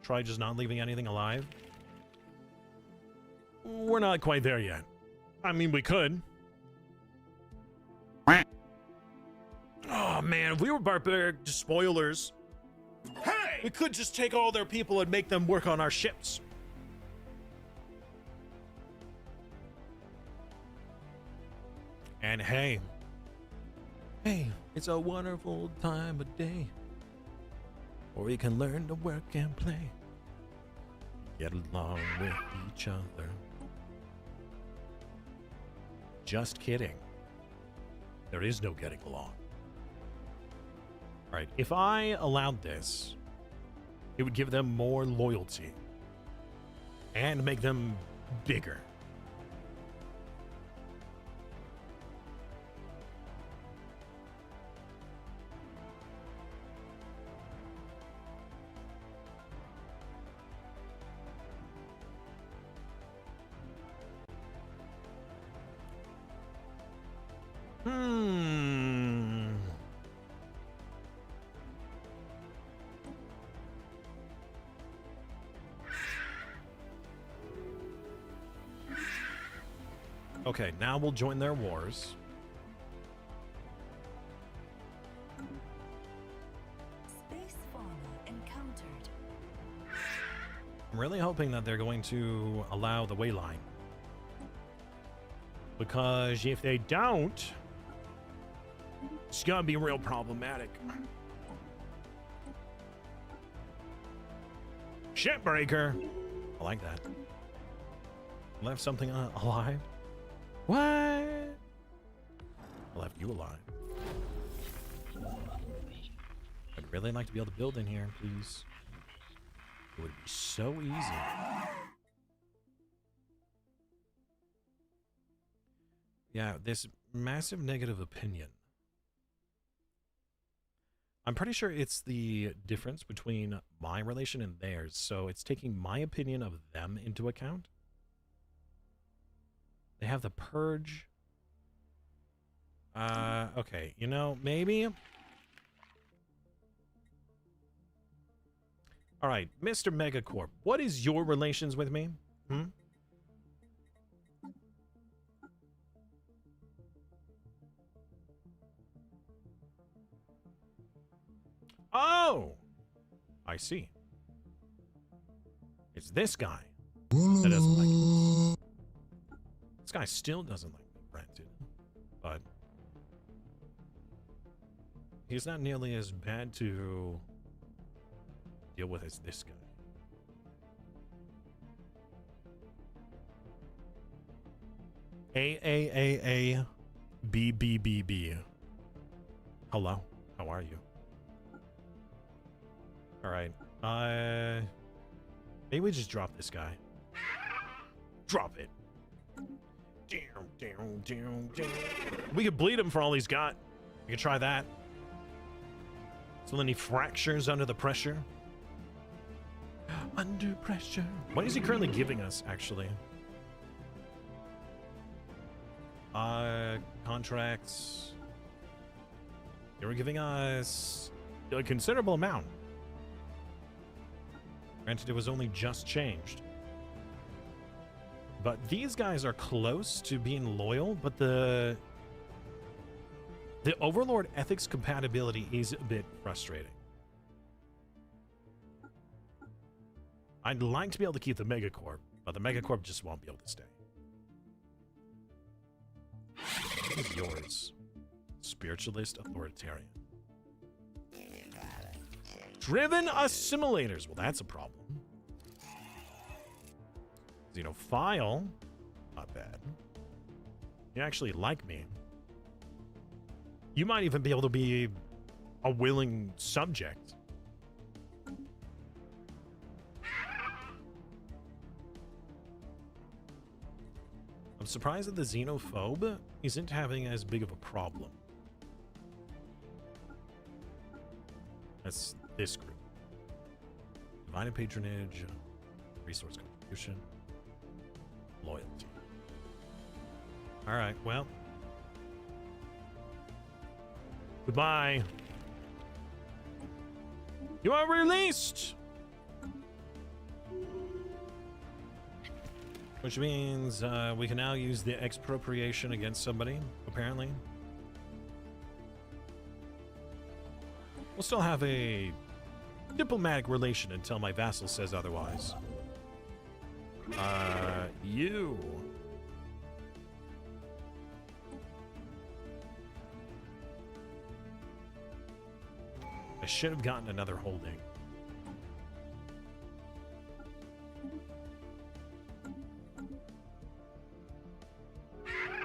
Try just not leaving anything alive. We're not quite there yet. I mean, we could. Oh, man, if we were barbaric spoilers, hey, we could just take all their people and make them work on our ships. And hey, it's a wonderful time of day where we can learn to work and play, get along with each other. Just kidding. There is no getting along. All right, if I allowed this, it would give them more loyalty and make them bigger. Okay, now we'll join their wars. Space fauna encountered. I'm really hoping that they're going to allow the wayline. Because if they don't, it's gonna be real problematic. Shipbreaker! I like that. Left something alive? What? I left you alive. I'd really like to be able to build in here, please. It would be so easy. Yeah, this massive negative opinion. I'm pretty sure it's the difference between my relation and theirs, so it's taking my opinion of them into account. They have the purge. Okay, you know, maybe. All right, Mr. Megacorp, what is your relations with me? Hmm? Oh! I see. It's this guy that doesn't like me. This guy still doesn't like me, granted. But he's not nearly as bad to deal with as this guy. A B B B B. Hello, how are you? All right. Maybe we just drop this guy. Drop it. We could bleed him for all he's got. We could try that. So then he fractures under the pressure. Under pressure. What is he currently giving us, actually? Contracts. They were giving us a considerable amount. Granted, it was only just changed. But these guys are close to being loyal, but the Overlord ethics compatibility is a bit frustrating. I'd like to be able to keep the Megacorp, but the Megacorp just won't be able to stay. What is yours? Spiritualist Authoritarian. Driven assimilators. Well, that's a problem. Xenophile. Not bad. You actually like me. You might even be able to be a willing subject. I'm surprised that the xenophobe isn't having as big of a problem. That's this group. Divided patronage, resource contribution, loyalty. All right, well. Goodbye. You are released! Which means we can now use the expropriation against somebody, apparently. We'll still have a diplomatic relation until my vassal says otherwise. You. I should have gotten another holding.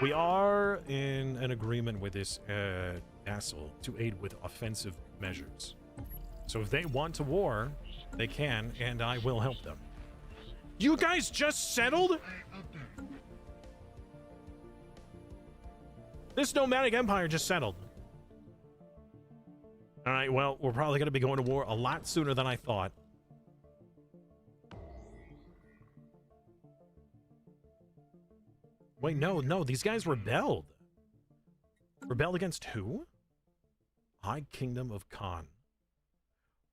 We are in an agreement with this vassal to aid with offensive measures. So if they want to war, they can, and I will help them. You guys just settled? This nomadic empire just settled. All right, well, we're probably going to be going to war a lot sooner than I thought. Wait, no, these guys rebelled. Rebelled against who? High Kingdom of Khan.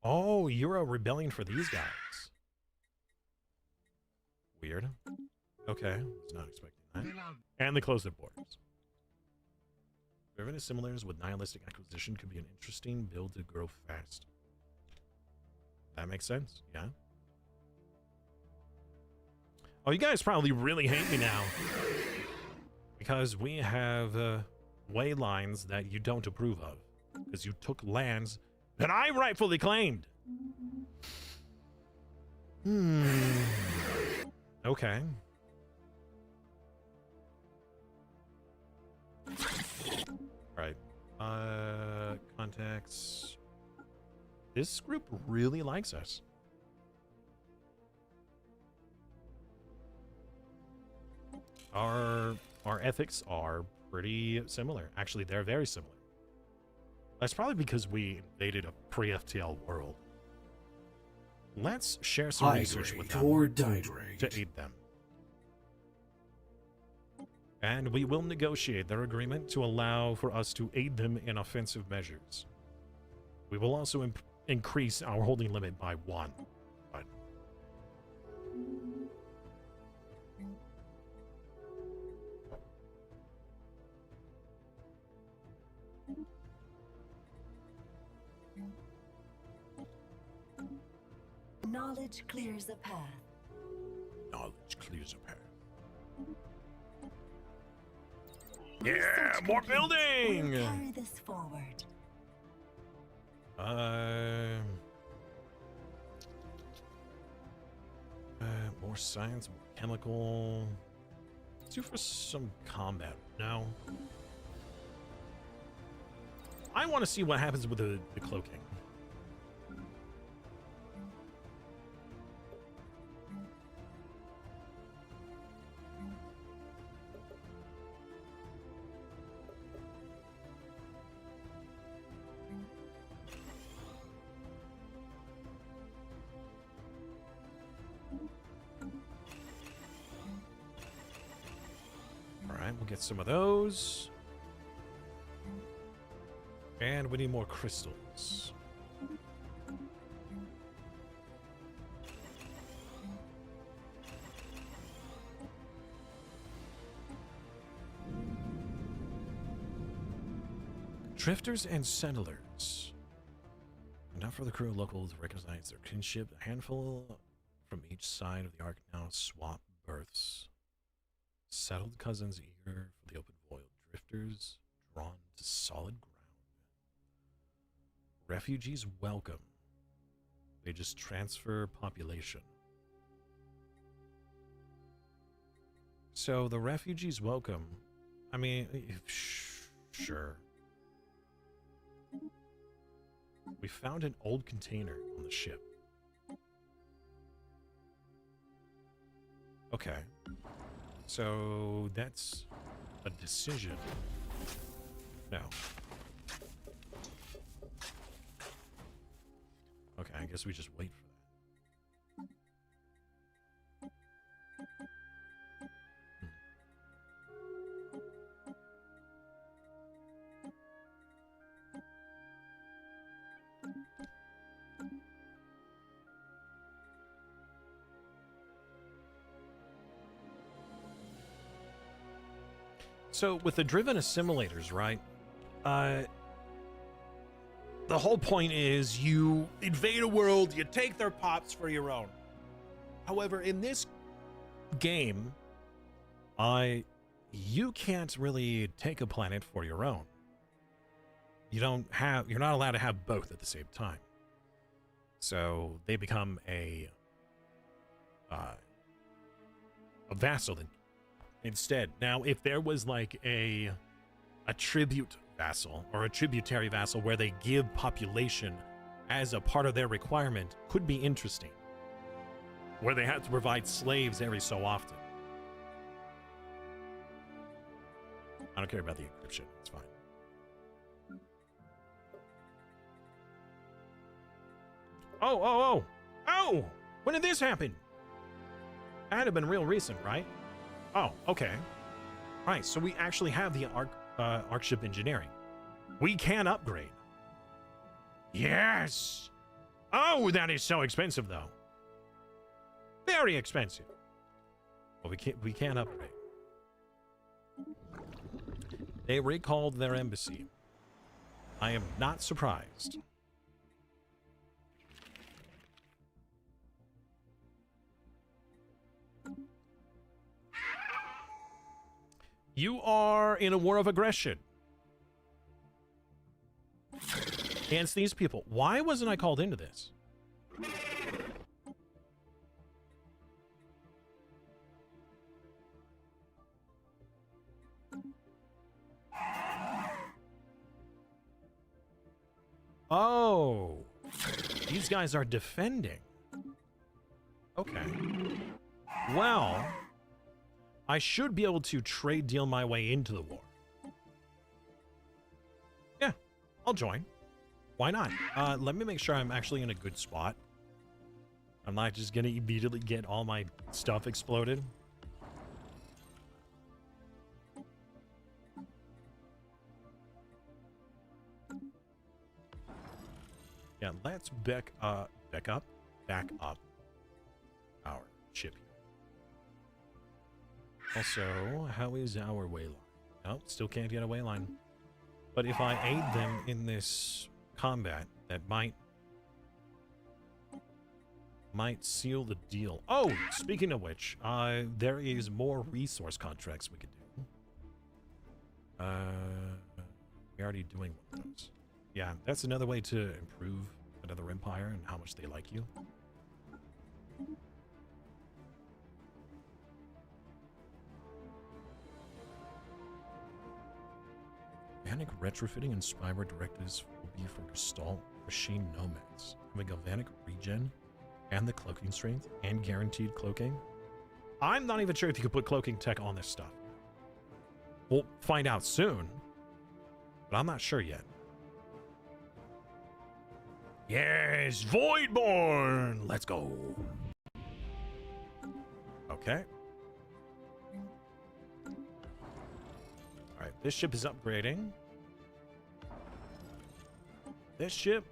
Oh, you're a rebellion for these guys. Weird. Okay, was not expecting that. And they closed their borders. Driven assimilators with nihilistic acquisition could be an interesting build to grow fast. That makes sense, yeah? Oh, you guys probably really hate me now. Because we have way lines that you don't approve of. Because you took lands that I rightfully claimed. Okay. Right. Contacts. This group really likes us. our ethics are pretty similar. Actually, they're very similar. That's probably because we invaded a pre-FTL world. Let's share some research with Hydrate them or dihydrate. to aid them. And we will negotiate their agreement to allow for us to aid them in offensive measures. We will also increase our holding limit by 1. But Knowledge clears a path. knowledge clears a path. Yeah, more building! Will carry this forward. More science, more chemical. Let's do for some combat now. I want to see what happens with the cloaking. We'll get some of those. And we need more crystals. Drifters and settlers. Enough for the crew local to recognize their kinship. A handful from each side of the arc now swap berths. Settled cousins eager for the open void. Drifters drawn to solid ground. Refugees welcome. They just transfer population. So the refugees welcome. I mean, sure. We found an old container on the ship. Okay. So that's a decision. No. Okay, I guess we just wait for that. So with the driven assimilators, right? The whole point is you invade a world, you take their pops for your own. However, in this game, you can't really take a planet for your own. You're not allowed to have both at the same time. So they become a vassal instead. Now, if there was like a tribute vassal or a tributary vassal where they give population as a part of their requirement, could be interesting. Where they have to provide slaves every so often. I don't care about the encryption, it's fine. Oh! When did this happen? That had to have been real recent, right? Oh, okay. Right, so we actually have the arc ship engineering. We can upgrade. Yes! Oh, that is so expensive, though. Very expensive. Well, we can't upgrade. They recalled their embassy. I am not surprised. You are in a war of aggression against these people. Why wasn't I called into this? Oh, these guys are defending. Okay. Well, I should be able to trade deal my way into the war. Yeah, I'll join. Why not? Let me make sure I'm actually in a good spot. I'm not just gonna immediately get all my stuff exploded. Yeah, let's back up our ship here. Also, how is our way line? Nope, still can't get a way line. But if I aid them in this combat, that might seal the deal. Oh, speaking of which, there is more resource contracts we could do. We're already doing one of those. Yeah, that's another way to improve another empire and how much they like you. Galvanic retrofitting and spyware directives will be for Gestalt machine nomads. Having galvanic regen and the cloaking strength and guaranteed cloaking. I'm not even sure if you could put cloaking tech on this stuff. We'll find out soon, but I'm not sure yet. Yes, Voidborn! Let's go. Okay. Alright, this ship is upgrading. This ship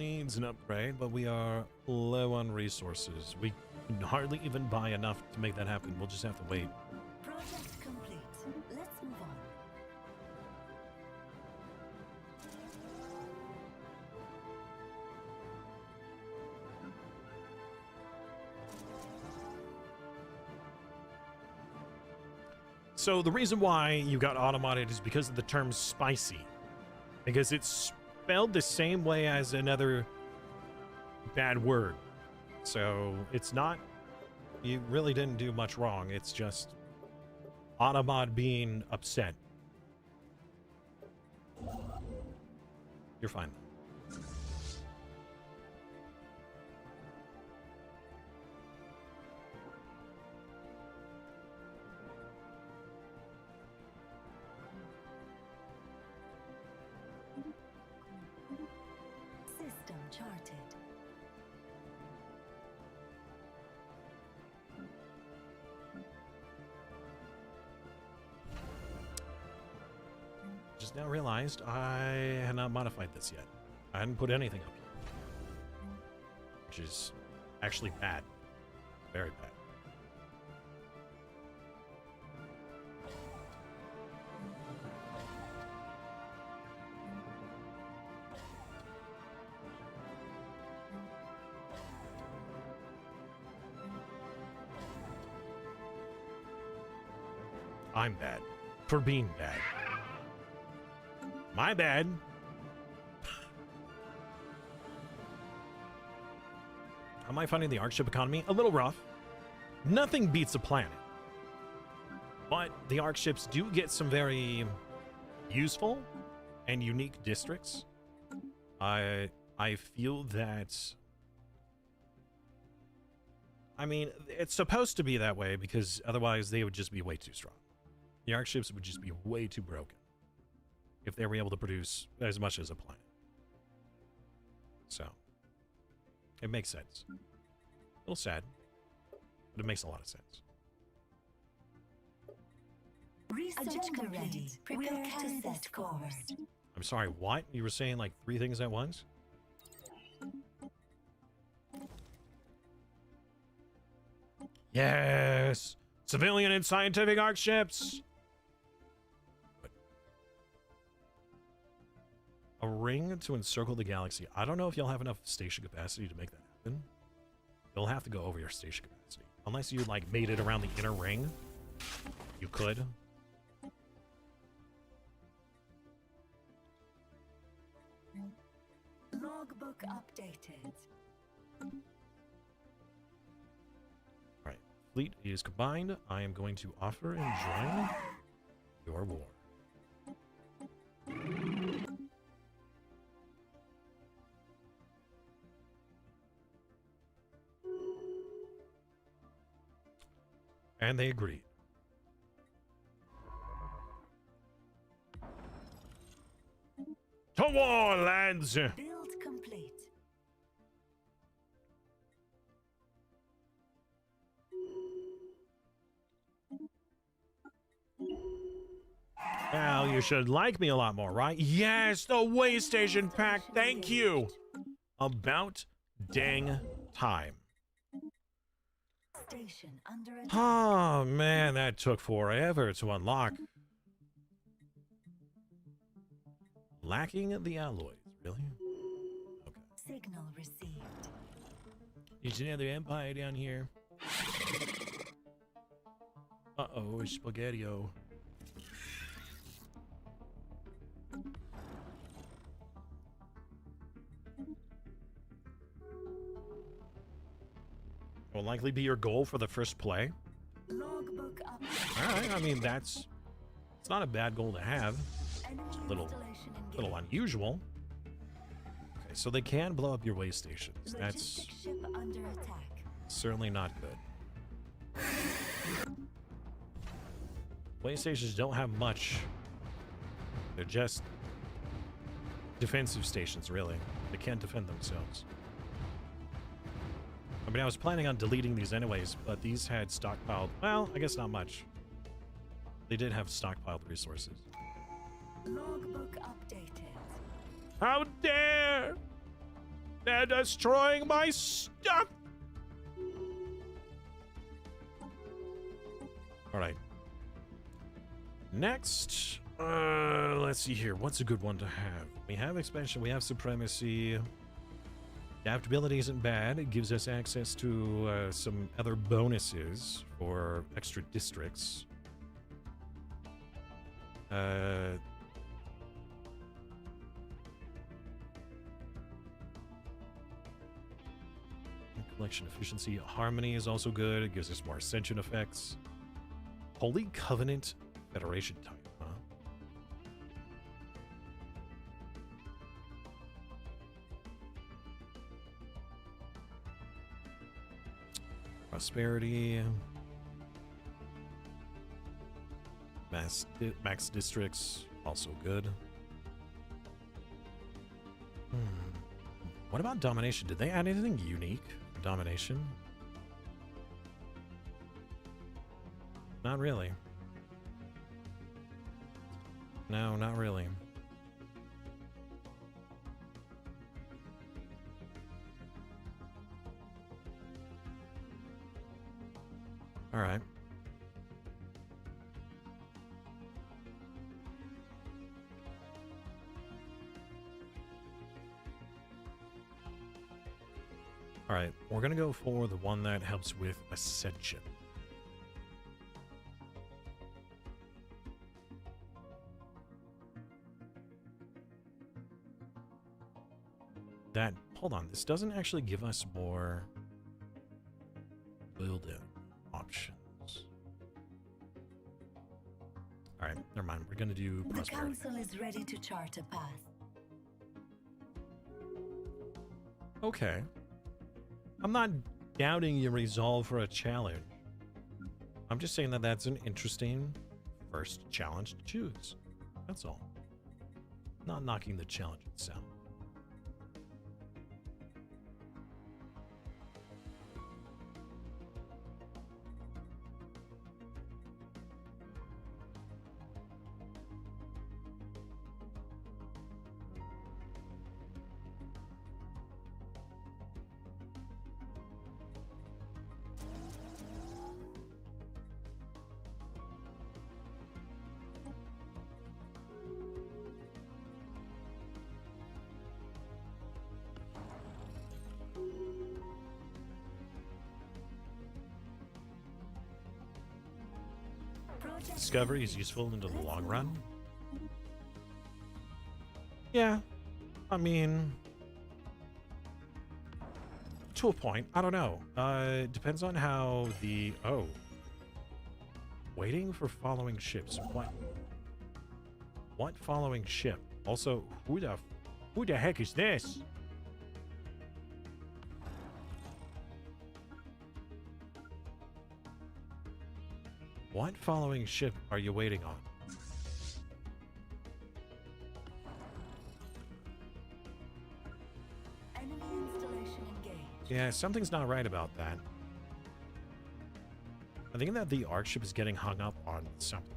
needs an upgrade, but we are low on resources. We can hardly even buy enough to make that happen. We'll just have to wait. Project complete. Let's move on. So the reason why you got automated is because of the term spicy. Because it's spelled the same way as another bad word. So it's not, you really didn't do much wrong. It's just Automod being upset. You're fine. System charted. Just now realized I had not modified this yet. I hadn't put anything up here. Which is actually bad. Very bad. I'm bad. For being bad. My bad. How am I finding the ArcShip economy? A little rough. Nothing beats a planet. But the ArcShips do get some very useful and unique districts. I feel that... I mean, it's supposed to be that way because otherwise they would just be way too strong. The ArcShips would just be way too broken if they were able to produce as much as a planet. So, it makes sense. A little sad, but it makes a lot of sense. Research complete. Prepare to set course. I'm sorry, what? You were saying like 3 things at once? Yes! Civilian and scientific ArcShips! A ring to encircle the galaxy. I don't know if you'll have enough station capacity to make that happen. You'll have to go over your station capacity. Unless you, like, made it around the inner ring. You could. Logbook updated. Alright. Fleet is combined. I am going to offer and join your war. And they agreed. To war, lads! Build complete. Well, you should like me a lot more, right? Yes, the way station pack. Thank you. About dang time. Station under attack. Oh, man, that took forever to unlock. Lacking the alloys, really? Okay. Signal received. There's another empire down here. Uh-oh, it's Spaghetti-O. Will likely be your goal for the first play. Logbook up. All right, I mean, it's not a bad goal to have. It's a little unusual. Okay, so they can blow up your way stations. That's Logistic ship under attack. certainly not good. Way stations don't have much. They're just defensive stations, really. They can't defend themselves. I mean, I was planning on deleting these anyways, but these had stockpiled, well, I guess not much. They did have stockpiled resources. Logbook updated. How dare! They're destroying my stuff! Alright. Next, let's see here. What's a good one to have? We have expansion, we have supremacy. Adaptability isn't bad. It gives us access to some other bonuses for extra districts. Collection efficiency. Harmony is also good. It gives us more ascension effects. Holy Covenant Federation type, huh? Prosperity. Max districts, also good. What about domination? Did they add anything unique for domination? Not really. No, not really. All right. All right, we're gonna go for the one that helps with ascension. That, hold on, this doesn't actually give us more build-in options. All right, never mind. We're gonna do The prosperity. council is ready to chart a path. Okay. I'm not doubting your resolve for a challenge. I'm just saying that that's an interesting first challenge to choose. That's all. Not knocking the challenge itself. Discovery is useful into the long run. Yeah, I mean, to a point. I don't know. It depends on how the waiting for following ships. What following ship? Also, who the heck is this? What following ship are you waiting on? Yeah, something's not right about that. I think that the ARC ship is getting hung up on something.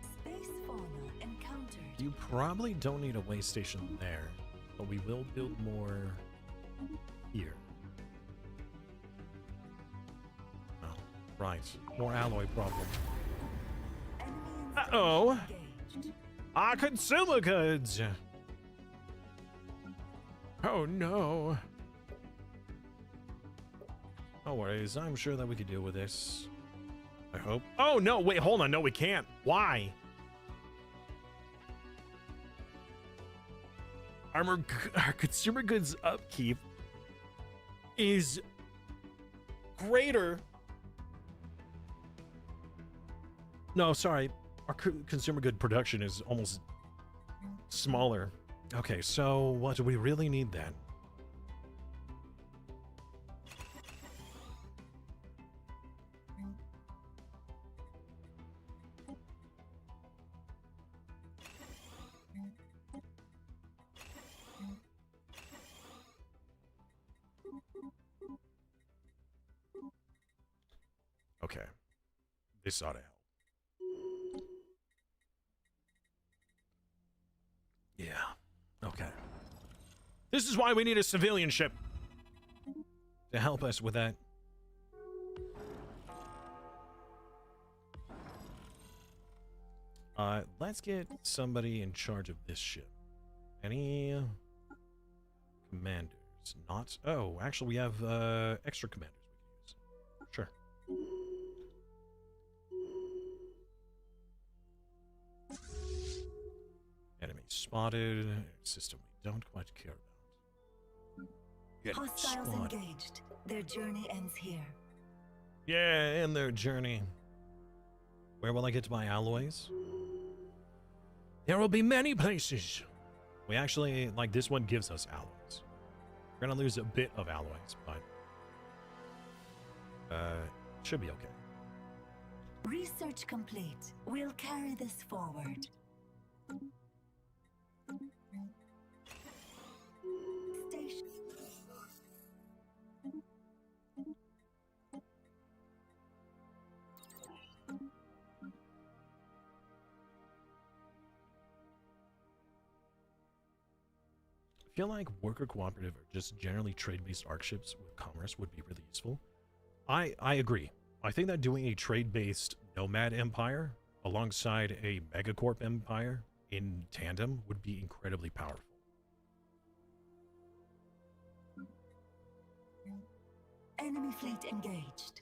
Space fauna encountered. You probably don't need a way station there, but we will build more here. Oh, right. More alloy problem. Uh-oh! Our consumer goods! Oh no! No worries, I'm sure that we could deal with this. I hope. Oh no, wait, hold on. No, we can't. Why? Our consumer goods upkeep is greater. No, sorry. Our consumer good production is almost smaller. Okay, so what do we really need then? Okay, this ought to help. Yeah, okay. This is why we need a civilian ship to help us with that. Let's get somebody in charge of this ship. Any commanders? Not. Oh, actually, we have extra commanders we can use. Sure. Enemy spotted. System we don't quite care about. Get Hostiles spotted. engaged. Their journey ends here. Yeah, and their journey. Where will I get to my alloys? There will be many places. We actually, like, this one gives us alloys. We're gonna lose a bit of alloys, but should be okay. Research complete. We'll carry this forward. Station. I feel like worker cooperative or just generally trade-based ARC ships with commerce would be really useful. I agree. I think that doing a trade-based nomad empire alongside a megacorp empire in tandem would be incredibly powerful. Enemy fleet engaged.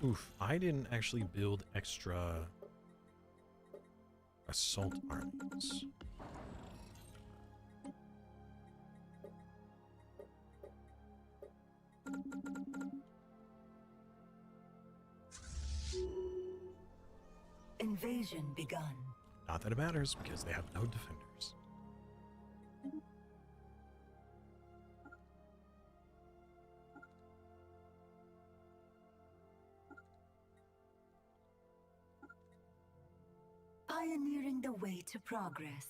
Oof. I didn't actually build extra assault armies. Invasion begun. Not that it matters, because they have no defenders. Pioneering the way to progress.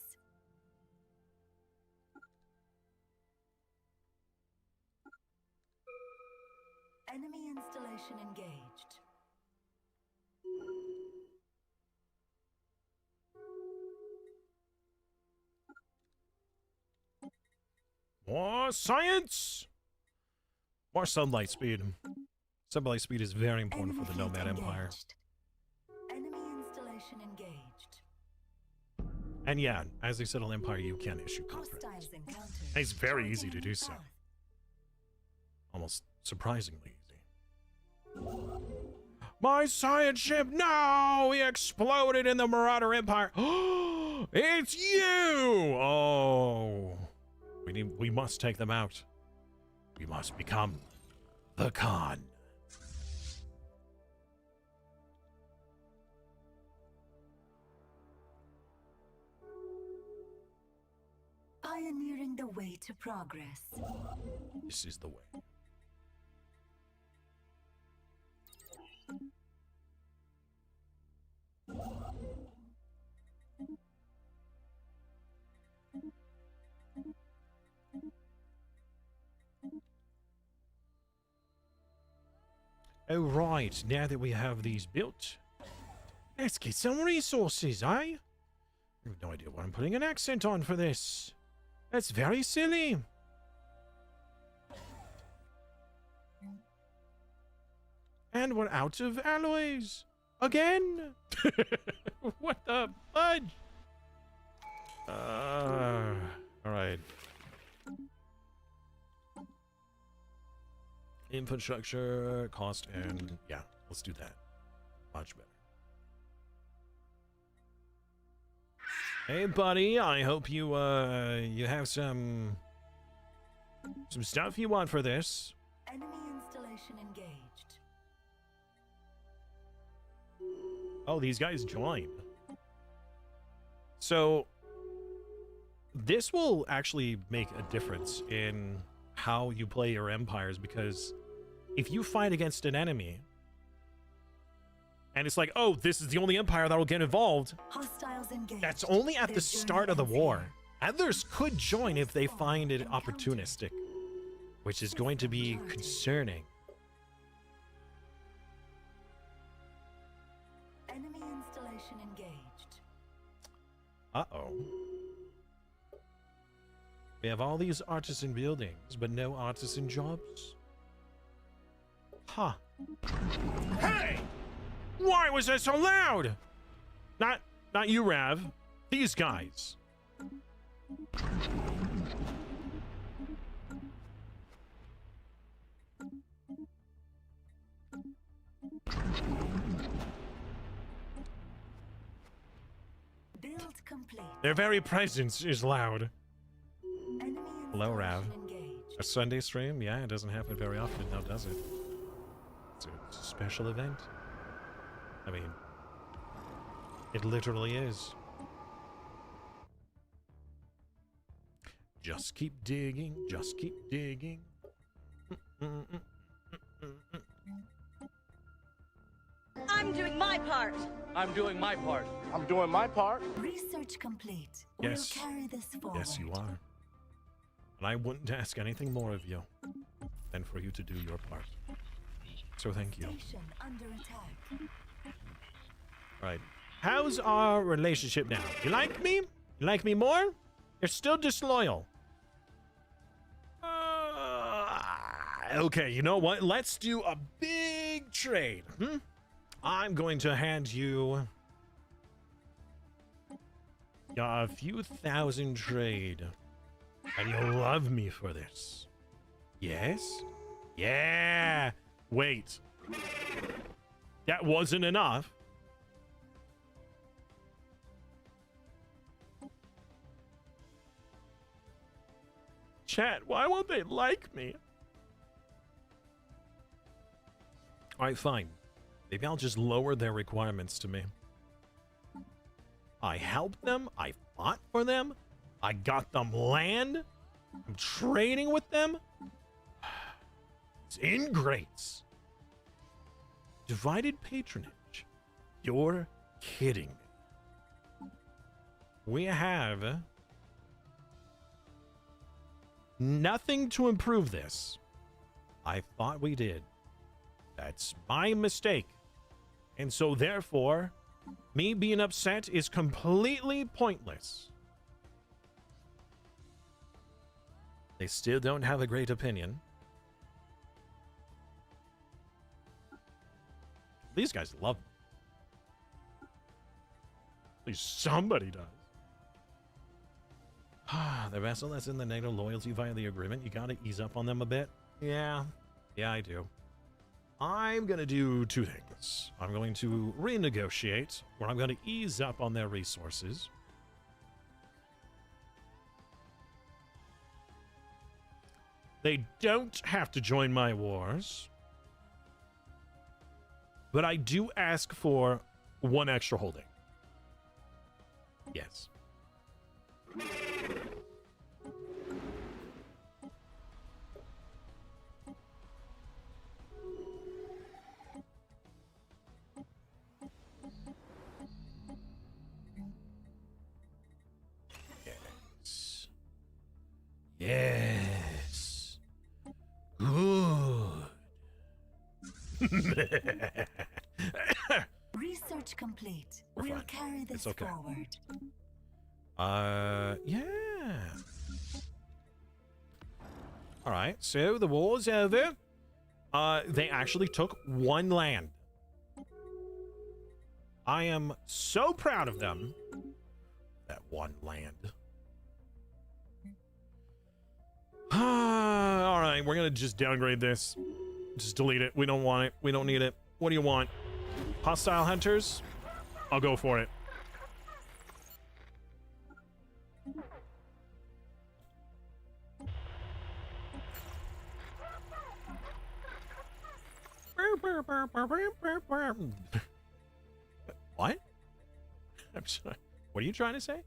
Enemy installation engaged. More science! More sunlight speed. Sunlight speed is very important for the Enemy Nomad fleet Empire. engaged. Enemy installation engaged. And yeah, as I said on Empire, you can issue contracts. Hostiles encountered. And it's very easy to Charging do so. path. Almost surprisingly easy. My science ship, no! He exploded in the Marauder Empire. It's you! Oh. We must take them out. We must become the Khan. Pioneering the way to progress. This is the way. Oh, right. Now that we have these built, let's get some resources, eh? I have no idea what I'm putting an accent on for this. That's very silly. And we're out of alloys. Again? What the fudge? Alright. Infrastructure, cost, and yeah, let's do that. Much better. Hey, buddy, I hope you, you have some stuff you want for this. Enemy installation engaged. Oh, these guys join. So, this will actually make a difference in how you play your empires, because if you fight against an enemy, and it's like, oh, this is the only empire that will get involved, Hostiles engaged. that's only at the start of the war. Others could join if they find it opportunistic, which is going to be concerning. Enemy installation engaged. Uh-oh. We have all these artisan buildings, but no artisan jobs. Huh. Hey! Why was that so loud? Not you, Rav. These guys. Build complete. Their very presence is loud. Enemy Hello, Rav. installation engaged. A Sunday stream? Yeah, it doesn't happen very often now, does it? It's a special event. I mean, it literally is. Just keep digging, just keep digging. I'm doing my part. I'm doing my part. I'm doing my part. Research complete. Yes. We'll carry this forward. Yes, you are. And I wouldn't ask anything more of you than for you to do your part. So thank you. Station under attack. Right. How's our relationship now? You like me? You like me more? You're still disloyal. Okay, you know what? Let's do a big trade. I'm going to hand you a few thousand trade. And you'll love me for this. Yes? Yeah! Wait. That wasn't enough. Chat, why won't they like me? Alright, fine. Maybe I'll just lower their requirements to me. I helped them. I fought for them. I got them land. I'm trading with them. It's ingrates. Divided patronage. You're kidding me. We have nothing to improve this. I thought we did. That's my mistake. And so therefore, me being upset is completely pointless. They still don't have a great opinion. These guys love me. At least somebody does. The vessel that's in the NATO loyalty via the agreement, you gotta ease up on them a bit. Yeah, I do. I'm going to do two things. I'm going to renegotiate, where I'm going to ease up on their resources. They don't have to join my wars. But I do ask for one extra holding. Yes. Yes. Good. Research complete. We're We'll fine. carry this It's okay. forward. Yeah. All right, so the war's over. They actually took one land. I am so proud of them. That one land. All right, we're gonna just downgrade this. Just delete it. We don't want it. We don't need it. What do you want? Hostile hunters? I'll go for it. What? I'm sorry. What are you trying to say?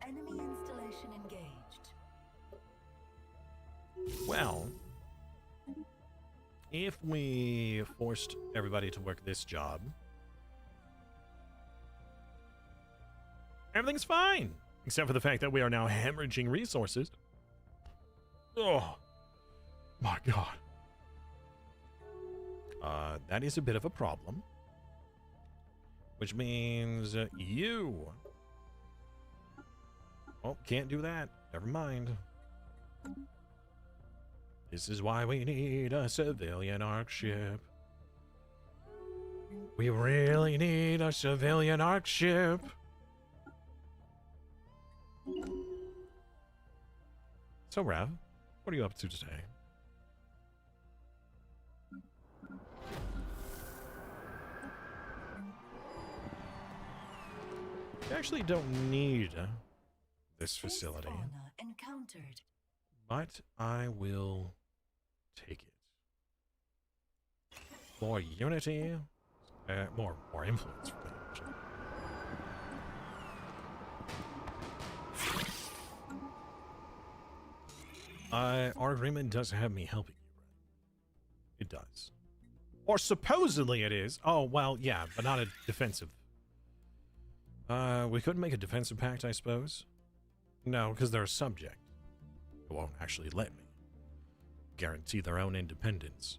Enemy installation engaged. Well, if we forced everybody to work this job, everything's fine, except for the fact that we are now hemorrhaging resources. Oh, my God. That is a bit of a problem, which means you... Oh, can't do that. Never mind. This is why we need a civilian arc ship. We really need a civilian arc ship. So, Rav, what are you up to today? You actually don't need this facility, Fauna encountered. but I will take it. More unity, more influence for me, actually. Our agreement does have me helping you, right? It does. Or supposedly it is. Oh, well, yeah, but not a defensive. We couldn't make a defensive pact, I suppose. No, because they're a subject. It won't actually let me guarantee their own independence.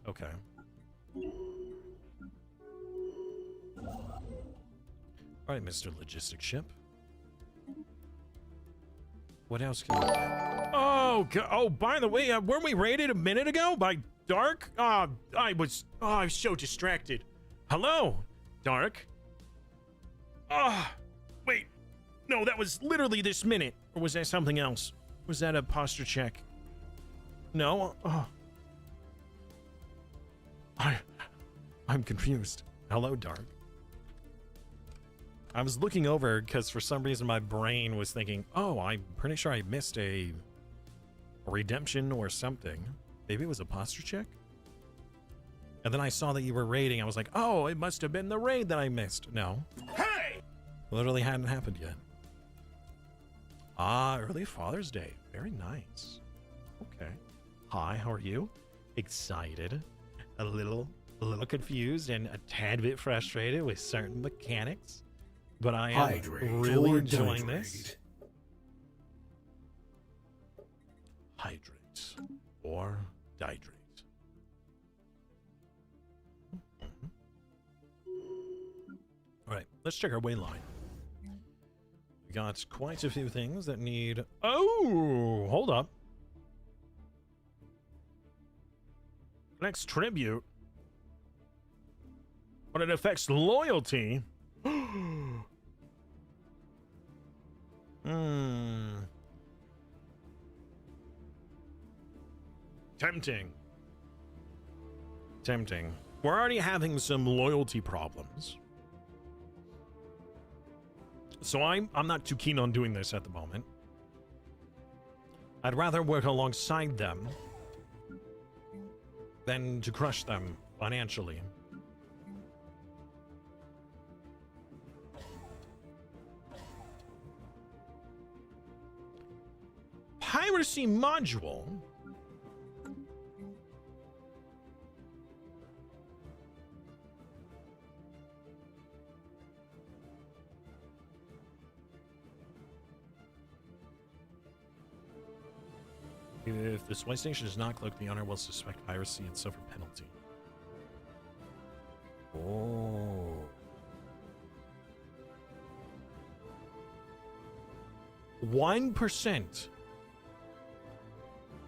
Okay. All right, Mr. Logistics Ship. What else can we do? Oh, by the way, weren't we raided a minute ago by Dark? I was so distracted. Hello, Dark. Wait. No, that was literally this minute. Or was that something else? Was that a posture check? No? I'm confused. Hello, Dark. I was looking over because for some reason my brain was thinking, oh, I'm pretty sure I missed a redemption or something. Maybe it was a posture check? And then I saw that you were raiding. I was like, oh, it must have been the raid that I missed. No. Hey! Literally hadn't happened yet. Early Father's Day. Very nice. Okay. Hi, how are you? Excited. A little confused and a tad bit frustrated with certain mechanics. But I am Hydrate really or enjoying dihydrate. this. Hydrate or dihydrate. All right, let's check our way line. We got quite a few things that need... Oh, hold up. Next tribute. But it affects loyalty. Tempting. Tempting. We're already having some loyalty problems. So I'm not too keen on doing this at the moment. I'd rather work alongside them than to crush them financially. Piracy module. If this way station is not cloaked, the owner will suspect piracy and suffer penalty. Oh. One 1%.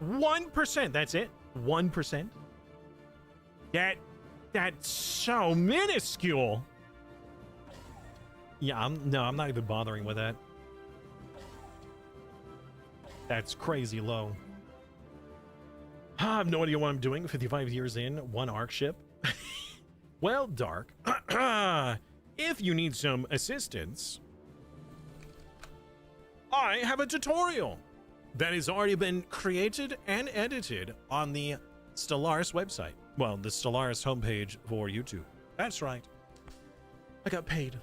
1%. That's it. 1%. That's so minuscule. Yeah, I'm not even bothering with that. That's crazy low. I have no idea what I'm doing. 55 years in, one arc ship. Well, Dark, if you need some assistance, I have a tutorial that has already been created and edited on the Stellaris website. Well, the Stellaris homepage for YouTube. That's right. I got paid.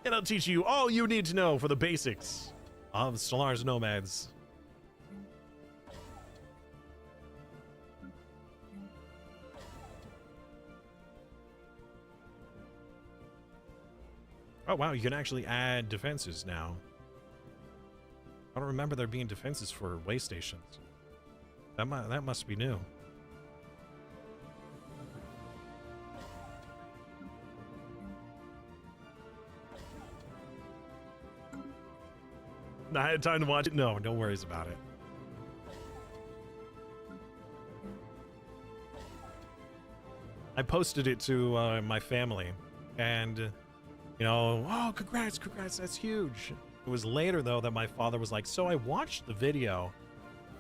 And I'll teach you all you need to know for the basics of Stellaris Nomads. Oh wow, you can actually add defenses now. I don't remember there being defenses for way stations. That must be new. I had time to watch it. No, no worries about it. I posted it to my family, and you know, oh, congrats, that's huge. It was later though that my father was like, so I watched the video,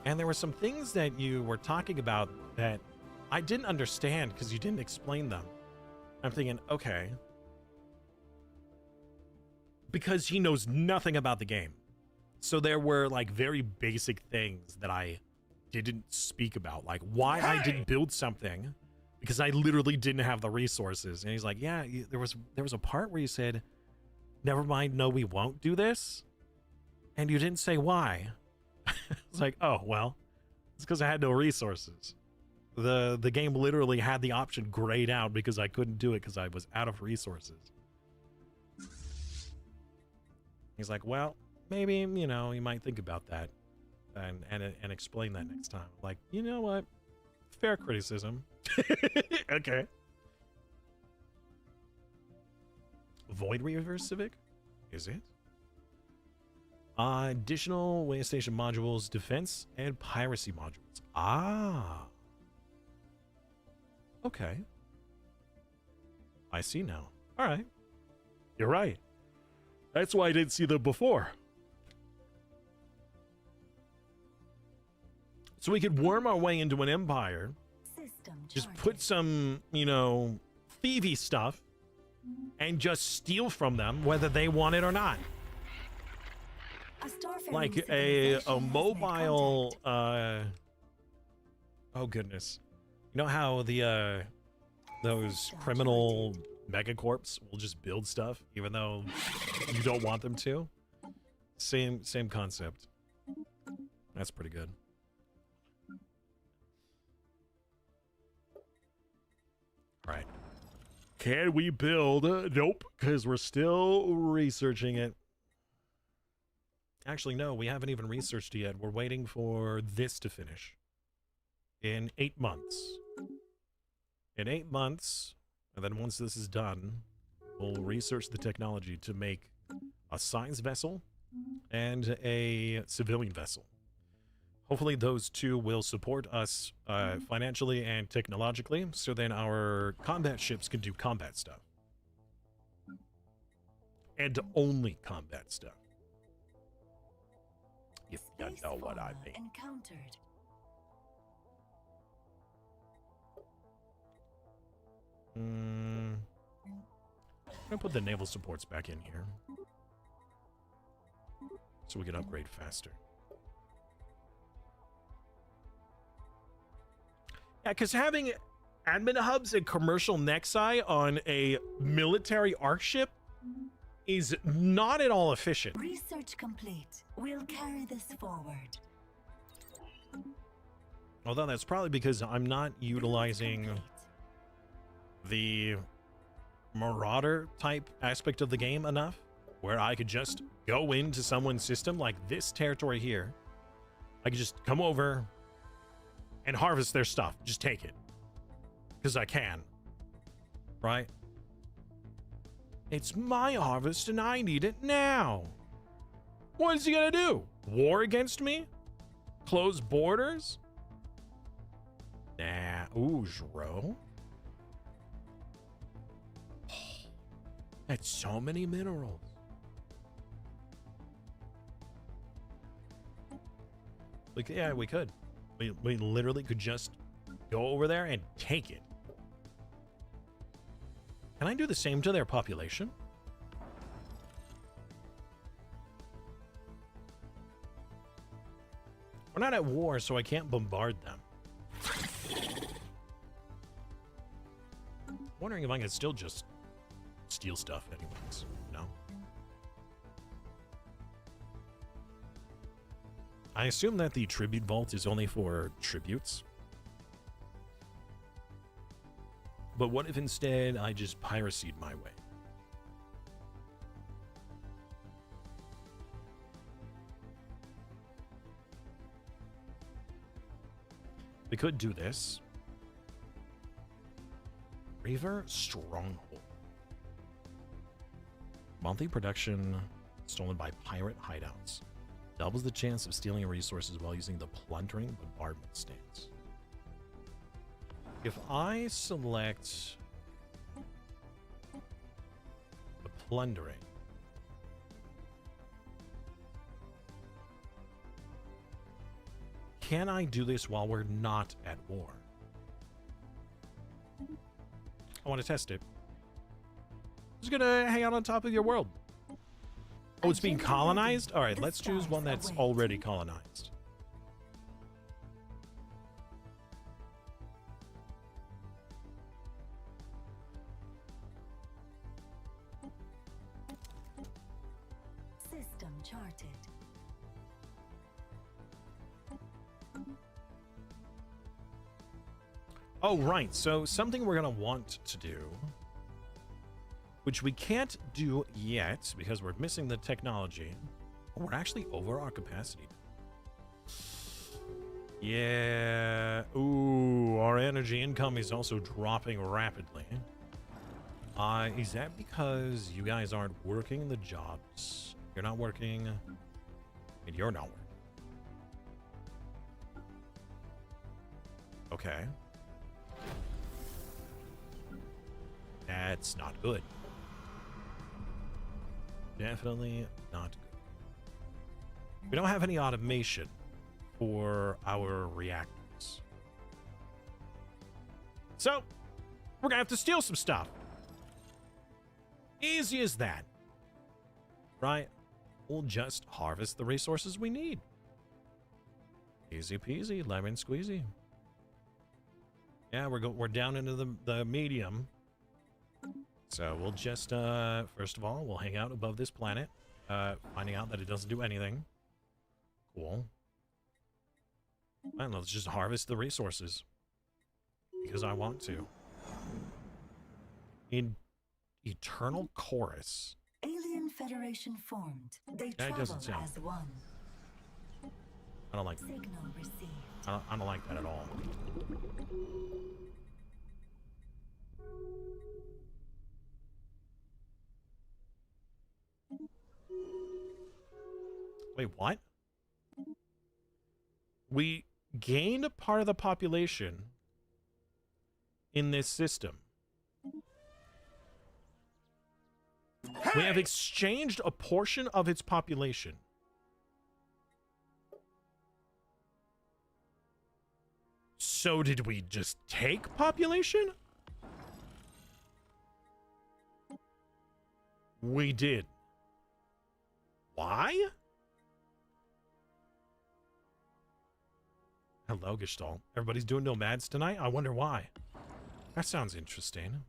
and there were some things that you were talking about that I didn't understand because you didn't explain them. I'm thinking, okay, because he knows nothing about the game. So there were like very basic things that I didn't speak about, like why I didn't build something because I literally didn't have the resources. And he's like, yeah, there was a part where you said, never mind, no, we won't do this. And you didn't say why. It's like, oh, well, it's because I had no resources. The game literally had the option grayed out because I couldn't do it because I was out of resources. He's like, well, maybe, you know, you might think about that and explain that next time. Like, you know what? Fair criticism. Okay. Void Reaver Civic? Is it? Additional way station modules, defense, and piracy modules. Ah. Okay. I see now. All right. You're right. That's why I didn't see them before. So we could worm our way into an empire. Just put some, you know, thievy stuff and just steal from them, whether they want it or not. Like a mobile, oh goodness. You know how the, those criminal megacorps will just build stuff, even though you don't want them to? Same concept. That's pretty good. All right. Can we build? Nope, because we're still researching it. Actually, no, we haven't even researched it yet. We're waiting for this to finish. In 8 months. In 8 months, and then once this is done, we'll research the technology to make a science vessel, and a civilian vessel. Hopefully those two will support us financially and technologically, so then our combat ships can do combat stuff. And only combat stuff. If you know what I mean. Encountered. I'm gonna put the naval supports back in here, so we can upgrade faster. Yeah, because having admin hubs and commercial nexi on a military arc ship is not at all efficient. Research complete. We'll carry this forward. Although that's probably because I'm not utilizing the Marauder type aspect of the game enough, where I could just go into someone's system like this territory here. I could just come over and harvest their stuff. Just take it. Because I can. Right? It's my harvest and I need it now. What is he gonna do? War against me? Close borders? Nah. Ooh, Zhro. That's so many minerals. Like, yeah, we could. We literally could just go over there and take it. Can I do the same to their population? We're not at war, so I can't bombard them. Wondering if I can still just steal stuff anyways. No. I assume that the tribute vault is only for tributes. But what if instead I just piracied my way? We could do this. Reaver Stronghold. Monthly production stolen by pirate hideouts. Doubles the chance of stealing resources while using the plundering bombardment stance. If I select the plundering, can I do this while we're not at war? I want to test it. I'm just gonna hang out on top of your world. Oh, it's being colonized? All right, let's choose one that's already colonized. System charted. Oh, right. So something we're going to want to do, which we can't do yet because we're missing the technology. Oh, we're actually over our capacity. Yeah. Ooh, our energy income is also dropping rapidly. Is that because you guys aren't working the jobs? You're not working, and you're not working. Okay. That's not good. Definitely not good. We don't have any automation for our reactors. So, we're gonna have to steal some stuff. Easy as that. Right? We'll just harvest the resources we need. Easy peasy, lemon squeezy. Yeah, we're down into the medium. So we'll just, first of all, we'll hang out above this planet, finding out that it doesn't do anything. Cool. And let's just harvest the resources. Because I want to. In Eternal Chorus. Alien Federation formed. They That doesn't travel sound as one. I don't like that. Signal received. I don't like that at all. Wait, what? We gained a part of the population in this system. We have exchanged a portion of its population. So did we just take population? We did. Why? Hello, Gestalt. Everybody's doing nomads tonight? I wonder why. That sounds interesting.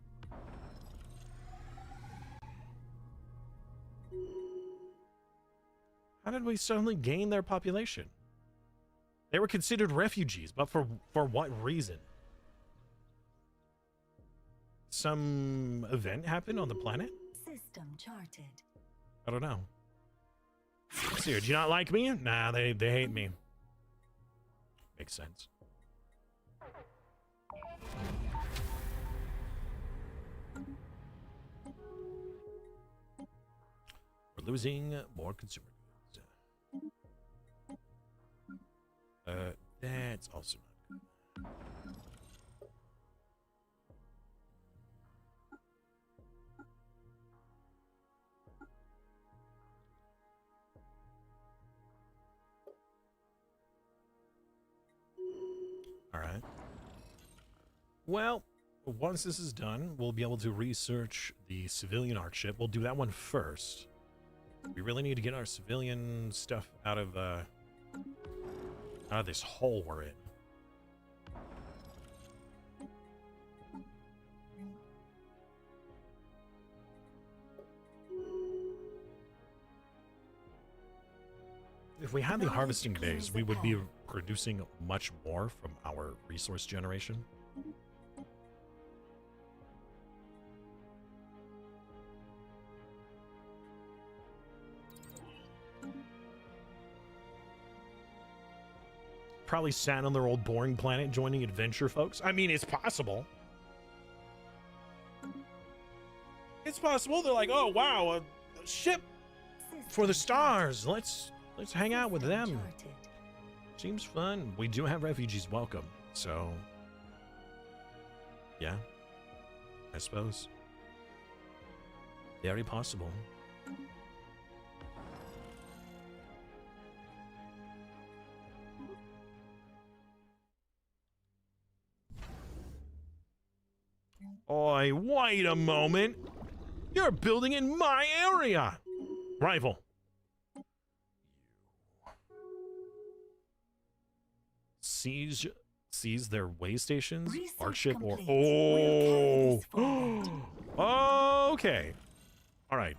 How did we suddenly gain their population? They were considered refugees, but for what reason? Some event happened on the planet? System charted. I don't know. Let's see here. Do you not like me? Nah, they hate me. Makes sense. We're losing more consumer goods. That's also not good. All right. Well, once this is done, we'll be able to research the civilian art ship. We'll do that one first. We really need to get our civilian stuff out of this hole we're in. If we had the harvesting bays, we would be producing much more from our resource generation. Probably sat on their old boring planet joining adventure folks. I mean, it's possible. It's possible. They're like, oh wow, a ship for the stars. Let's hang out with them. Seems fun. We do have refugees welcome, so yeah, I suppose. Very possible. Oi, wait a moment. You're building in my area. Rival. Seize their way stations, art ship, or okay. All right.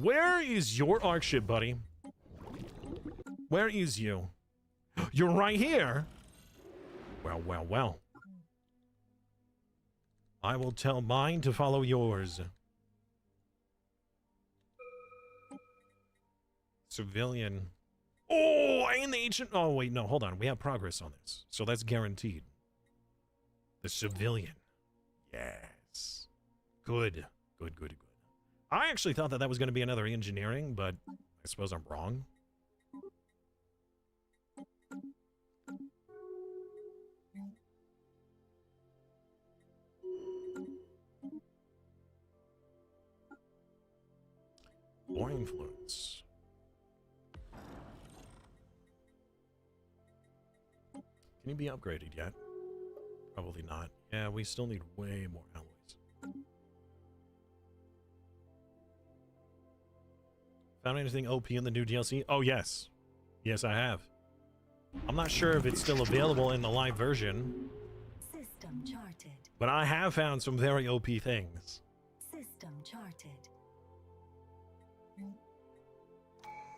Where is your art ship, buddy? Where is you? You're right here. Well, well, well. I will tell mine to follow yours. Civilian. Oh, and the ancient. Oh, wait, no, hold on. We have progress on this. So that's guaranteed. The civilian. Yes. Good. Good, good, good. I actually thought that was going to be another engineering, but I suppose I'm wrong. More influence. Can you be upgraded yet? Probably not. Yeah, we still need way more alloys. Found anything OP in the new DLC? Oh, yes. Yes, I have. I'm not sure if it's still available in the live version. System charted. But I have found some very OP things. System charted.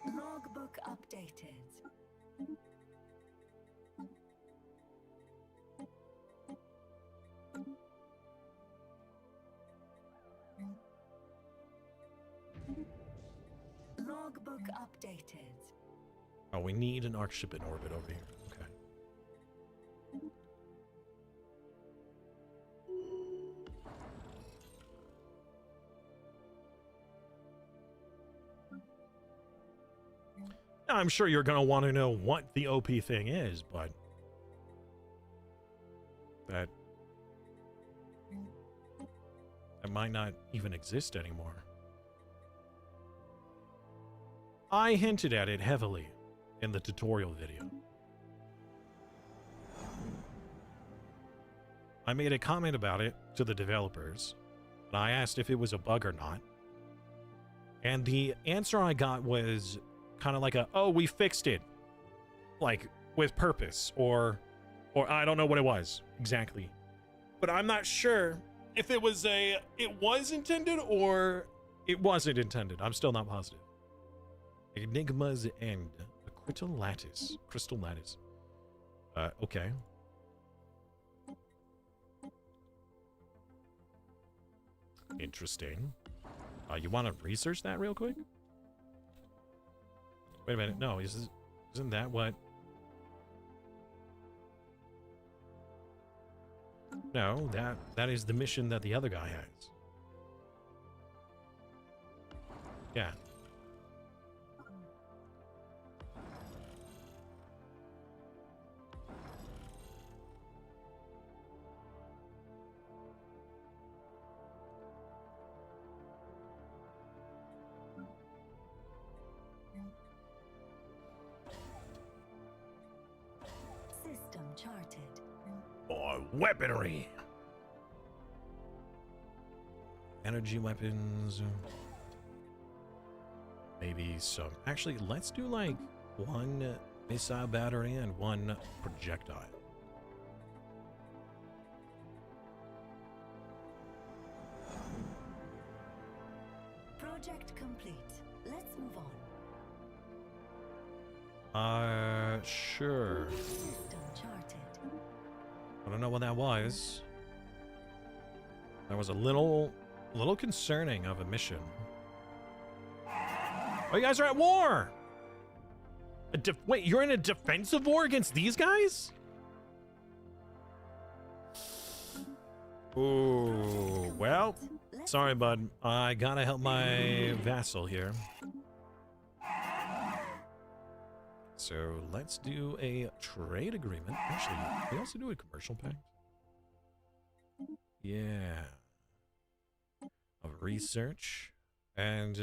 Logbook updated. Logbook updated. Oh, we need an arc ship in orbit over here. Okay. I'm sure you're going to want to know what the OP thing is, but that might not even exist anymore. I hinted at it heavily in the tutorial video. I made a comment about it to the developers, and I asked if it was a bug or not. And the answer I got was kind of like a, oh, we fixed it. Like, with purpose, or I don't know what it was exactly. But I'm not sure if it was it was intended or it wasn't intended. I'm still not positive. Enigma's End. A crystal lattice. Crystal lattice. Okay. Interesting. You want to research that real quick? Wait a minute. No, isn't that what? No, that is the mission that the other guy has. Yeah. System charted. Or weaponry. Energy weapons. Maybe some. Actually, let's do like one missile battery and one projectile. Project complete. Let's move on. Sure. System charted. I don't know what that was. That was a little concerning of a mission. Oh, you guys are at war! Wait, you're in a defensive war against these guys? Ooh, well, sorry, bud. I gotta help my vassal here. So let's do a trade agreement. Actually, we also do a commercial pact. Yeah. Of research and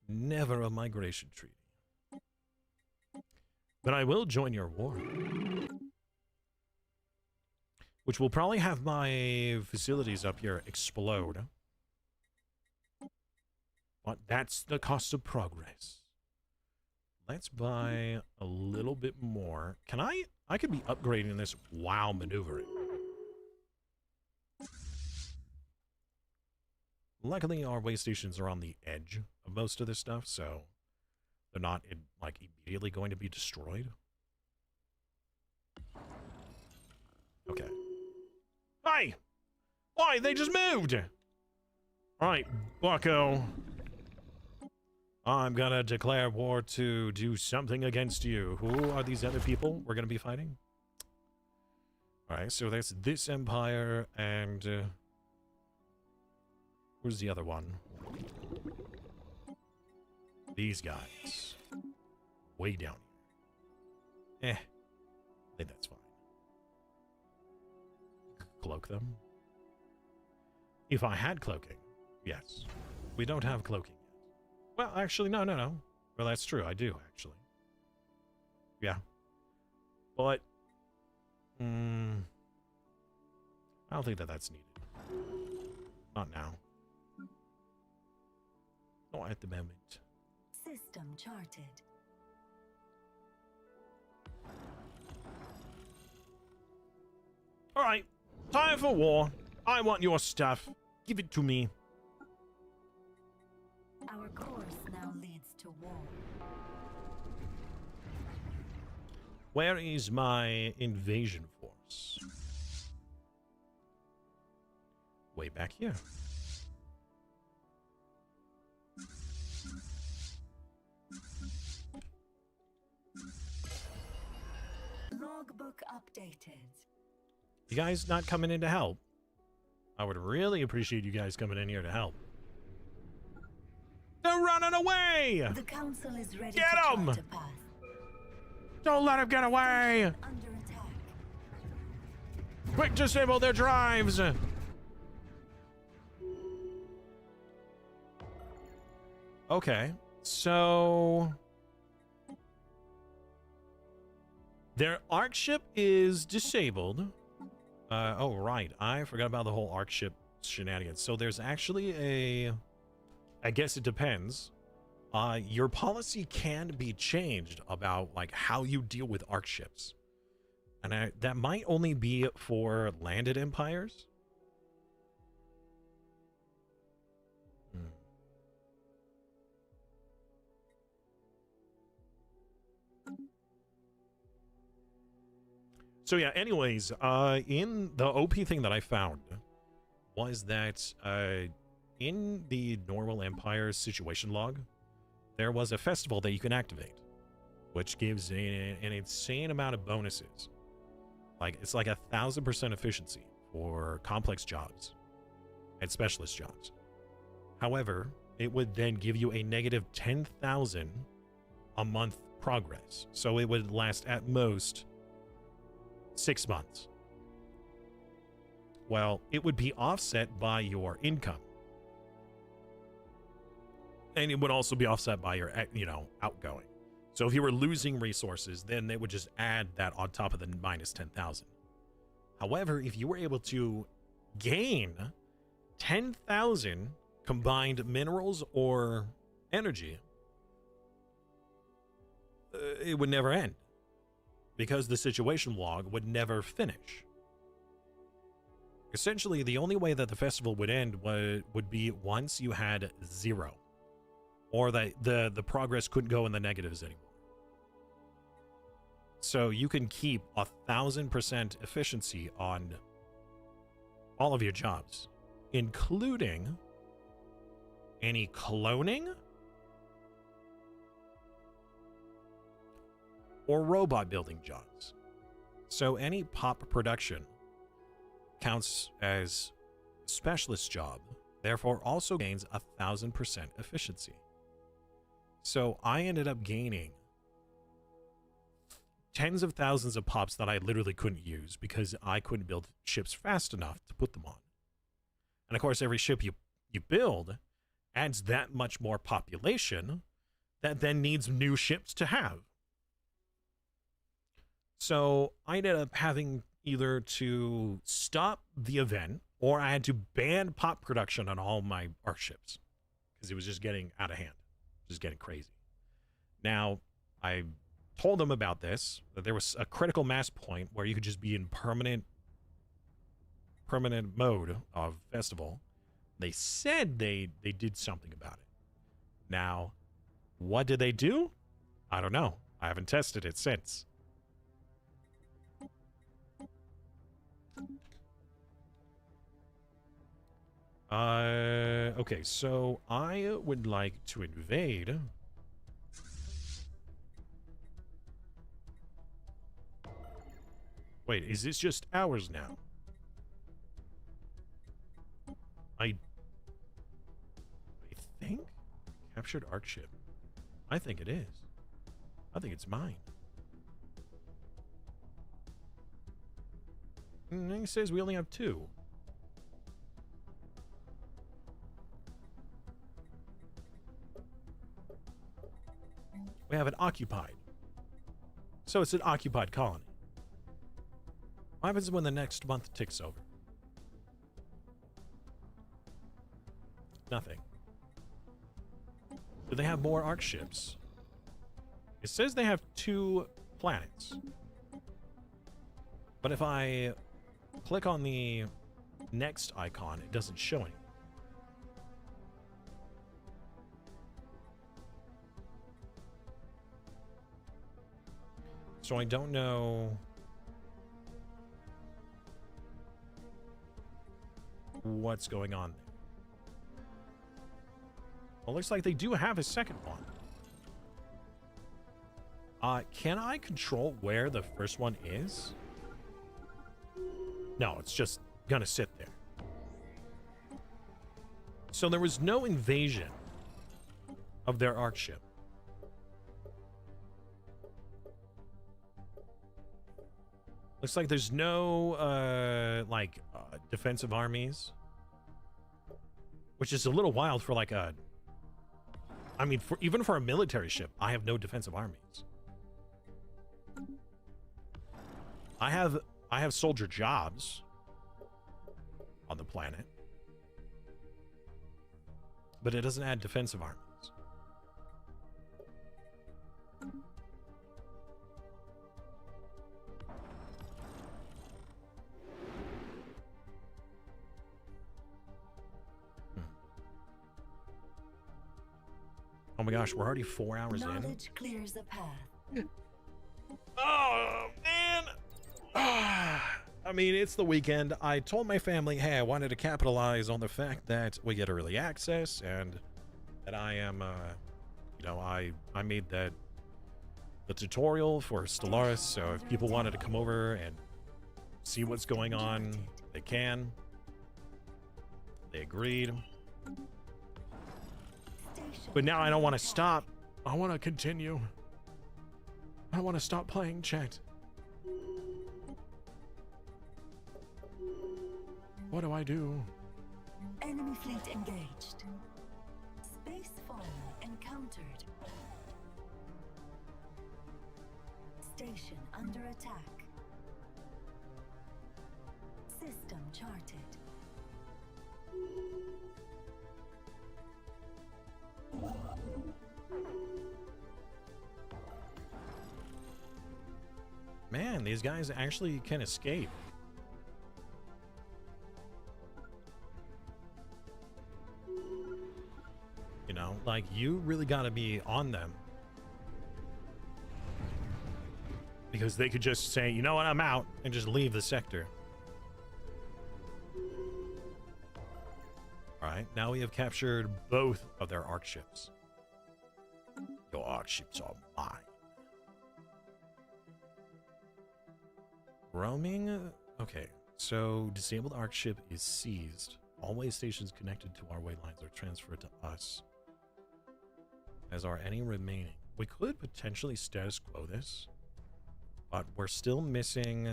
never a migration treaty. But I will join your war. Which will probably have my facilities up here explode. But that's the cost of progress. Let's buy a little bit more. Can I could be upgrading this while maneuvering. Luckily, our way stations are on the edge of most of this stuff, so they're not like immediately going to be destroyed. Okay. Hey! Why? They just moved! Alright, bucko. I'm gonna declare war to do something against you. Who are these other people we're gonna be fighting? Alright, so there's this empire, and where's the other one? These guys. Way down here. I think that's fine. Cloak them? If I had cloaking, yes. We don't have cloaking yet. Well, actually, no. Well, that's true. I do, actually. Yeah. But, I don't think that's needed. Not now. Not at the moment. System charted. All right. Time for war. I want your stuff. Give it to me. Our course now leads to war. Where is my invasion force? Way back here. Logbook updated. You guys not coming in to help? I would really appreciate you guys coming in here to help. They're running away! The council is ready Get to 'em! chart a path. Don't let them get away! Under attack. Quick, disable their drives! Okay, so... their arc ship is disabled. Oh, right. I forgot about the whole arc ship shenanigans. So there's actually a... I guess it depends. Your policy can be changed about, like, how you deal with arc ships. And that might only be for landed empires. So yeah, anyways, in the OP thing that I found was that in the normal empire situation log, there was a festival that you can activate, which gives an insane amount of bonuses. Like, it's like 1,000% efficiency for complex jobs and specialist jobs. However, it would then give you a negative 10,000 a month progress. So it would last at most 6 months. Well, it would be offset by your income. And it would also be offset by your, outgoing. So if you were losing resources, then they would just add that on top of the minus 10,000. However, if you were able to gain 10,000 combined minerals or energy, it would never end, because the situation log would never finish. Essentially, the only way that the festival would end would be once you had 0, or that the progress couldn't go in the negatives anymore. So you can keep 1,000% efficiency on all of your jobs, including any cloning or robot building jobs. So any pop production counts as a specialist job, therefore also gains 1,000% efficiency. So I ended up gaining tens of thousands of pops that I literally couldn't use because I couldn't build ships fast enough to put them on. And of course, every ship you build adds that much more population that then needs new ships to have. So I ended up having either to stop the event, or I had to ban pop production on all my arc ships because it was just getting out of hand, just getting crazy. Now, I told them about this, that there was a critical mass point where you could just be in permanent mode of festival. They said they did something about it. Now, what did they do? I don't know. I haven't tested it since. Okay, so I would like to invade. Wait, is this just ours now? I think? Captured arc ship. I think it is. I think it's mine. And it says we only have 2. We have it occupied. So it's an occupied colony. What happens when the next month ticks over? Nothing. Do they have more arc ships? It says they have 2 planets. But if I click on the next icon, it doesn't show any. So I don't know what's going on there. Well, looks like they do have a second one. Can I control where the first one is? No, it's just gonna sit there. So there was no invasion of their arc ship. Looks like there's no defensive armies, which is a little wild for like a. I mean, even for a military ship, I have no defensive armies. I have soldier jobs on the planet, but it doesn't add defensive armies. Oh my gosh, we're already 4 hours in. Knowledge clears a path. Oh, man. I mean, it's the weekend. I told my family, hey, I wanted to capitalize on the fact that we get early access and that I am, I made the tutorial for Stellaris, so if people wanted to come over and see what's going on, they can. They agreed. But now I don't want to stop. I want to continue. I want to stop playing chat. What do I do? Enemy fleet engaged. Space fauna encountered. Station under attack. System charted. Man, these guys actually can escape. You know, like, you really got to be on them. Because they could just say, you know what, I'm out, and just leave the sector. Alright, now we have captured both of their arc ships. Your arc ships are mine. Roaming? Okay, so disabled arc ship is seized. All way stations connected to our way lines are transferred to us. As are any remaining. We could potentially status quo this, but we're still missing...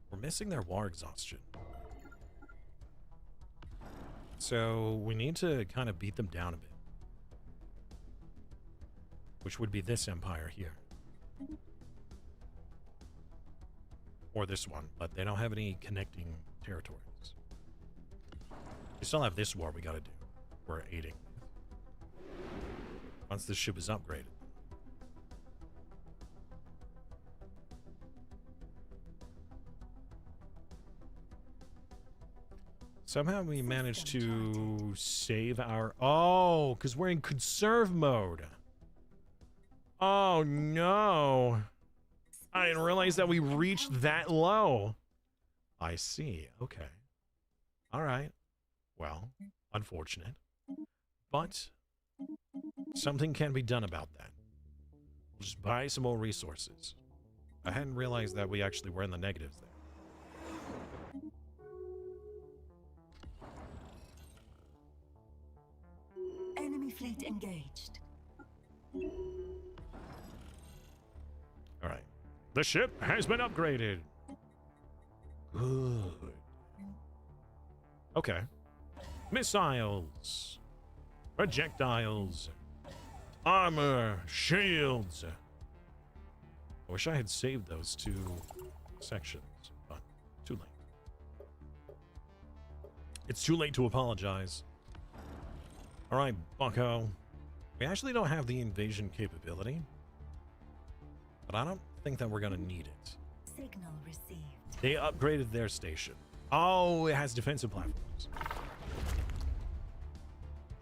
We're missing their war exhaustion. So we need to kind of beat them down a bit. Which would be this empire here. Or this one, but they don't have any connecting territories. We still have this war we gotta do. We're aiding. Once this ship is upgraded. Somehow we managed to save our... Oh, because we're in conserve mode. Oh, no. I didn't realize that we reached that low. I see. Okay. All right. Well, unfortunate. But something can be done about that. We'll just buy some more resources. I hadn't realized that we actually were in the negatives there. Enemy fleet engaged. All right. The ship has been upgraded. Good. Okay. Missiles. Projectiles. Armor. Shields. I wish I had saved those two sections, but too late. It's too late to apologize. All right, bucko. We actually don't have the invasion capability, but I don't think that we're gonna need it. Signal received. They upgraded their station. Oh, it has defensive platforms.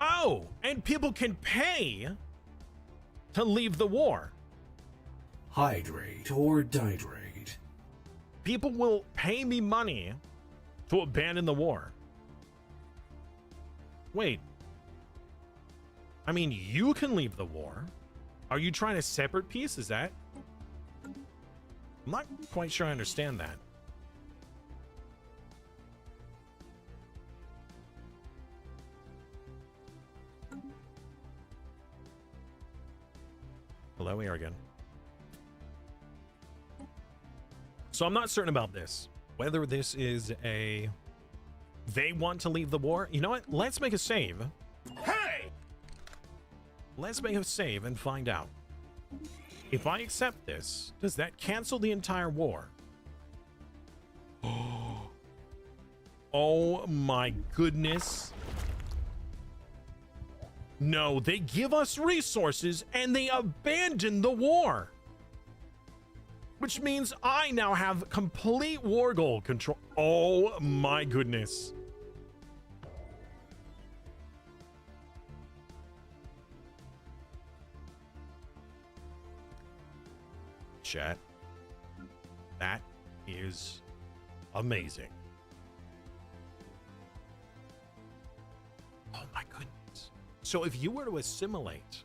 Oh, and people can pay to leave the war. Hydrate or dihydrate. People will pay me money to abandon the war. Wait. I mean, you can leave the war. Are you trying to separate peace? Is that? I'm not quite sure I understand that. hello, Arrogant. So I'm not certain about this. Whether this is a... They want to leave the war? You know what? Let's make a save. Hey! Let's make a save and find out. If I accept this, does that cancel the entire war? Oh my goodness. No, they give us resources and they abandon the war. Which means I now have complete war goal control. Oh my goodness. Chat. That is amazing. Oh my goodness. So if you were to assimilate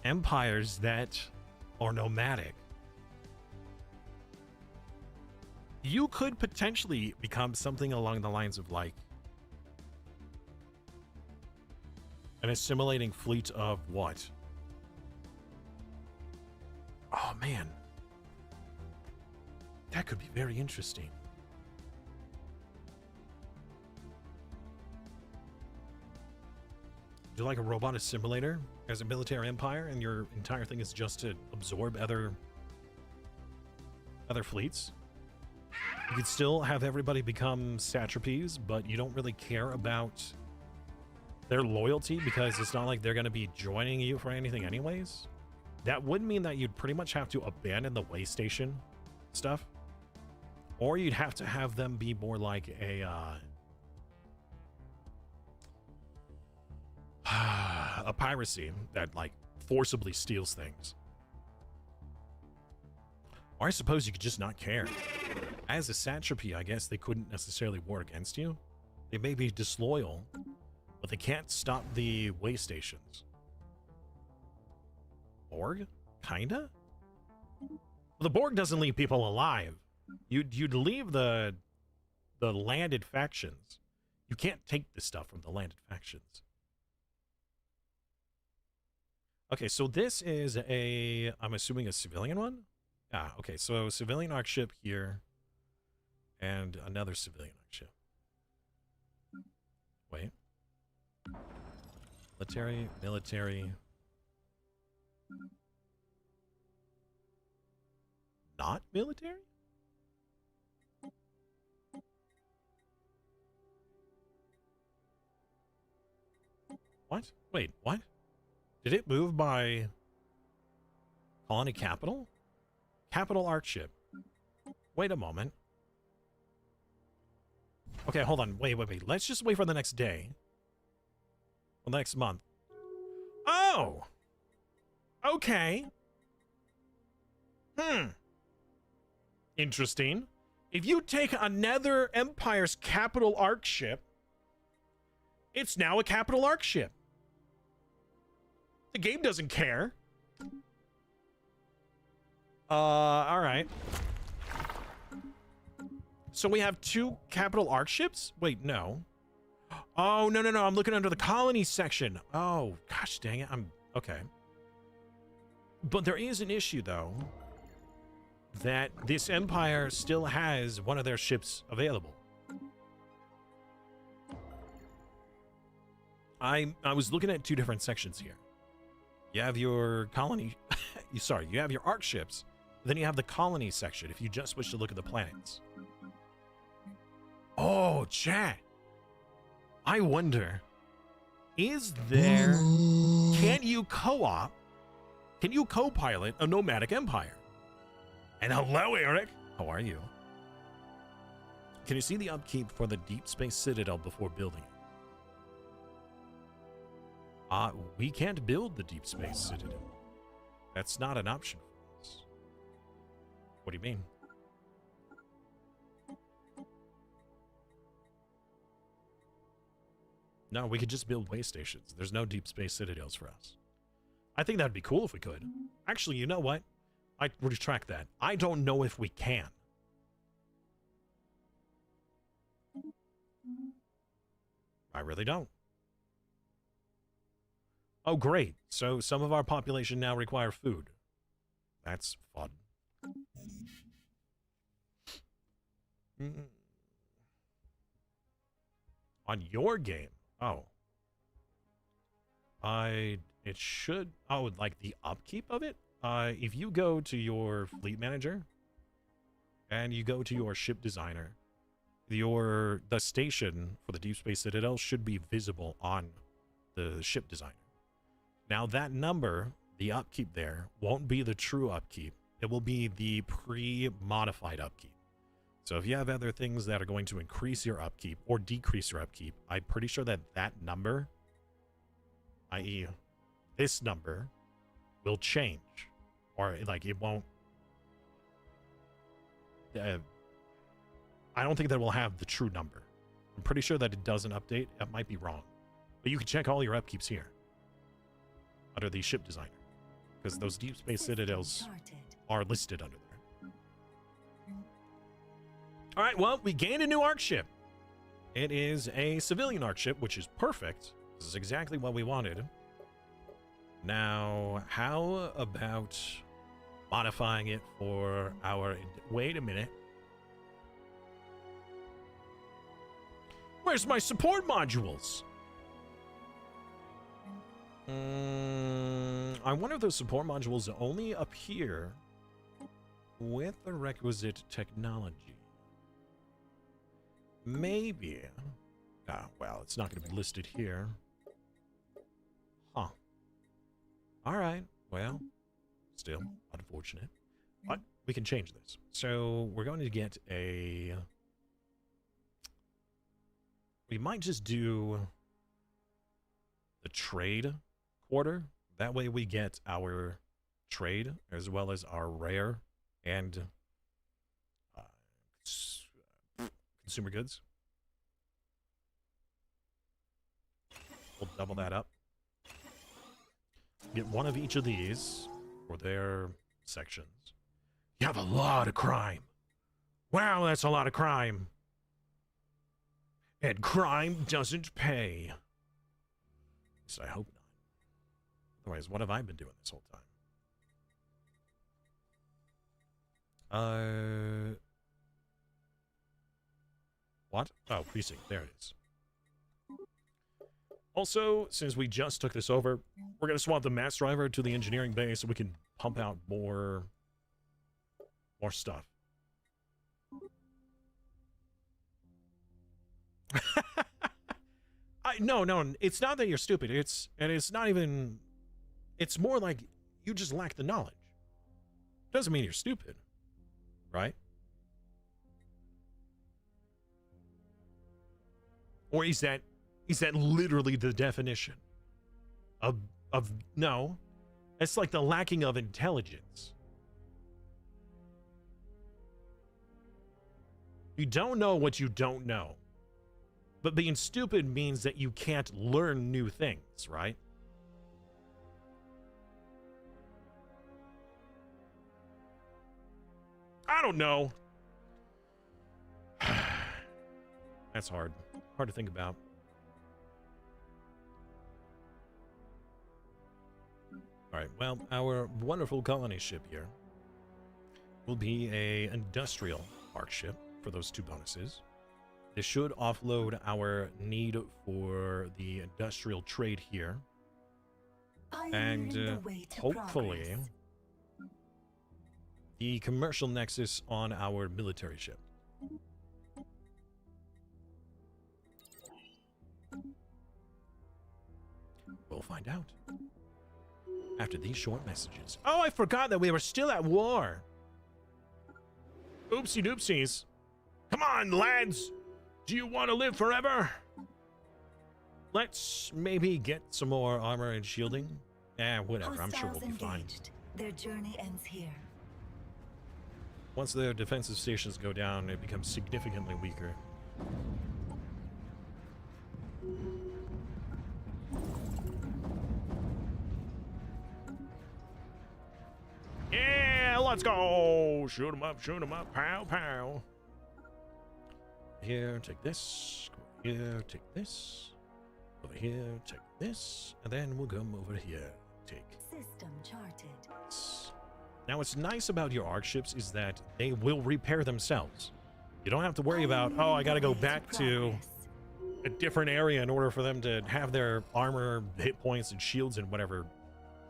empires that are nomadic, you could potentially become something along the lines of like an assimilating fleet of what? Oh man, that could be very interesting. Do you like a robot assimilator as a military empire, and your entire thing is just to absorb other fleets? You could still have everybody become satrapies, but you don't really care about their loyalty because it's not like they're going to be joining you for anything anyways. That would mean that you'd pretty much have to abandon the way station stuff, or you'd have to have them be more like a piracy that like forcibly steals things. Or I suppose you could just not care. As a satrapy, I guess they couldn't necessarily war against you. They may be disloyal, but they can't stop the way stations. Borg? Kinda? Well, the Borg doesn't leave people alive. You'd leave the landed factions. You can't take this stuff from the landed factions. Okay, so this is a, I'm assuming a civilian one? Yeah, okay, so civilian arc ship here, and another civilian arc ship. Wait. Military. Not military? What? Wait, what? Did it move by colony capital? Capital arc ship. Wait a moment. Okay, hold on. Wait. Let's just wait for the next day. Or the next month. Oh! Okay. Interesting. If you take another Empire's capital arc ship, it's now a capital arc ship. The game doesn't care. All right. So we have two capital arc ships? Wait, no. Oh, no. I'm looking under the colony section. Oh, gosh dang it. Okay. But there is an issue, though, that this empire still has one of their ships available. I was looking at two different sections here. You have your colony, you have your arc ships, then you have the colony section if you just wish to look at the planets. Oh, chat. I wonder, is there, can you co-op, can you co-pilot a nomadic empire? And hello, Eric. How are you? Can you see the upkeep for the Deep Space Citadel before building it? We can't build the Deep Space Citadel. That's not an option for us. What do you mean? No, we could just build way stations. There's no Deep Space Citadels for us. I think that'd be cool if we could. Actually, you know what? I retract that. I don't know if we can. I really don't. Oh, great. So some of our population now require food. That's fun. On your game? Oh. It should... Oh, like the upkeep of it? If you go to your fleet manager, and you go to your ship designer, the station for the Deep Space Citadel should be visible on the ship designer. Now that number, the upkeep there, won't be the true upkeep. It will be the pre-modified upkeep. So if you have other things that are going to increase your upkeep or decrease your upkeep, I'm pretty sure that that number, i.e. this number, will change. Or, like, it won't... I don't think that we'll have the true number. I'm pretty sure that it doesn't update. It might be wrong. But you can check all your upkeeps here. Under the ship designer. Because those Deep Space Citadels are listed under there. Alright, well, we gained a new arc ship. It is a civilian arc ship, which is perfect. This is exactly what we wanted. Now, how about modifying it for our... Wait a minute. Where's my support modules? I wonder if those support modules only appear with the requisite technology. Maybe. Ah, well, it's not going to be listed here. Huh. Alright, well, still unfortunate. But we can change this. So we're going to get a... We might just do the trade quarter. That way we get our trade as well as our rare and consumer goods. We'll double that up. Get one of each of these for their sections. You have a lot of crime. Wow, that's a lot of crime. And crime doesn't pay. At least I hope not. Otherwise, what have I been doing this whole time? What? Oh, precinct. There it is. Also, since we just took this over, we're going to swap the mass driver to the engineering bay so we can pump out more stuff. No, it's not that you're stupid. It's not even... It's more like you just lack the knowledge. Doesn't mean you're stupid, right? Or is that literally the definition of no? It's like the lacking of intelligence. You don't know what you don't know. But being stupid means that you can't learn new things, right? I don't know. That's hard. Hard to think about. Alright, well, our wonderful colony ship here will be an industrial arc ship for those two bonuses. This should offload our need for the industrial trade here. And hopefully the commercial nexus on our military ship. We'll find out after these short messages. Oh, I forgot that we were still at war. Oopsie doopsies. Come on, lads. Do you want to live forever? Let's maybe get some more armor and shielding. Whatever. I'm sure we'll be fine. Their journey ends here. Once their defensive stations go down, it becomes significantly weaker. Yeah, let's go! Shoot 'em up, pow, pow. Here, take this. Here, take this. Over here, take this, and then we'll come over here. Take System charted. this. Now, what's nice about your arc ships is that they will repair themselves. You don't have to worry about, oh, I gotta go back to a different area in order for them to have their armor, hit points, and shields and whatever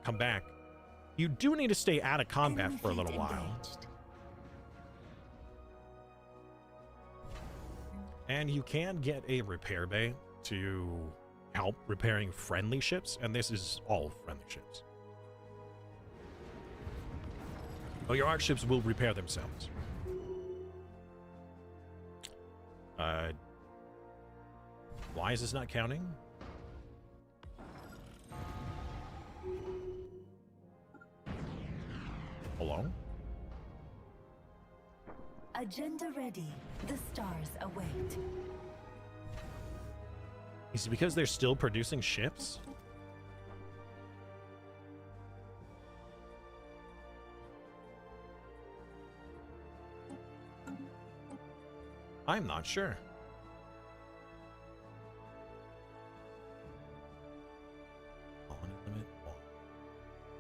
come back. You do need to stay out of combat Enemy for a little fleet while. engaged. And you can get a repair bay to help repairing friendly ships, and this is all friendly ships. Oh, your arc ships will repair themselves. Why is this not counting? Hello? Agenda ready. The stars await. Is it because they're still producing ships? I'm not sure.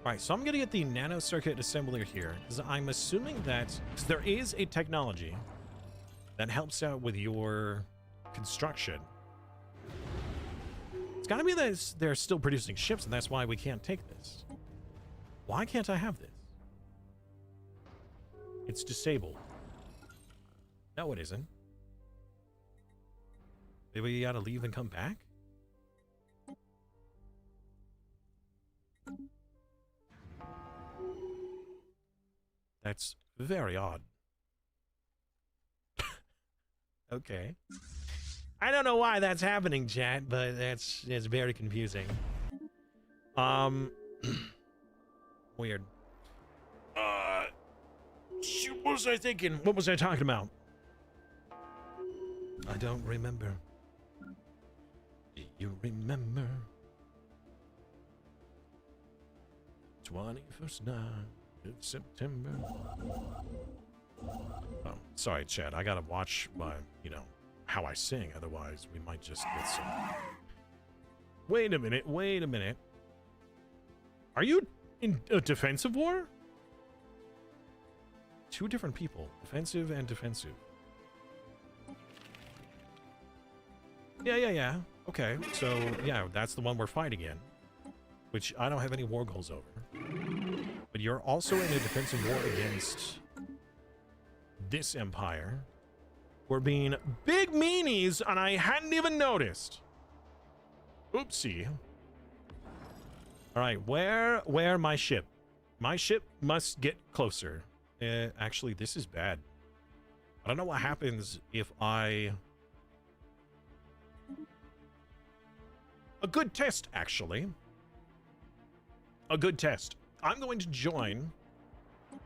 Alright, so I'm gonna get the nano circuit assembler here, because I'm assuming that there is a technology that helps out with your construction. It's gotta be that they're still producing ships, and that's why we can't take this. Why can't I have this? It's disabled. No, it isn't. Maybe you gotta leave and come back? That's very odd. Okay. I don't know why that's happening, chat, but it's very confusing. Weird. Shoot, what was I thinking? What was I talking about? I don't remember. Do you remember? 21st night of September. Oh, sorry, Chad. I gotta watch my, how I sing. Otherwise, we might just get some. Wait a minute. Wait a minute. Are you in a defensive war? Two different people. Defensive and defensive. Yeah. Okay, so, yeah, that's the one we're fighting in. Which I don't have any war goals over. But you're also in a defensive war against this empire. We're being big meanies, and I hadn't even noticed. Oopsie. Alright, where my ship? My ship must get closer. Actually, this is bad. I don't know what happens if I... A good test, actually. A good test. I'm going to join...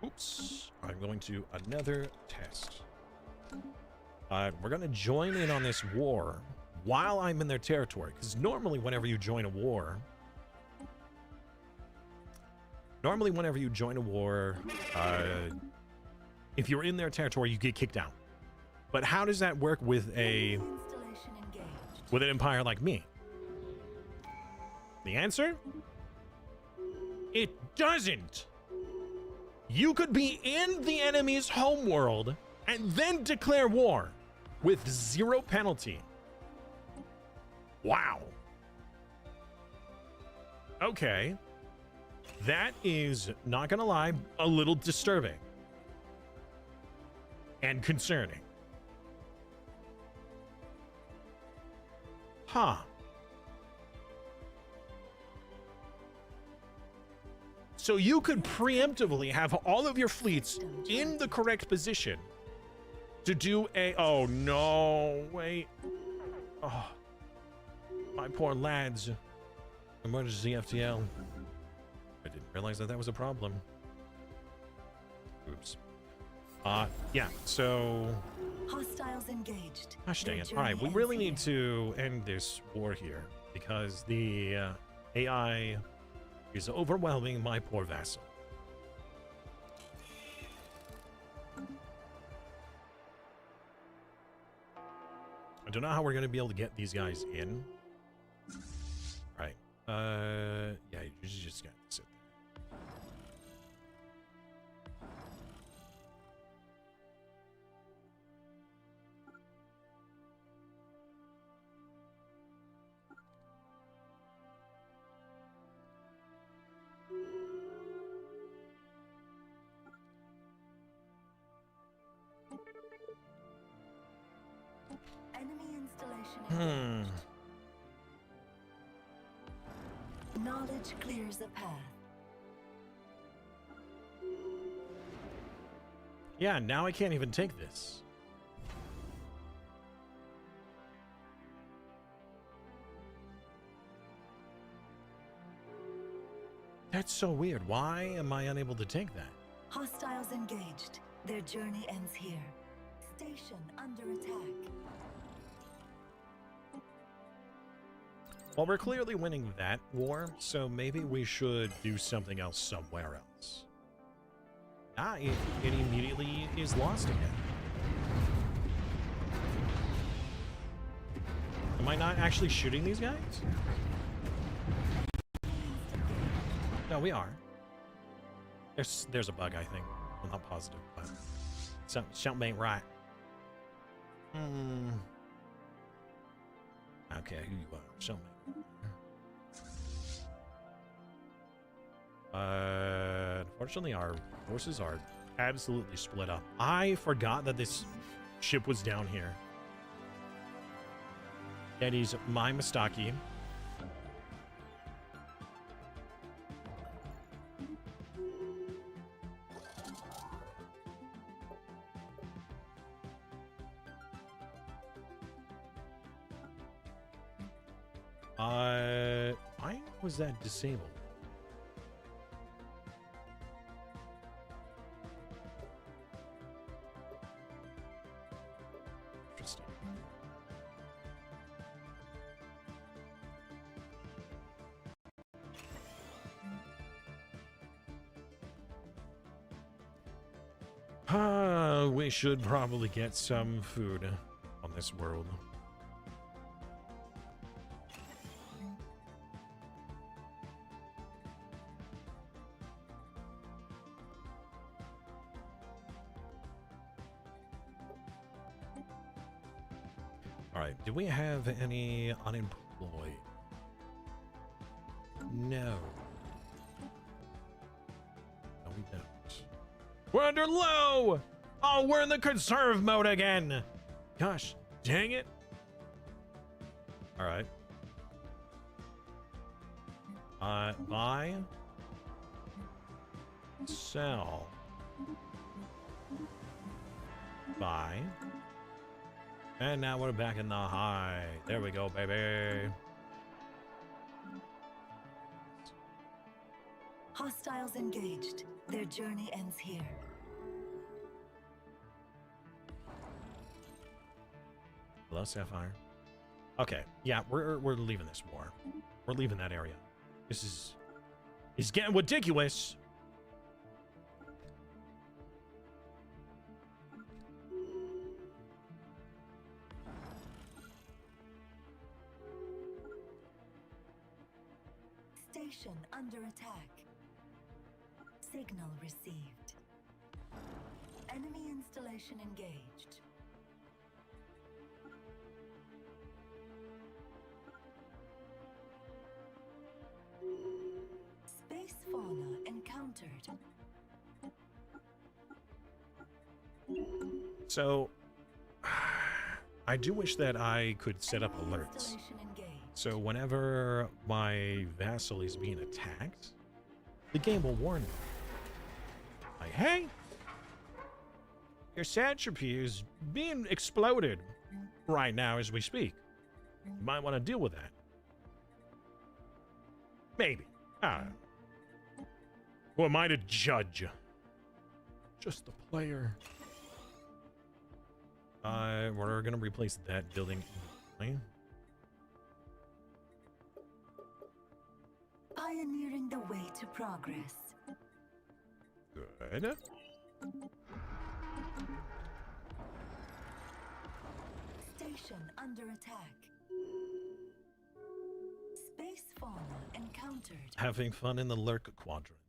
Oops. I'm going to another test. We're going to join in on this war while I'm in their territory. Because normally whenever you join a war... if you're in their territory, you get kicked out. But how does that work with an empire like me? The answer? It doesn't. You could be in the enemy's homeworld and then declare war with 0 penalty. Wow. Okay. That is, not gonna lie, a little disturbing. And concerning. Huh. So you could preemptively have all of your fleets in the correct position to do a... Oh, no. Wait. Oh. My poor lads. Emergency FTL. I didn't realize that was a problem. Oops. Yeah, so... Hostiles engaged. Gosh dang it. Alright, we really need to end this war here, because the AI is overwhelming my poor vassal. I don't know how we're going to be able to get these guys in. Yeah, you just got to sit there. Enemy installation engaged. Knowledge clears a path. Yeah, now I can't even take this. That's so weird. Why am I unable to take that? Hostiles engaged. Their journey ends here. Station under attack. Well, we're clearly winning that war, so maybe we should do something else somewhere else. Ah, it immediately is lost again. Am I not actually shooting these guys? No, we are. There's a bug, I think. I'm not positive, but something ain't right. Okay, who you are? Something. Unfortunately, our forces are absolutely split up. I forgot that this ship was down here. That is my mistake. Why was that disabled? Interesting. We should probably get some food on this world. All right, do we have any unemployed? No. No, we don't. We're under low! Oh, we're in the conserve mode again! Gosh, dang it. All right. Buy. Sell. Buy. And now we're back in the high. There we go, baby. Hostiles engaged. Their journey ends here. Hello, Sapphire. Okay, yeah, we're leaving this war. We're leaving that area. This is getting ridiculous. Station under attack. Signal received. Enemy installation engaged. Space fauna encountered. So, I do wish that I could set up Enemy alerts. installation engaged. So whenever my vassal is being attacked, the game will warn me. Like, hey, your satrapy is being exploded right now as we speak. You might want to deal with that. Maybe. I don't know. Who am I to judge? Just the player. We're gonna replace that building. Pioneering the way to progress. Good. Station under attack. Space fauna encountered. Having fun in the lurk quadrant.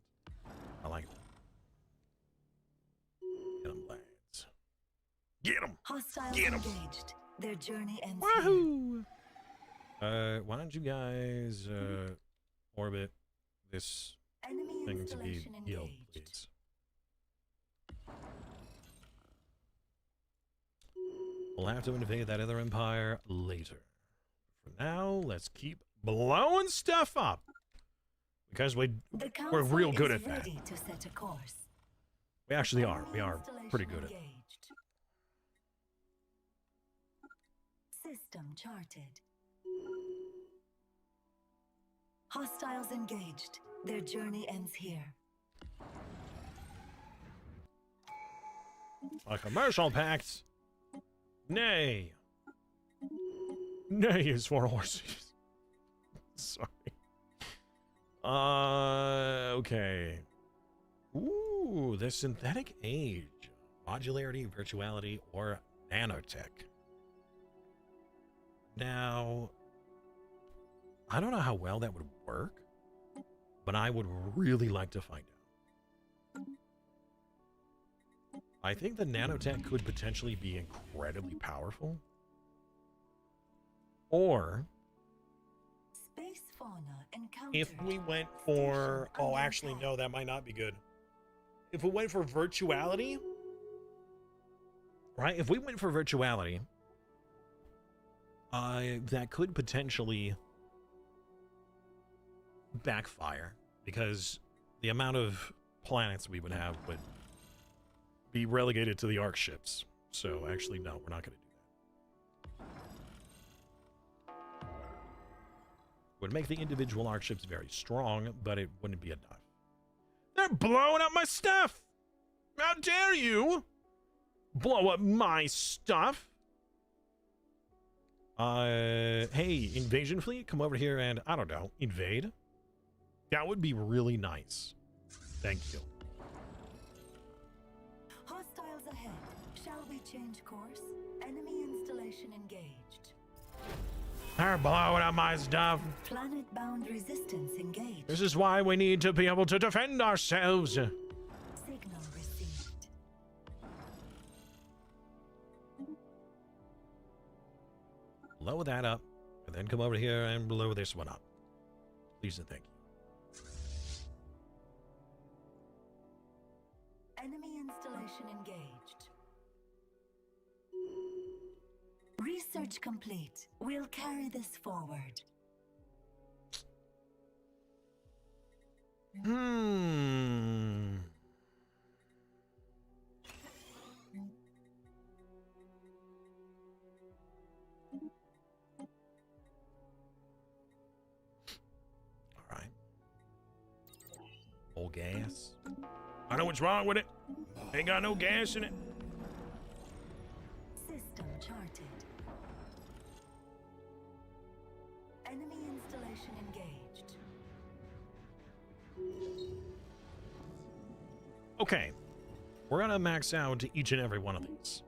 I like that. Get 'em, lads. Get 'em! Hostiles Get 'em. engaged. Their journey ends Wahoo! Why don't you guys orbit this here. Enemy thing to be installation healed, engaged. please? We'll have to invade that other empire later. For now, let's keep blowing stuff up. Because we're real good at that. Ready to set a course. We actually are. We Enemy are pretty good at it. engaged. System charted. Hostiles engaged. Their journey ends here. A commercial pact. Nay. Nay is for horses. Sorry. Okay. Ooh, the synthetic age. Modularity, virtuality, or nanotech. Now, I don't know how well that would work, but I would really like to find out. I think the nanotech could potentially be incredibly powerful. Or Space fauna encountered. if we went for... Oh, actually, no, that might not be good. If we went for virtuality... Right? If we went for virtuality... that could potentially backfire. Because the amount of planets we would have would be relegated to the arc ships. So, actually, no, we're not going to do that. Would make the individual arc ships very strong, but it wouldn't be enough. They're blowing up my stuff! How dare you blow up my stuff? Hey, invasion fleet, come over here and, I don't know, invade? That would be really nice. Thank you. Hostiles ahead. Shall we change course? Enemy installation engaged. They're blowing up my stuff. Planet-bound resistance engaged. This is why we need to be able to defend ourselves. Signal received. Blow that up, and then come over here and blow this one up. Please and thank you. Enemy installation engaged. Research complete. We'll carry this forward. Alright. Old gas. I know what's wrong with it. Ain't got no gas in it. System charted. Enemy installation engaged. Okay. We're gonna max out each and every one of these.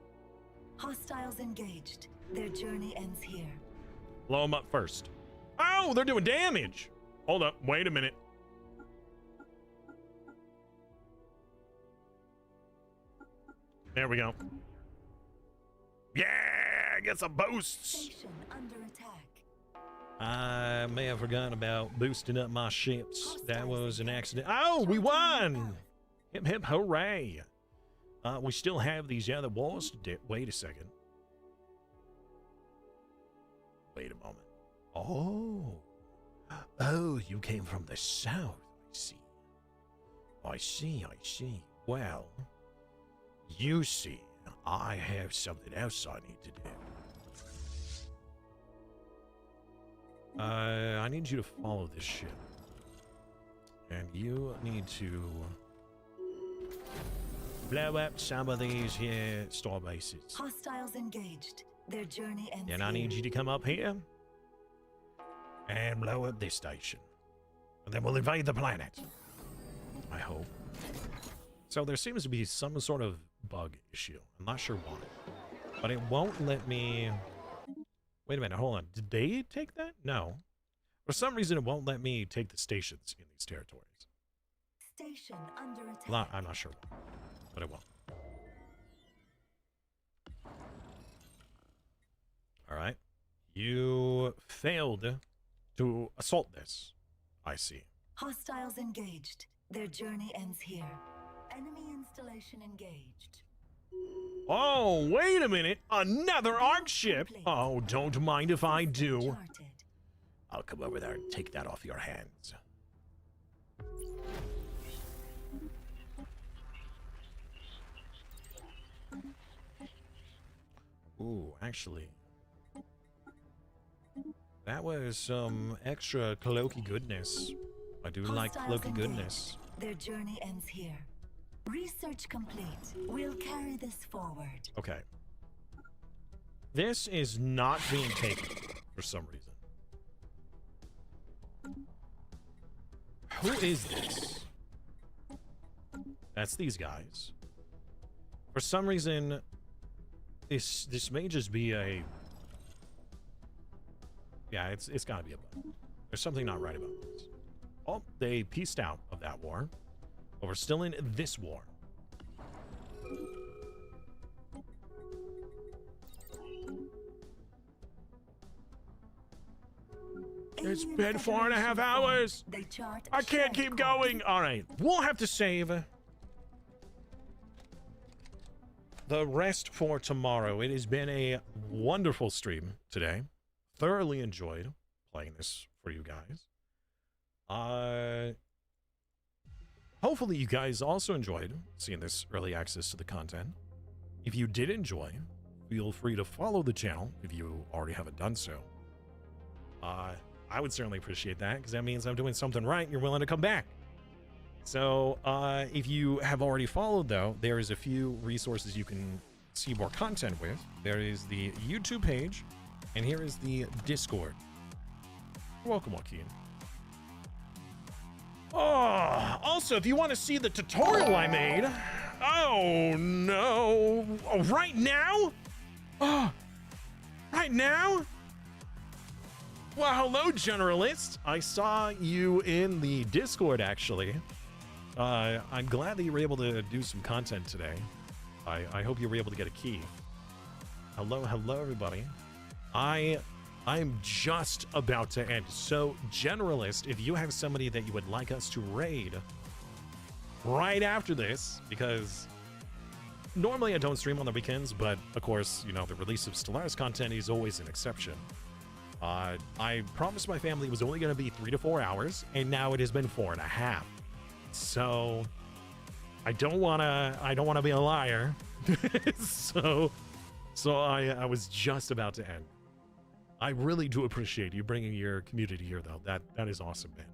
Hostiles engaged. Their journey ends here. Blow them up first. Oh, they're doing damage. Hold up. Wait a minute. There we go. Yeah, get some boosts. Station under attack. I may have forgotten about boosting up my ships. That was an accident. Oh, we won! Hip hip hooray! We still have these other wars to do. Wait a second. Wait a moment. Oh, you came from the south. I see. Well, you see, I have something else I need to do. I need you to follow this ship. And you need to blow up some of these here store bases. Hostiles engaged. Their journey ends And I need here. you to come up here and blow up this station. And then we'll invade the planet. I hope. So there seems to be some sort of bug issue. I'm not sure why. But it won't let me... Wait a minute, hold on. Did they take that? No. For some reason, it won't let me take the stations in these territories. Station under attack. I'm not sure why, but it won't. All right. You failed to assault this. I see. Hostiles engaged. Their journey ends here. Enemy installation engaged. Oh, wait a minute. Another ARC ship. Oh, don't mind if I do. Charted. I'll come over there and take that off your hands. Ooh, actually, that was some extra cloaky goodness. I do like Hostiles cloaky goodness. engaged. Their journey ends here. Research complete. We'll carry this forward. Okay. This is not being taken for some reason. Who is this? That's these guys. For some reason, this may just be a... Yeah, it's gotta be a bug. There's something not right about this. Oh, they pieced out of that war. But we're still in this war. It's been 4.5 hours. They chart I can't keep going. All right, we'll have to save the rest for tomorrow. It has been a wonderful stream today. Thoroughly enjoyed playing this for you guys. Hopefully you guys also enjoyed seeing this early access to the content. If you did enjoy, feel free to follow the channel if you already haven't done so. I would certainly appreciate that, because that means I'm doing something right and you're willing to come back. So if you have already followed, though, there is a few resources you can see more content with. There is the YouTube page, and here is the Discord. You're welcome, Joaquin. Oh, also, if you want to see the tutorial I made... Oh, no. Oh, right now? Oh, right now? Well, hello, Generalist. I saw you in the Discord, actually. I'm glad that you were able to do some content today. I hope you were able to get a key. Hello, everybody. I'm just about to end. So, Generalist, if you have somebody that you would like us to raid right after this, because normally I don't stream on the weekends, but of course, you know, the release of Stellaris content is always an exception. I promised my family it was only going to be 3 to 4 hours, and now it has been 4.5. So I don't want to be a liar. so I was just about to end. I really do appreciate you bringing your community here, though. That is awesome, man.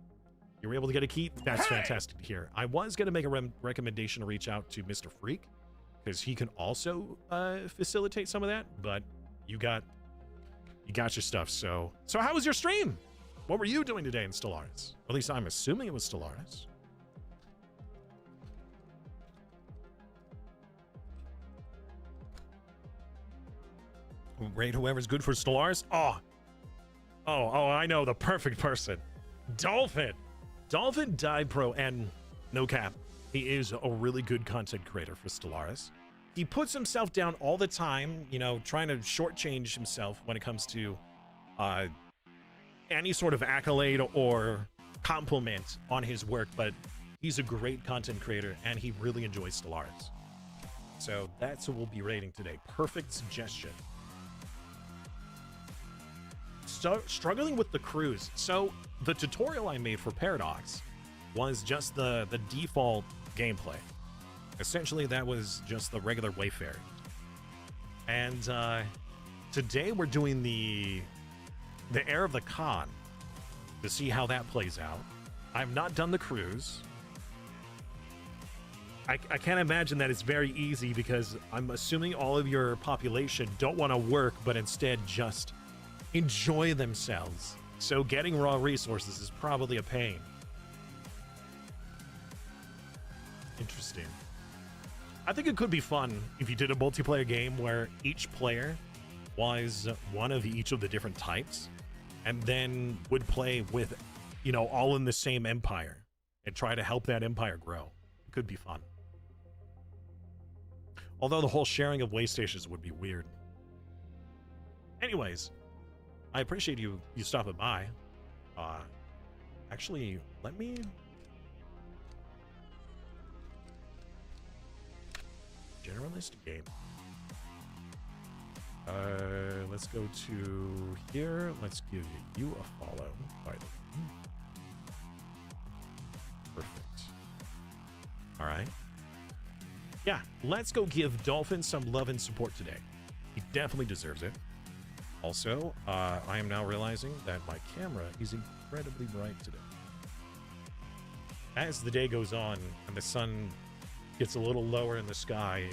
You were able to get a key. That's fantastic to hear. I was going to make a recommendation to reach out to Mr. Freak, because he can also facilitate some of that, but you got your stuff. So how was your stream? What were you doing today in Stellaris? At least I'm assuming it was Stellaris. Raid whoever's good for Stellaris. Oh, I know the perfect person. Dolphin Dive Pro, and no cap, he is a really good content creator for Stellaris. He puts himself down all the time, you know, trying to shortchange himself when it comes to any sort of accolade or compliment on his work, but he's a great content creator and he really enjoys Stellaris. So that's what we'll be rating today. Perfect suggestion. So, struggling with the cruise. So the tutorial I made for Paradox was just the default gameplay. Essentially, that was just the regular Wayfarer. And today we're doing the Heir of the Khan to see how that plays out. I've not done the cruise. I can't imagine that it's very easy, because I'm assuming all of your population don't want to work, but instead just enjoy themselves. So getting raw resources is probably a pain. Interesting. I think it could be fun if you did a multiplayer game where each player was one of each of the different types, and then would play with, you know, all in the same empire and try to help that empire grow. It could be fun. Although the whole sharing of way stations would be weird. Anyways, I appreciate you stopping by. Actually, let me... Generalist game. Let's go to here. Let's give you a follow, by the way. Perfect. All right. Yeah, let's go give Dolphin some love and support today. He definitely deserves it. Also, I am now realizing that my camera is incredibly bright today. As the day goes on and the sun gets a little lower in the sky,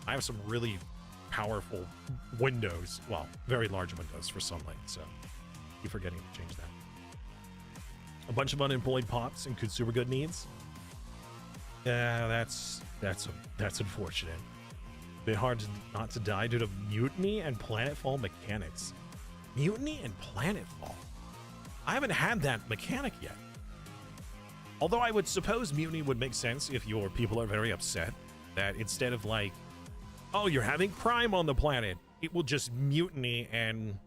I have some really powerful windows. Well, very large windows for sunlight, so keep forgetting to change that. A bunch of unemployed pops and consumer good needs. Yeah, that's unfortunate. Bit hard not to die due to mutiny and planetfall mechanics. Mutiny and planetfall. I haven't had that mechanic yet. Although I would suppose mutiny would make sense if your people are very upset. That instead of like, oh, you're having crime on the planet, it will just mutiny, and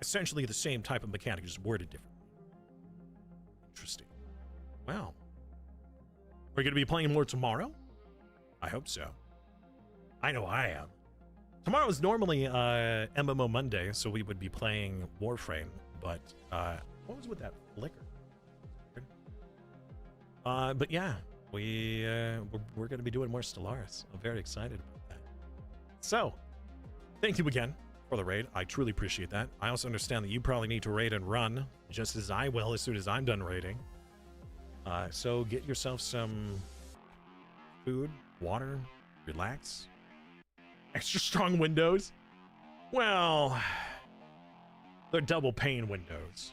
essentially the same type of mechanic, just worded differently. Interesting. Wow. Are you going to be playing more tomorrow? I hope so. I know I am. Tomorrow is normally MMO Monday, so we would be playing Warframe, but what was with that flicker? But yeah, we're going to be doing more Stellaris. I'm very excited about that. So, thank you again for the raid. I truly appreciate that. I also understand that you probably need to raid and run, just as I will as soon as I'm done raiding. So get yourself some food, water, relax. Extra strong windows? Well, they're double pane windows.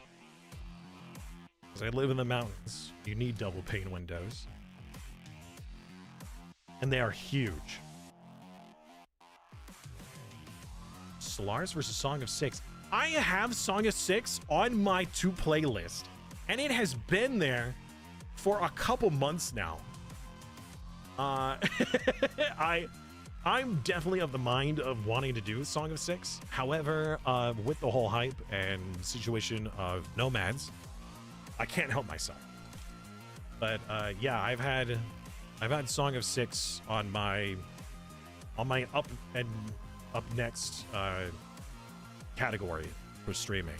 Because I live in the mountains, you need double pane windows. And they are huge. Stellaris versus Song of Six. I have Song of Six on my to-play list, and it has been there for a couple months now. I'm definitely of the mind of wanting to do Song of Six. However, with the whole hype and situation of Nomads, I can't help myself. But yeah, I've had Song of Six on my up next category for streaming.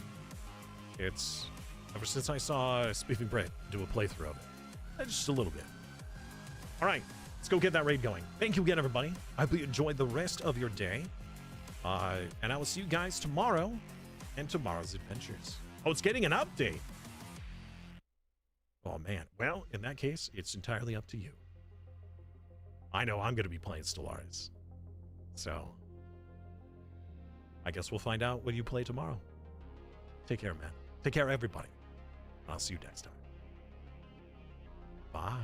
It's ever since I saw Spiffing Brit do a playthrough of it. Just a little bit. All right, let's go get that raid going. Thank you again, everybody. I hope you enjoyed the rest of your day. And I will see you guys tomorrow and tomorrow's adventures. Oh, it's getting an update. Oh, man. Well, in that case, it's entirely up to you. I know I'm going to be playing Stellaris. So, I guess we'll find out what you play tomorrow. Take care, man. Take care, everybody. I'll see you next time. Bye.